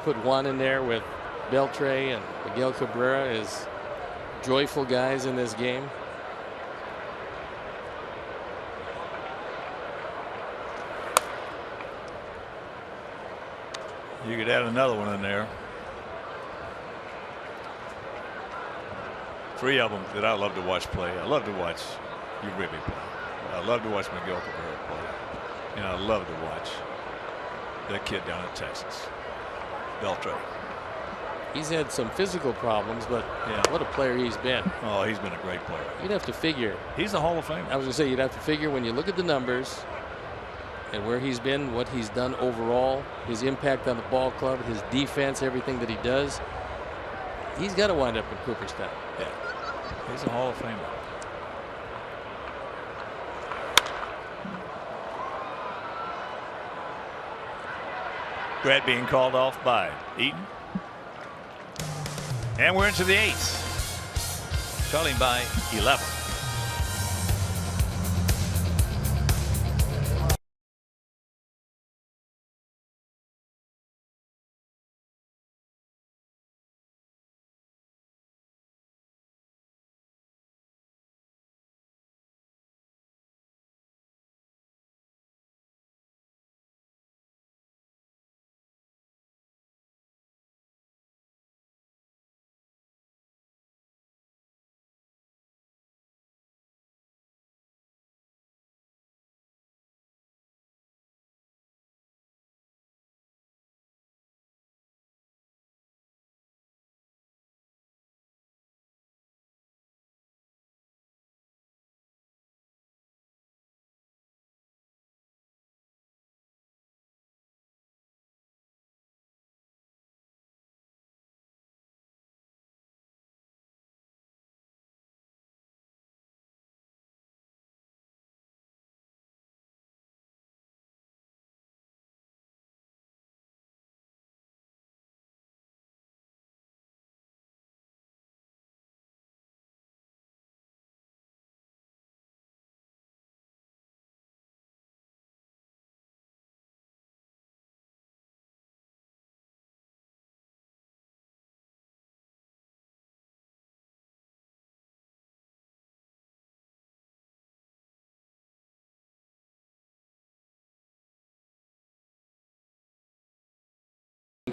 Put one in there with Beltre and Miguel Cabrera as joyful guys in this game. You could add another one in there. 3 of them that I love to watch play. I love to watch Uribe play. I love to watch Miguel Cabrera play. And I love to watch that kid down in Texas, Beltre. He's had some physical problems, but what a player he's been. Oh, he's been a great player. You'd have to figure. He's the Hall of Famer. I was going to say, you'd have to figure when you look at the numbers and where he's been, what he's done overall, his impact on the ball club, his defense, everything that he does. He's got to wind up in Cooperstown. Yeah, he's a Hall of Famer. Brett being called off by Eaton. And we're into the 8th. Trailing by 11.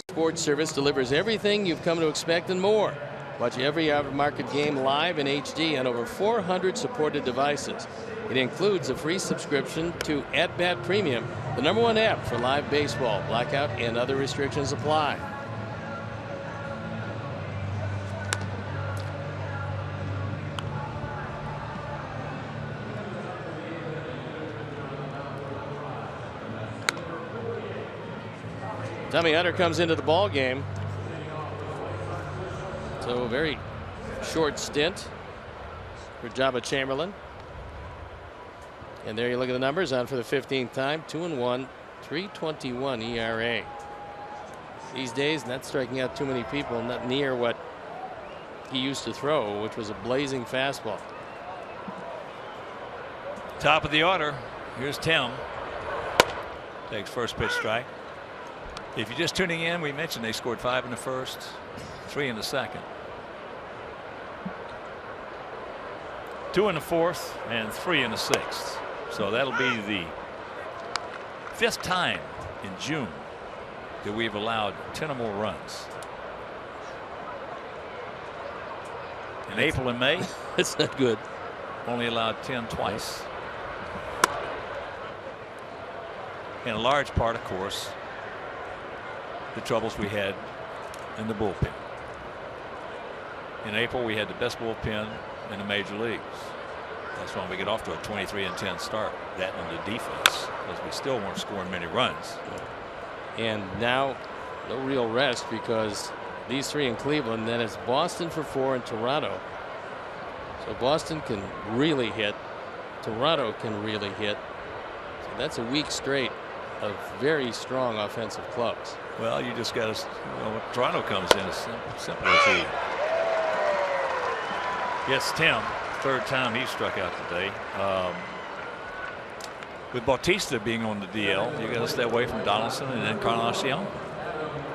Sports Service delivers everything you've come to expect and more. Watch every out-of-market game live in HD on over 400 supported devices. It includes a free subscription to At Bat Premium, the #1 app for live baseball. Blackout and other restrictions apply. Tommy Hunter comes into the ball game. So a very short stint for Jabba Chamberlain. And there you look at the numbers, on for the 15th time. 2-1, 3.21 ERA. These days, not striking out too many people, not near what he used to throw, which was a blazing fastball. Top of the order. Here's Tim. Takes first pitch strike. If you're just tuning in, we mentioned they scored 5 in the first, 3 in the second, 2 in the fourth, and 3 in the sixth. So that'll be the 5th time in June that we've allowed 10 or more runs. In April and May, it's not good. Only allowed 10 twice. In a large part, of course, the troubles we had in the bullpen. In April, we had the best bullpen in the major leagues. That's why we get off to a 23-10 start. That and the defense, because we still weren't scoring many runs. And now no real rest, because these 3 in Cleveland, then it's Boston for 4 and Toronto. So Boston can really hit. Toronto can really hit. So that's a week straight of very strong offensive clubs. Well, you just got to, when Toronto comes in, it's simple as he. Yes, Tim, 3rd time he struck out today. With Bautista being on the DL, you got to stay away from Donaldson and Encarnacion.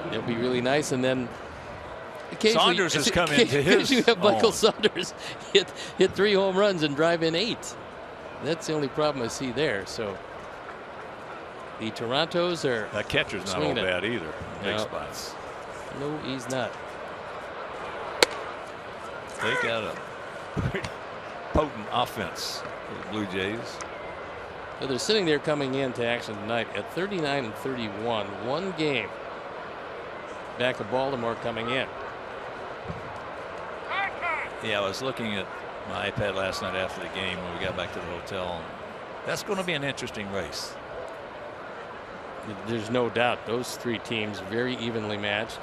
It'll be really nice. And then Saunders has come into his. You have Michael Saunders hit 3 home runs and drive in 8. That's the only problem I see there. So the Torontos are. That catcher's not all bad either. Big spots. No, he's not. They got a potent offense for the Blue Jays. So they're sitting there coming into action tonight at 39 and 31. 1 game back of Baltimore coming in. Yeah, I was looking at my iPad last night after the game when we got back to the hotel. That's going to be an interesting race. There's no doubt those 3 teams very evenly matched.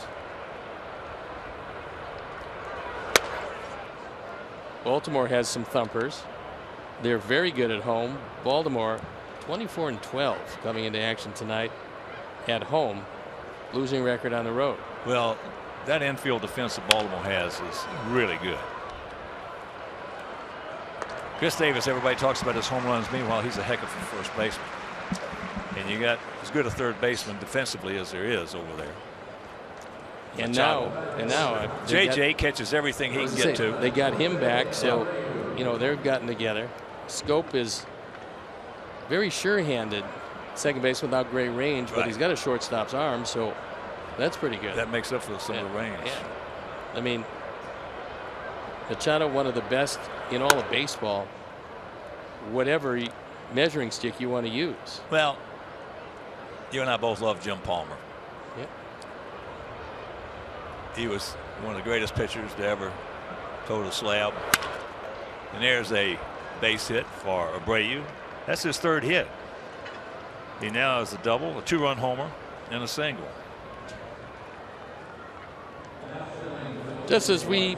Baltimore has some thumpers. They're very good at home. Baltimore 24 and 12 coming into action tonight at home. Losing record on the road. Well, that infield defense that Baltimore has is really good. Chris Davis, everybody talks about his home runs. Meanwhile, he's a heck of a first baseman. And you got as good a third baseman defensively as there is over there. And now, JJ catches everything he can get to. They got him back, so you know they've gotten together. Scope is very sure-handed second base without great range, but he's got a shortstop's arm, so that's pretty good. That makes up for some of the range. Yeah. I mean, Machado, one of the best in all of baseball, whatever measuring stick you want to use. Well, you and I both love Jim Palmer. Yep. He was one of the greatest pitchers to ever toe the slab. And there's a base hit for Abreu. That's his 3rd hit. He now has a double, a 2-run homer, and a single. Just as we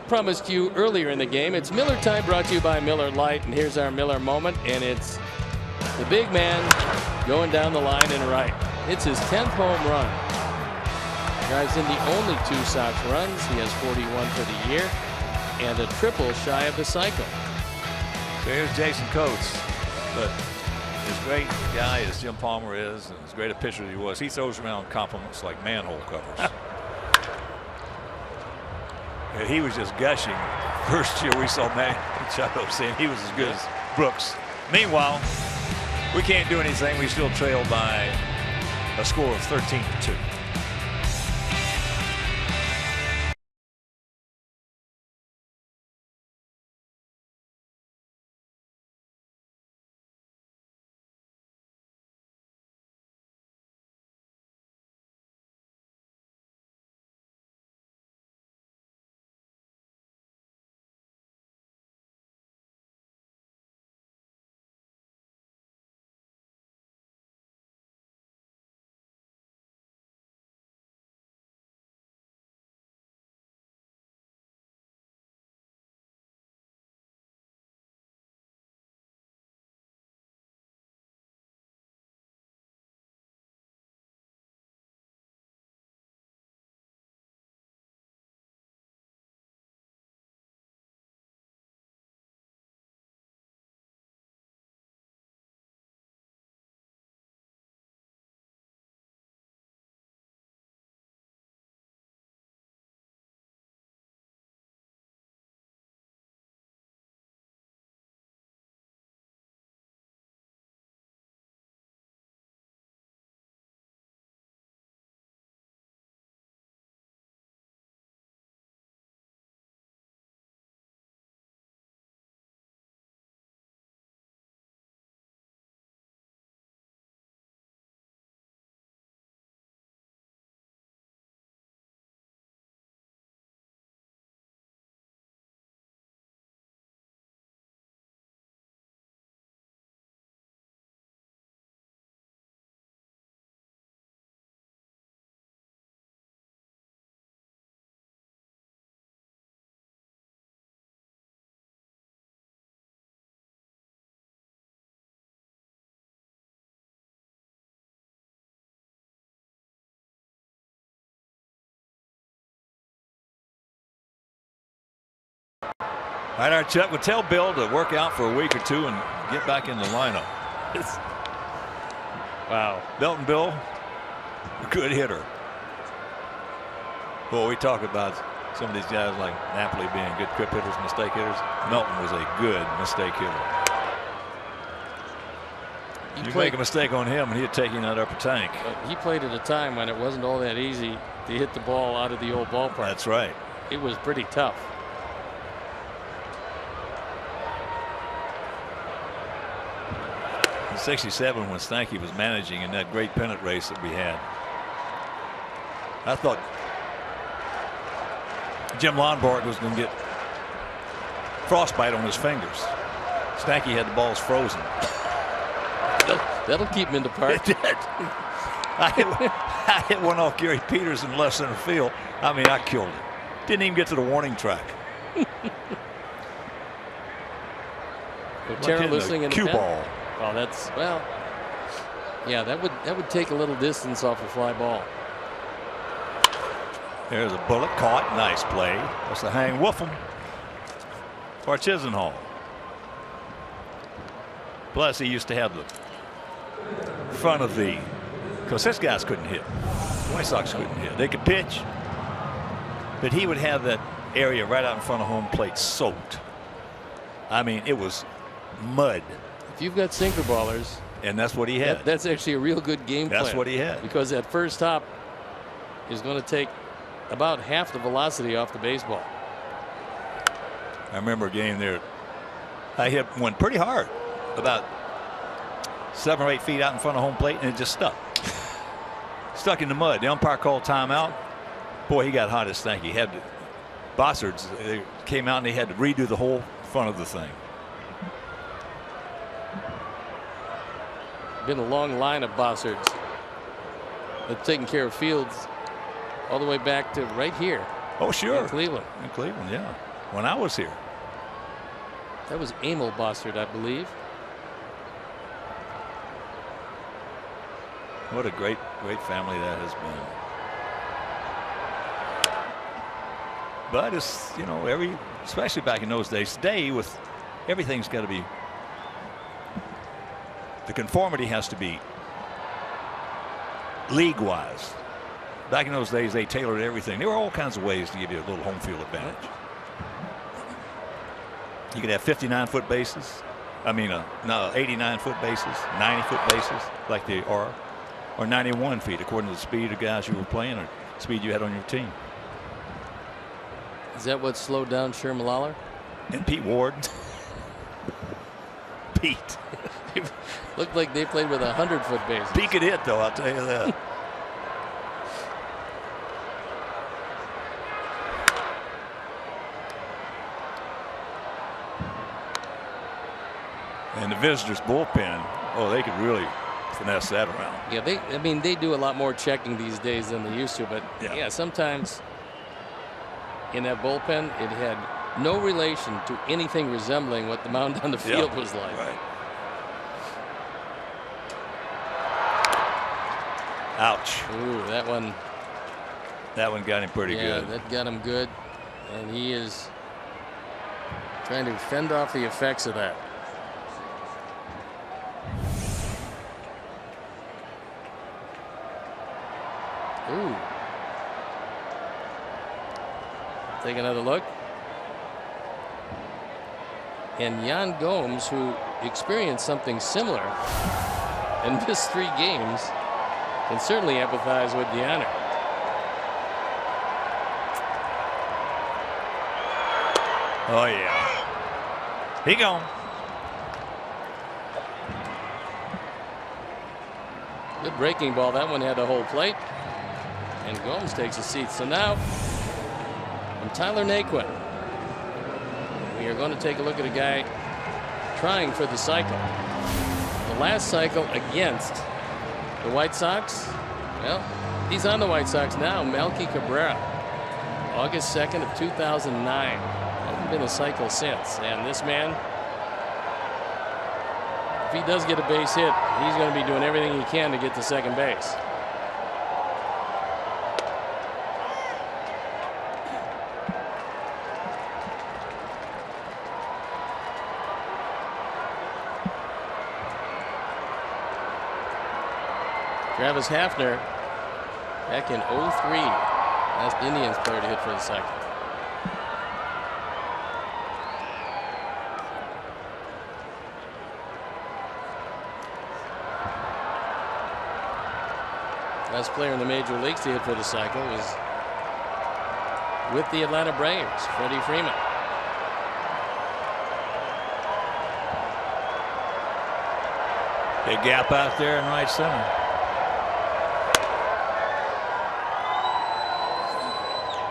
promised you earlier in the game, it's Miller time, brought to you by Miller Lite. And here's our Miller moment, and it's the big man going down the line and right. It's his 10th home run. Drives in the only 2 Sox runs. He has 41 for the year and a triple shy of the cycle. So here's Jason Coates. But as great a guy as Jim Palmer is, and as great a pitcher as he was, he throws around compliments like manhole covers. And he was just gushing. First year we saw Machado saying he was as good as Brooks. Meanwhile, we can't do anything. We still trail by a score of 13-2. All right, our Chuck would tell Bill to work out for a week or two and get back in the lineup. Wow. Belton Bill, a good hitter. Well, we talk about some of these guys like Napoli being good quip hitters, mistake hitters. Melton was a good mistake hitter. You make a mistake on him and he'd take you in that upper tank. He played at a time when it wasn't all that easy to hit the ball out of the old ballpark. That's right. It was pretty tough. In '67, when Stanky was managing in that great pennant race that we had, I thought Jim Lonborg was going to get frostbite on his fingers. Stanky had the balls frozen. That'll keep him in the park. It did. I hit one off Gary Peters in left center field. I mean, I killed it. Didn't even get to the warning track. Terrell listening in the cue pen? ball. Oh, that's, well, yeah, that would take a little distance off a fly ball. There's a bullet caught. Nice play. That's the hang woofum for Chisenhall. Plus, he used to have the front of the, because these guys couldn't hit. White Sox couldn't hit. They could pitch, but he would have that area right out in front of home plate soaked. I mean, it was mud. If you've got sinker ballers, and that's what he had. That's actually a real good game plan. That's what he had. Because that first hop is going to take about half the velocity off the baseball. I remember a game there. I hit one pretty hard, about 7 or 8 feet out in front of home plate, and it just stuck in the mud. The umpire called timeout. Boy, he got hot as stank. He had to, Bossards, they came out and they had to redo the whole front of the thing. Been a long line of Bossards. They've taken care of Fields all the way back to right here. Oh, sure. In Cleveland. In Cleveland, yeah. When I was here. That was Emil Bossard, I believe. What a great family that has been. But it's, you know, especially back in those days, today with everything's got to be, the conformity has to be league wise. Back in those days, they tailored everything. There were all kinds of ways to give you a little home field advantage. You could have 59-foot bases. I mean, no, 89-foot bases, 90-foot bases, like they are, or 91 feet, according to the speed of guys you were playing or speed you had on your team. Is that what slowed down Sherman Lawler? And Pete Ward. Pete. Looked like they played with 100-foot bases. Pete could hit, though, I'll tell you that. And the visitors' bullpen, oh, they could really finesse that around. Yeah, I mean, they do a lot more checking these days than they used to, but yeah, sometimes in that bullpen, it had no relation to anything resembling what the mound on the field was like. Right. Ouch. Ooh, that one got him pretty good. Yeah, that got him good, and he is trying to fend off the effects of that. Ooh. Take another look. And Jan Gomes, who experienced something similar and missed 3 games, can certainly empathize with Deanna. Oh, yeah. He gone. Good breaking ball. That one had the whole plate. And Gomes takes a seat. So now, from Tyler Naquin, we are going to take a look at a guy trying for the cycle. The last cycle against the White Sox. Well, he's on the White Sox now. Melky Cabrera, August 2nd of 2009. Hasn't been a cycle since. And this man, if he does get a base hit, he's going to be doing everything he can to get to second base. Travis Hafner back in 03. Last Indians player to hit for the cycle. Last player in the major leagues to hit for the cycle was with the Atlanta Braves, Freddie Freeman. Big gap out there in right center.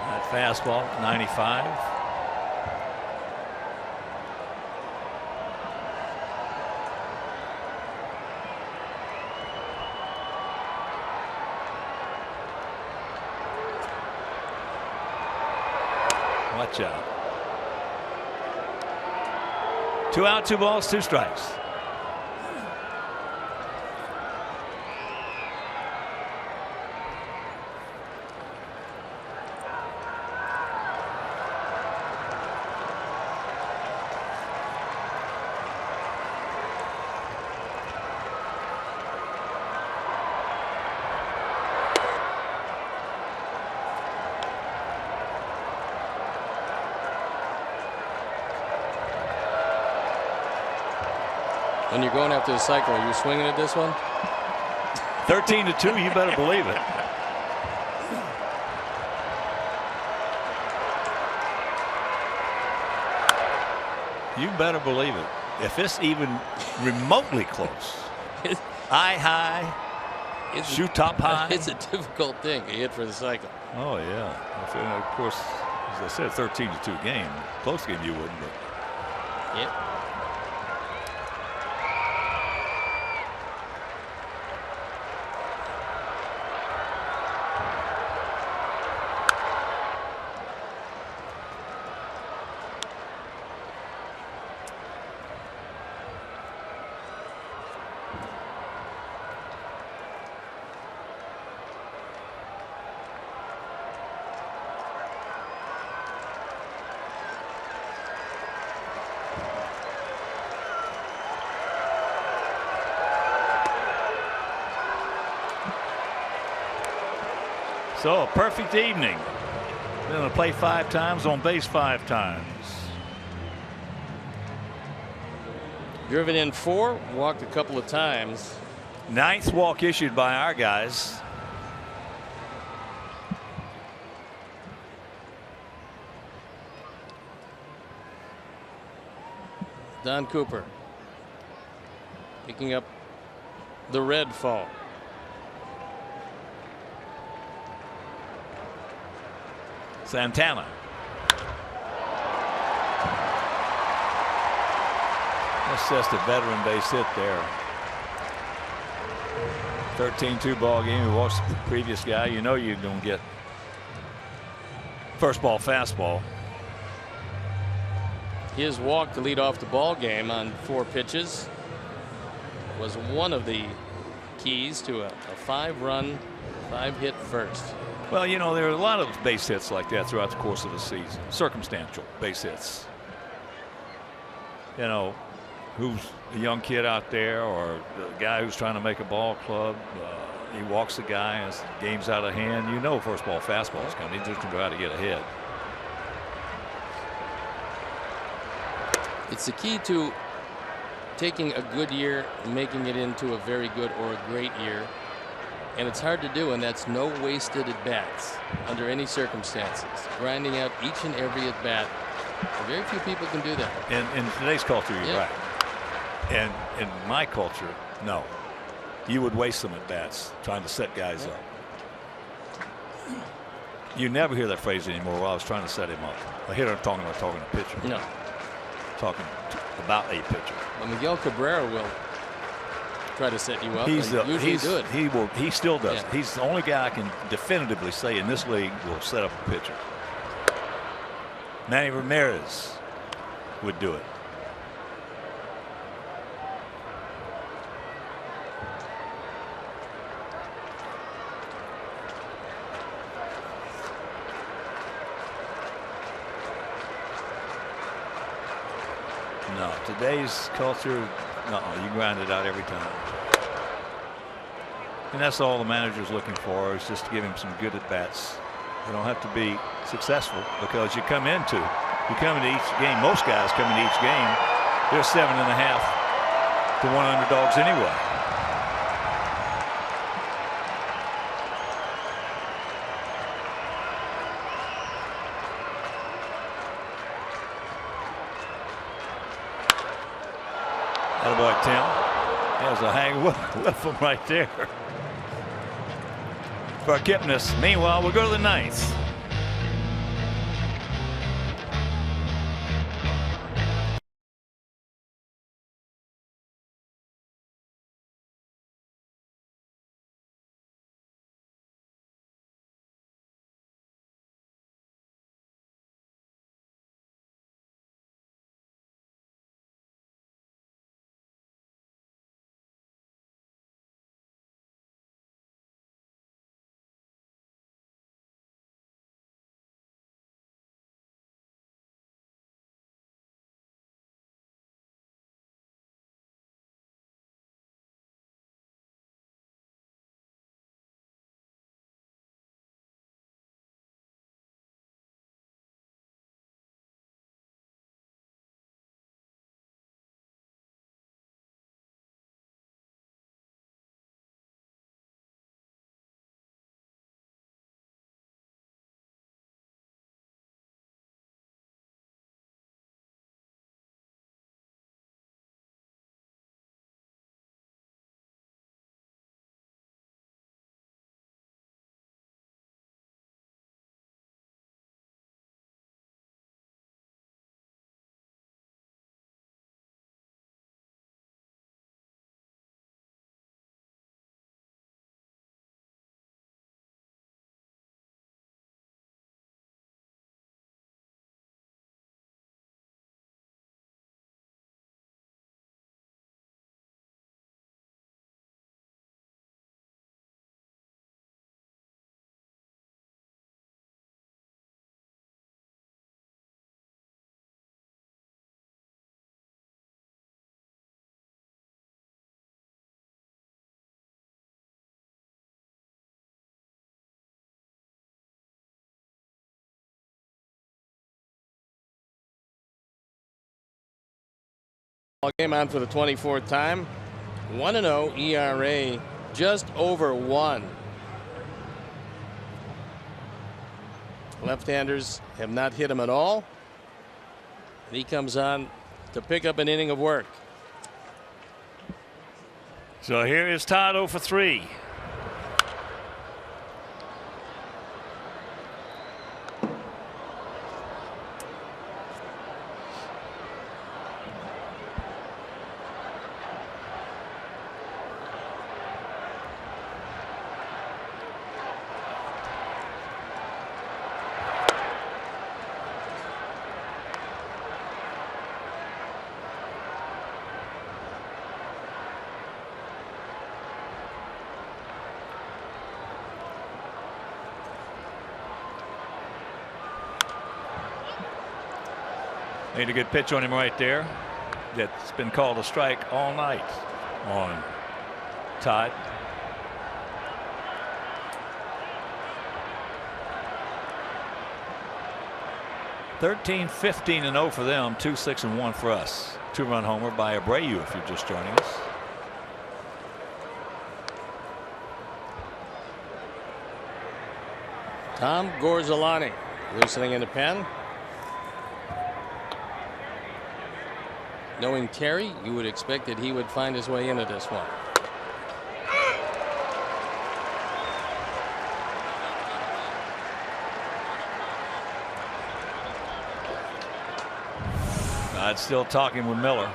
That fastball, 95. Watch out. 2 out, 2 balls, 2 strikes. When you're going after the cycle, are you swinging at this one? 13-2, you better believe it. You better believe it. If it's even remotely close, eye high, shoot top high. It's a difficult thing to hit for the cycle. Oh, yeah. Of course, as I said, 13-2 game. Close game you wouldn't, but. Yep. So a perfect evening. They're going to play 5 times, on base 5 times. Driven in 4, walked a couple of times. 9th walk issued by our guys. Don Cooper picking up the red phone. Santana. That's just a veteran base hit there. 13-2 ball game. We watched the previous guy. You know you're going to get first ball fastball. His walk to lead off the ball game on 4 pitches was one of the keys to a 5-run, 5-hit first. Well, you know, there are a lot of base hits like that throughout the course of the season. Circumstantial base hits. You know, who's a young kid out there or the guy who's trying to make a ball club. He walks the guy as the game's out of hand. You know, first ball fastball is coming. He's just going to try to get ahead. It's the key to taking a good year and making it into a very good or a great year. And it's hard to do, and that's no wasted at bats under any circumstances. Grinding out each and every at bat. Very few people can do that. In today's culture, you're right. And in my culture, no. You would waste them at bats trying to set guys up. You never hear that phrase anymore. Well, I was trying to set him up. I hear them talking about a pitcher. No. Talking about a pitcher. Well, Miguel Cabrera will try to set you up. He's good. He still does. Yeah. He's the only guy I can definitively say in this league will set up a pitcher. Manny Ramirez would do it. No, today's culture, no, you grind it out every time. And that's all the manager's looking for, is just to give him some good at bats. You don't have to be successful, because you come into each game. Most guys come into each game, they're 7.5 to 1 underdogs anyway. Attaboy, Tim. There's a hang with him right there. For Kipnis. Meanwhile, we'll go to the ninth. Game on for the 24th time. 1-0 ERA, just over 1. Left-handers have not hit him at all. And he comes on to pick up an inning of work. So here is Todd 0 for 3. Made a good pitch on him right there. That's been called a strike all night on Todd. (13, 15, and 0 for them. 2, 6, and 1 for us. 2-run homer by Abreu, if you're just joining us. Tom Gorzolani loosening in the pen. Knowing Terry, you would expect that he would find his way into this one. Todd still talking with Miller.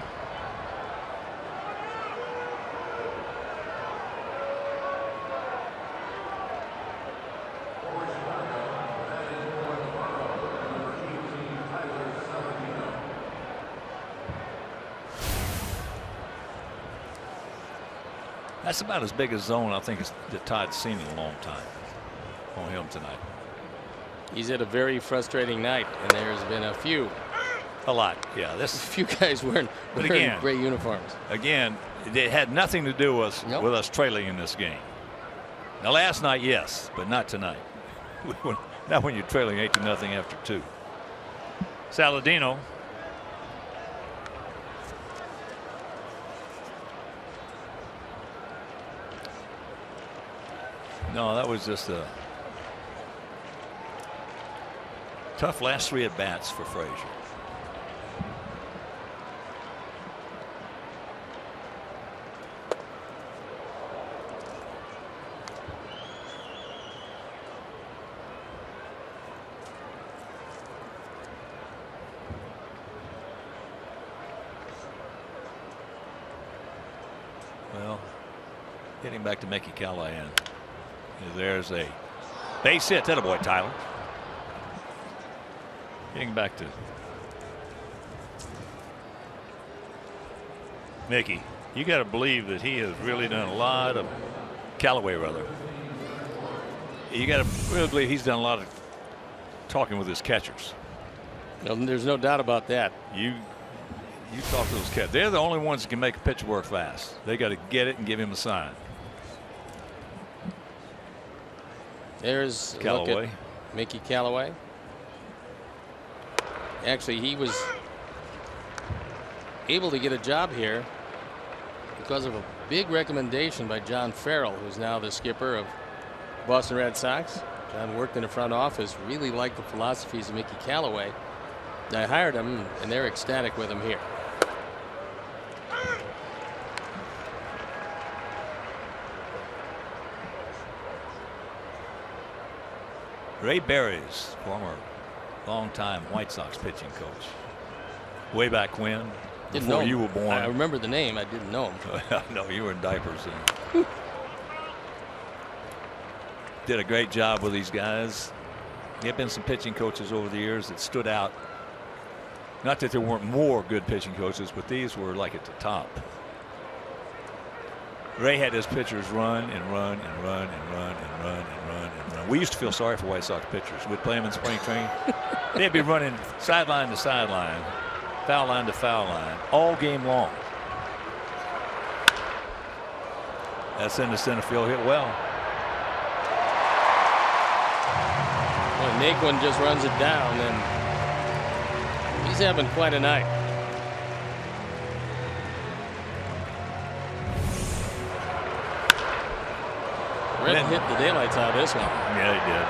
That's about as big a zone I think that Todd's seen in a long time on him tonight. He's had a very frustrating night, and there's been a few. A lot, yeah. This A few guys wearing again, gray uniforms. Again, it had nothing to do with us trailing in this game. Now last night, yes, but not tonight. Not when you're trailing 8-0 after 2. Saladino. No, that was just a tough last 3 at bats for Frazier. Well, getting back to Mickey Callahan. There's a base hit. That a boy, Tyler. Getting back to Mickey. You got to believe that he has really done a lot of Callaway, rather. You got to really believe he's done a lot of talking with his catchers. No, there's no doubt about that. You talk to those catchers. They're the only ones that can make a pitch work fast. They got to get it and give him a sign. There's Callaway. Mickey Callaway. Actually, he was able to get a job here because of a big recommendation by John Farrell, who's now the skipper of Boston Red Sox. John worked in the front office, really liked the philosophies of Mickey Callaway. I hired him, and they're ecstatic with him here. Ray Berry's former longtime White Sox pitching coach. Way back when, before you were born. I remember the name. I didn't know him. No, you were in diapers then. Did a great job with these guys. There have been some pitching coaches over the years that stood out. Not that there weren't more good pitching coaches, but these were like at the top. Ray had his pitchers run and run and run and run and run and run and run. We used to feel sorry for White Sox pitchers. We'd play them in spring training. They'd be running sideline to sideline, foul line to foul line, all game long. That's in the center field, hit well. Well, Naquin just runs it down, and he's having quite a night. Red hit the daylights out of this one. Yeah, he did.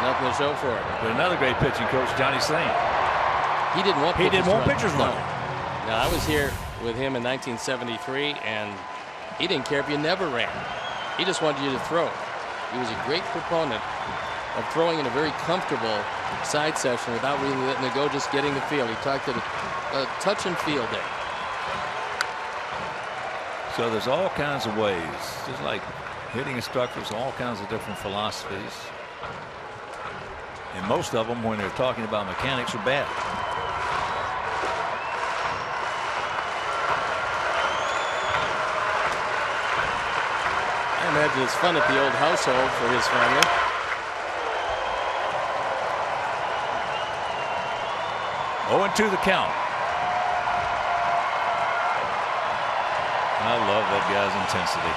Nothing to show for it. But another great pitching coach, Johnny Saint. He didn't want pitchers running. No, I was here with him in 1973, and he didn't care if you never ran. He just wanted you to throw. He was a great proponent of throwing in a very comfortable side session without really letting it go, just getting the feel. He talked to the touch and feel day. So there's all kinds of ways, just like hitting instructors, all kinds of different philosophies. And most of them, when they're talking about mechanics, are bad. I imagine it's fun at the old household for his family. Oh, and 2 the count. I love that guy's intensity.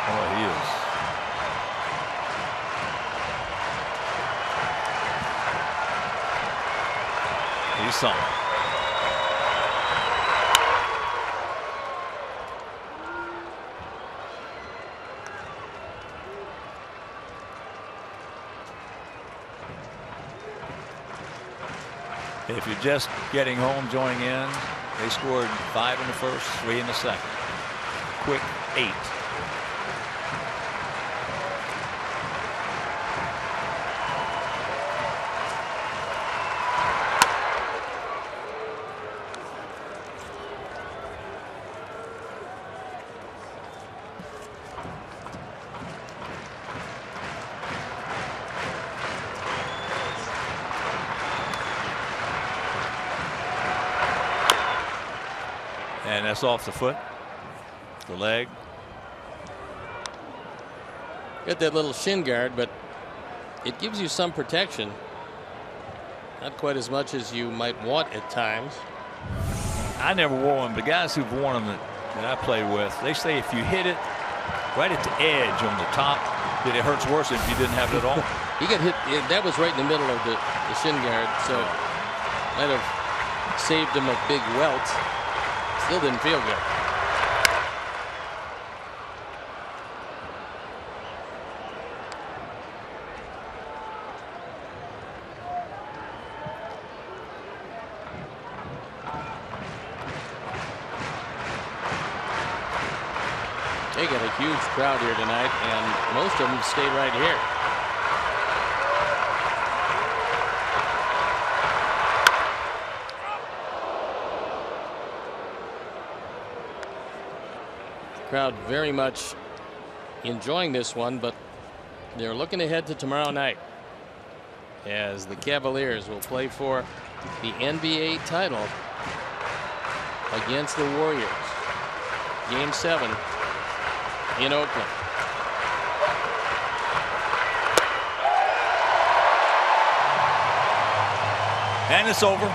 Oh, he is. He's something. If you're just getting home, joining in, they scored 5 in the first, 3 in the second. Quick 8. And that's off the foot, the leg. Got that little shin guard, but it gives you some protection. Not quite as much as you might want at times. I never wore them. The guys who've worn them that I played with, they say if you hit it right at the edge on the top, that it hurts worse than if you didn't have it at all. He got hit. That was right in the middle of the shin guard, so might have saved him a big welt. Still didn't feel good. They got a huge crowd here tonight, and most of them stayed right here. Crowd very much enjoying this one, but they're looking ahead to tomorrow night as the Cavaliers will play for the NBA title against the Warriors. Game 7 in Oakland. And it's over.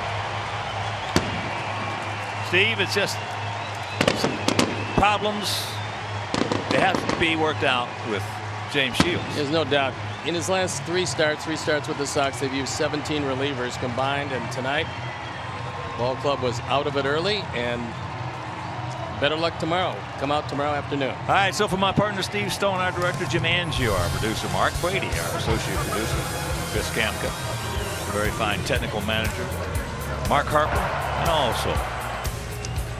Steve, it's just some problems that have to be worked out with James Shields. There's no doubt. In his last three starts with the Sox, they've used 17 relievers combined, and tonight ball club was out of it early, and better luck tomorrow. Come out tomorrow afternoon. All right, so for my partner Steve Stone, our director Jim Angio, our producer Mark Brady, our associate producer Chris Kamka, a very fine technical manager Mark Harper, and also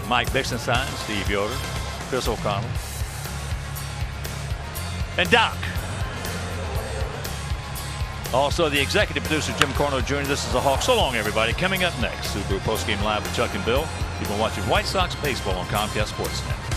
Mike Bixenstein, Steve Yoder, Chris O'Connell, and Doc. Also the executive producer Jim Corno Jr. This is the Hawk. So long, everybody. Coming up next, Subaru Postgame Live with Chuck and Bill. You've been watching White Sox baseball on Comcast Sportsnet.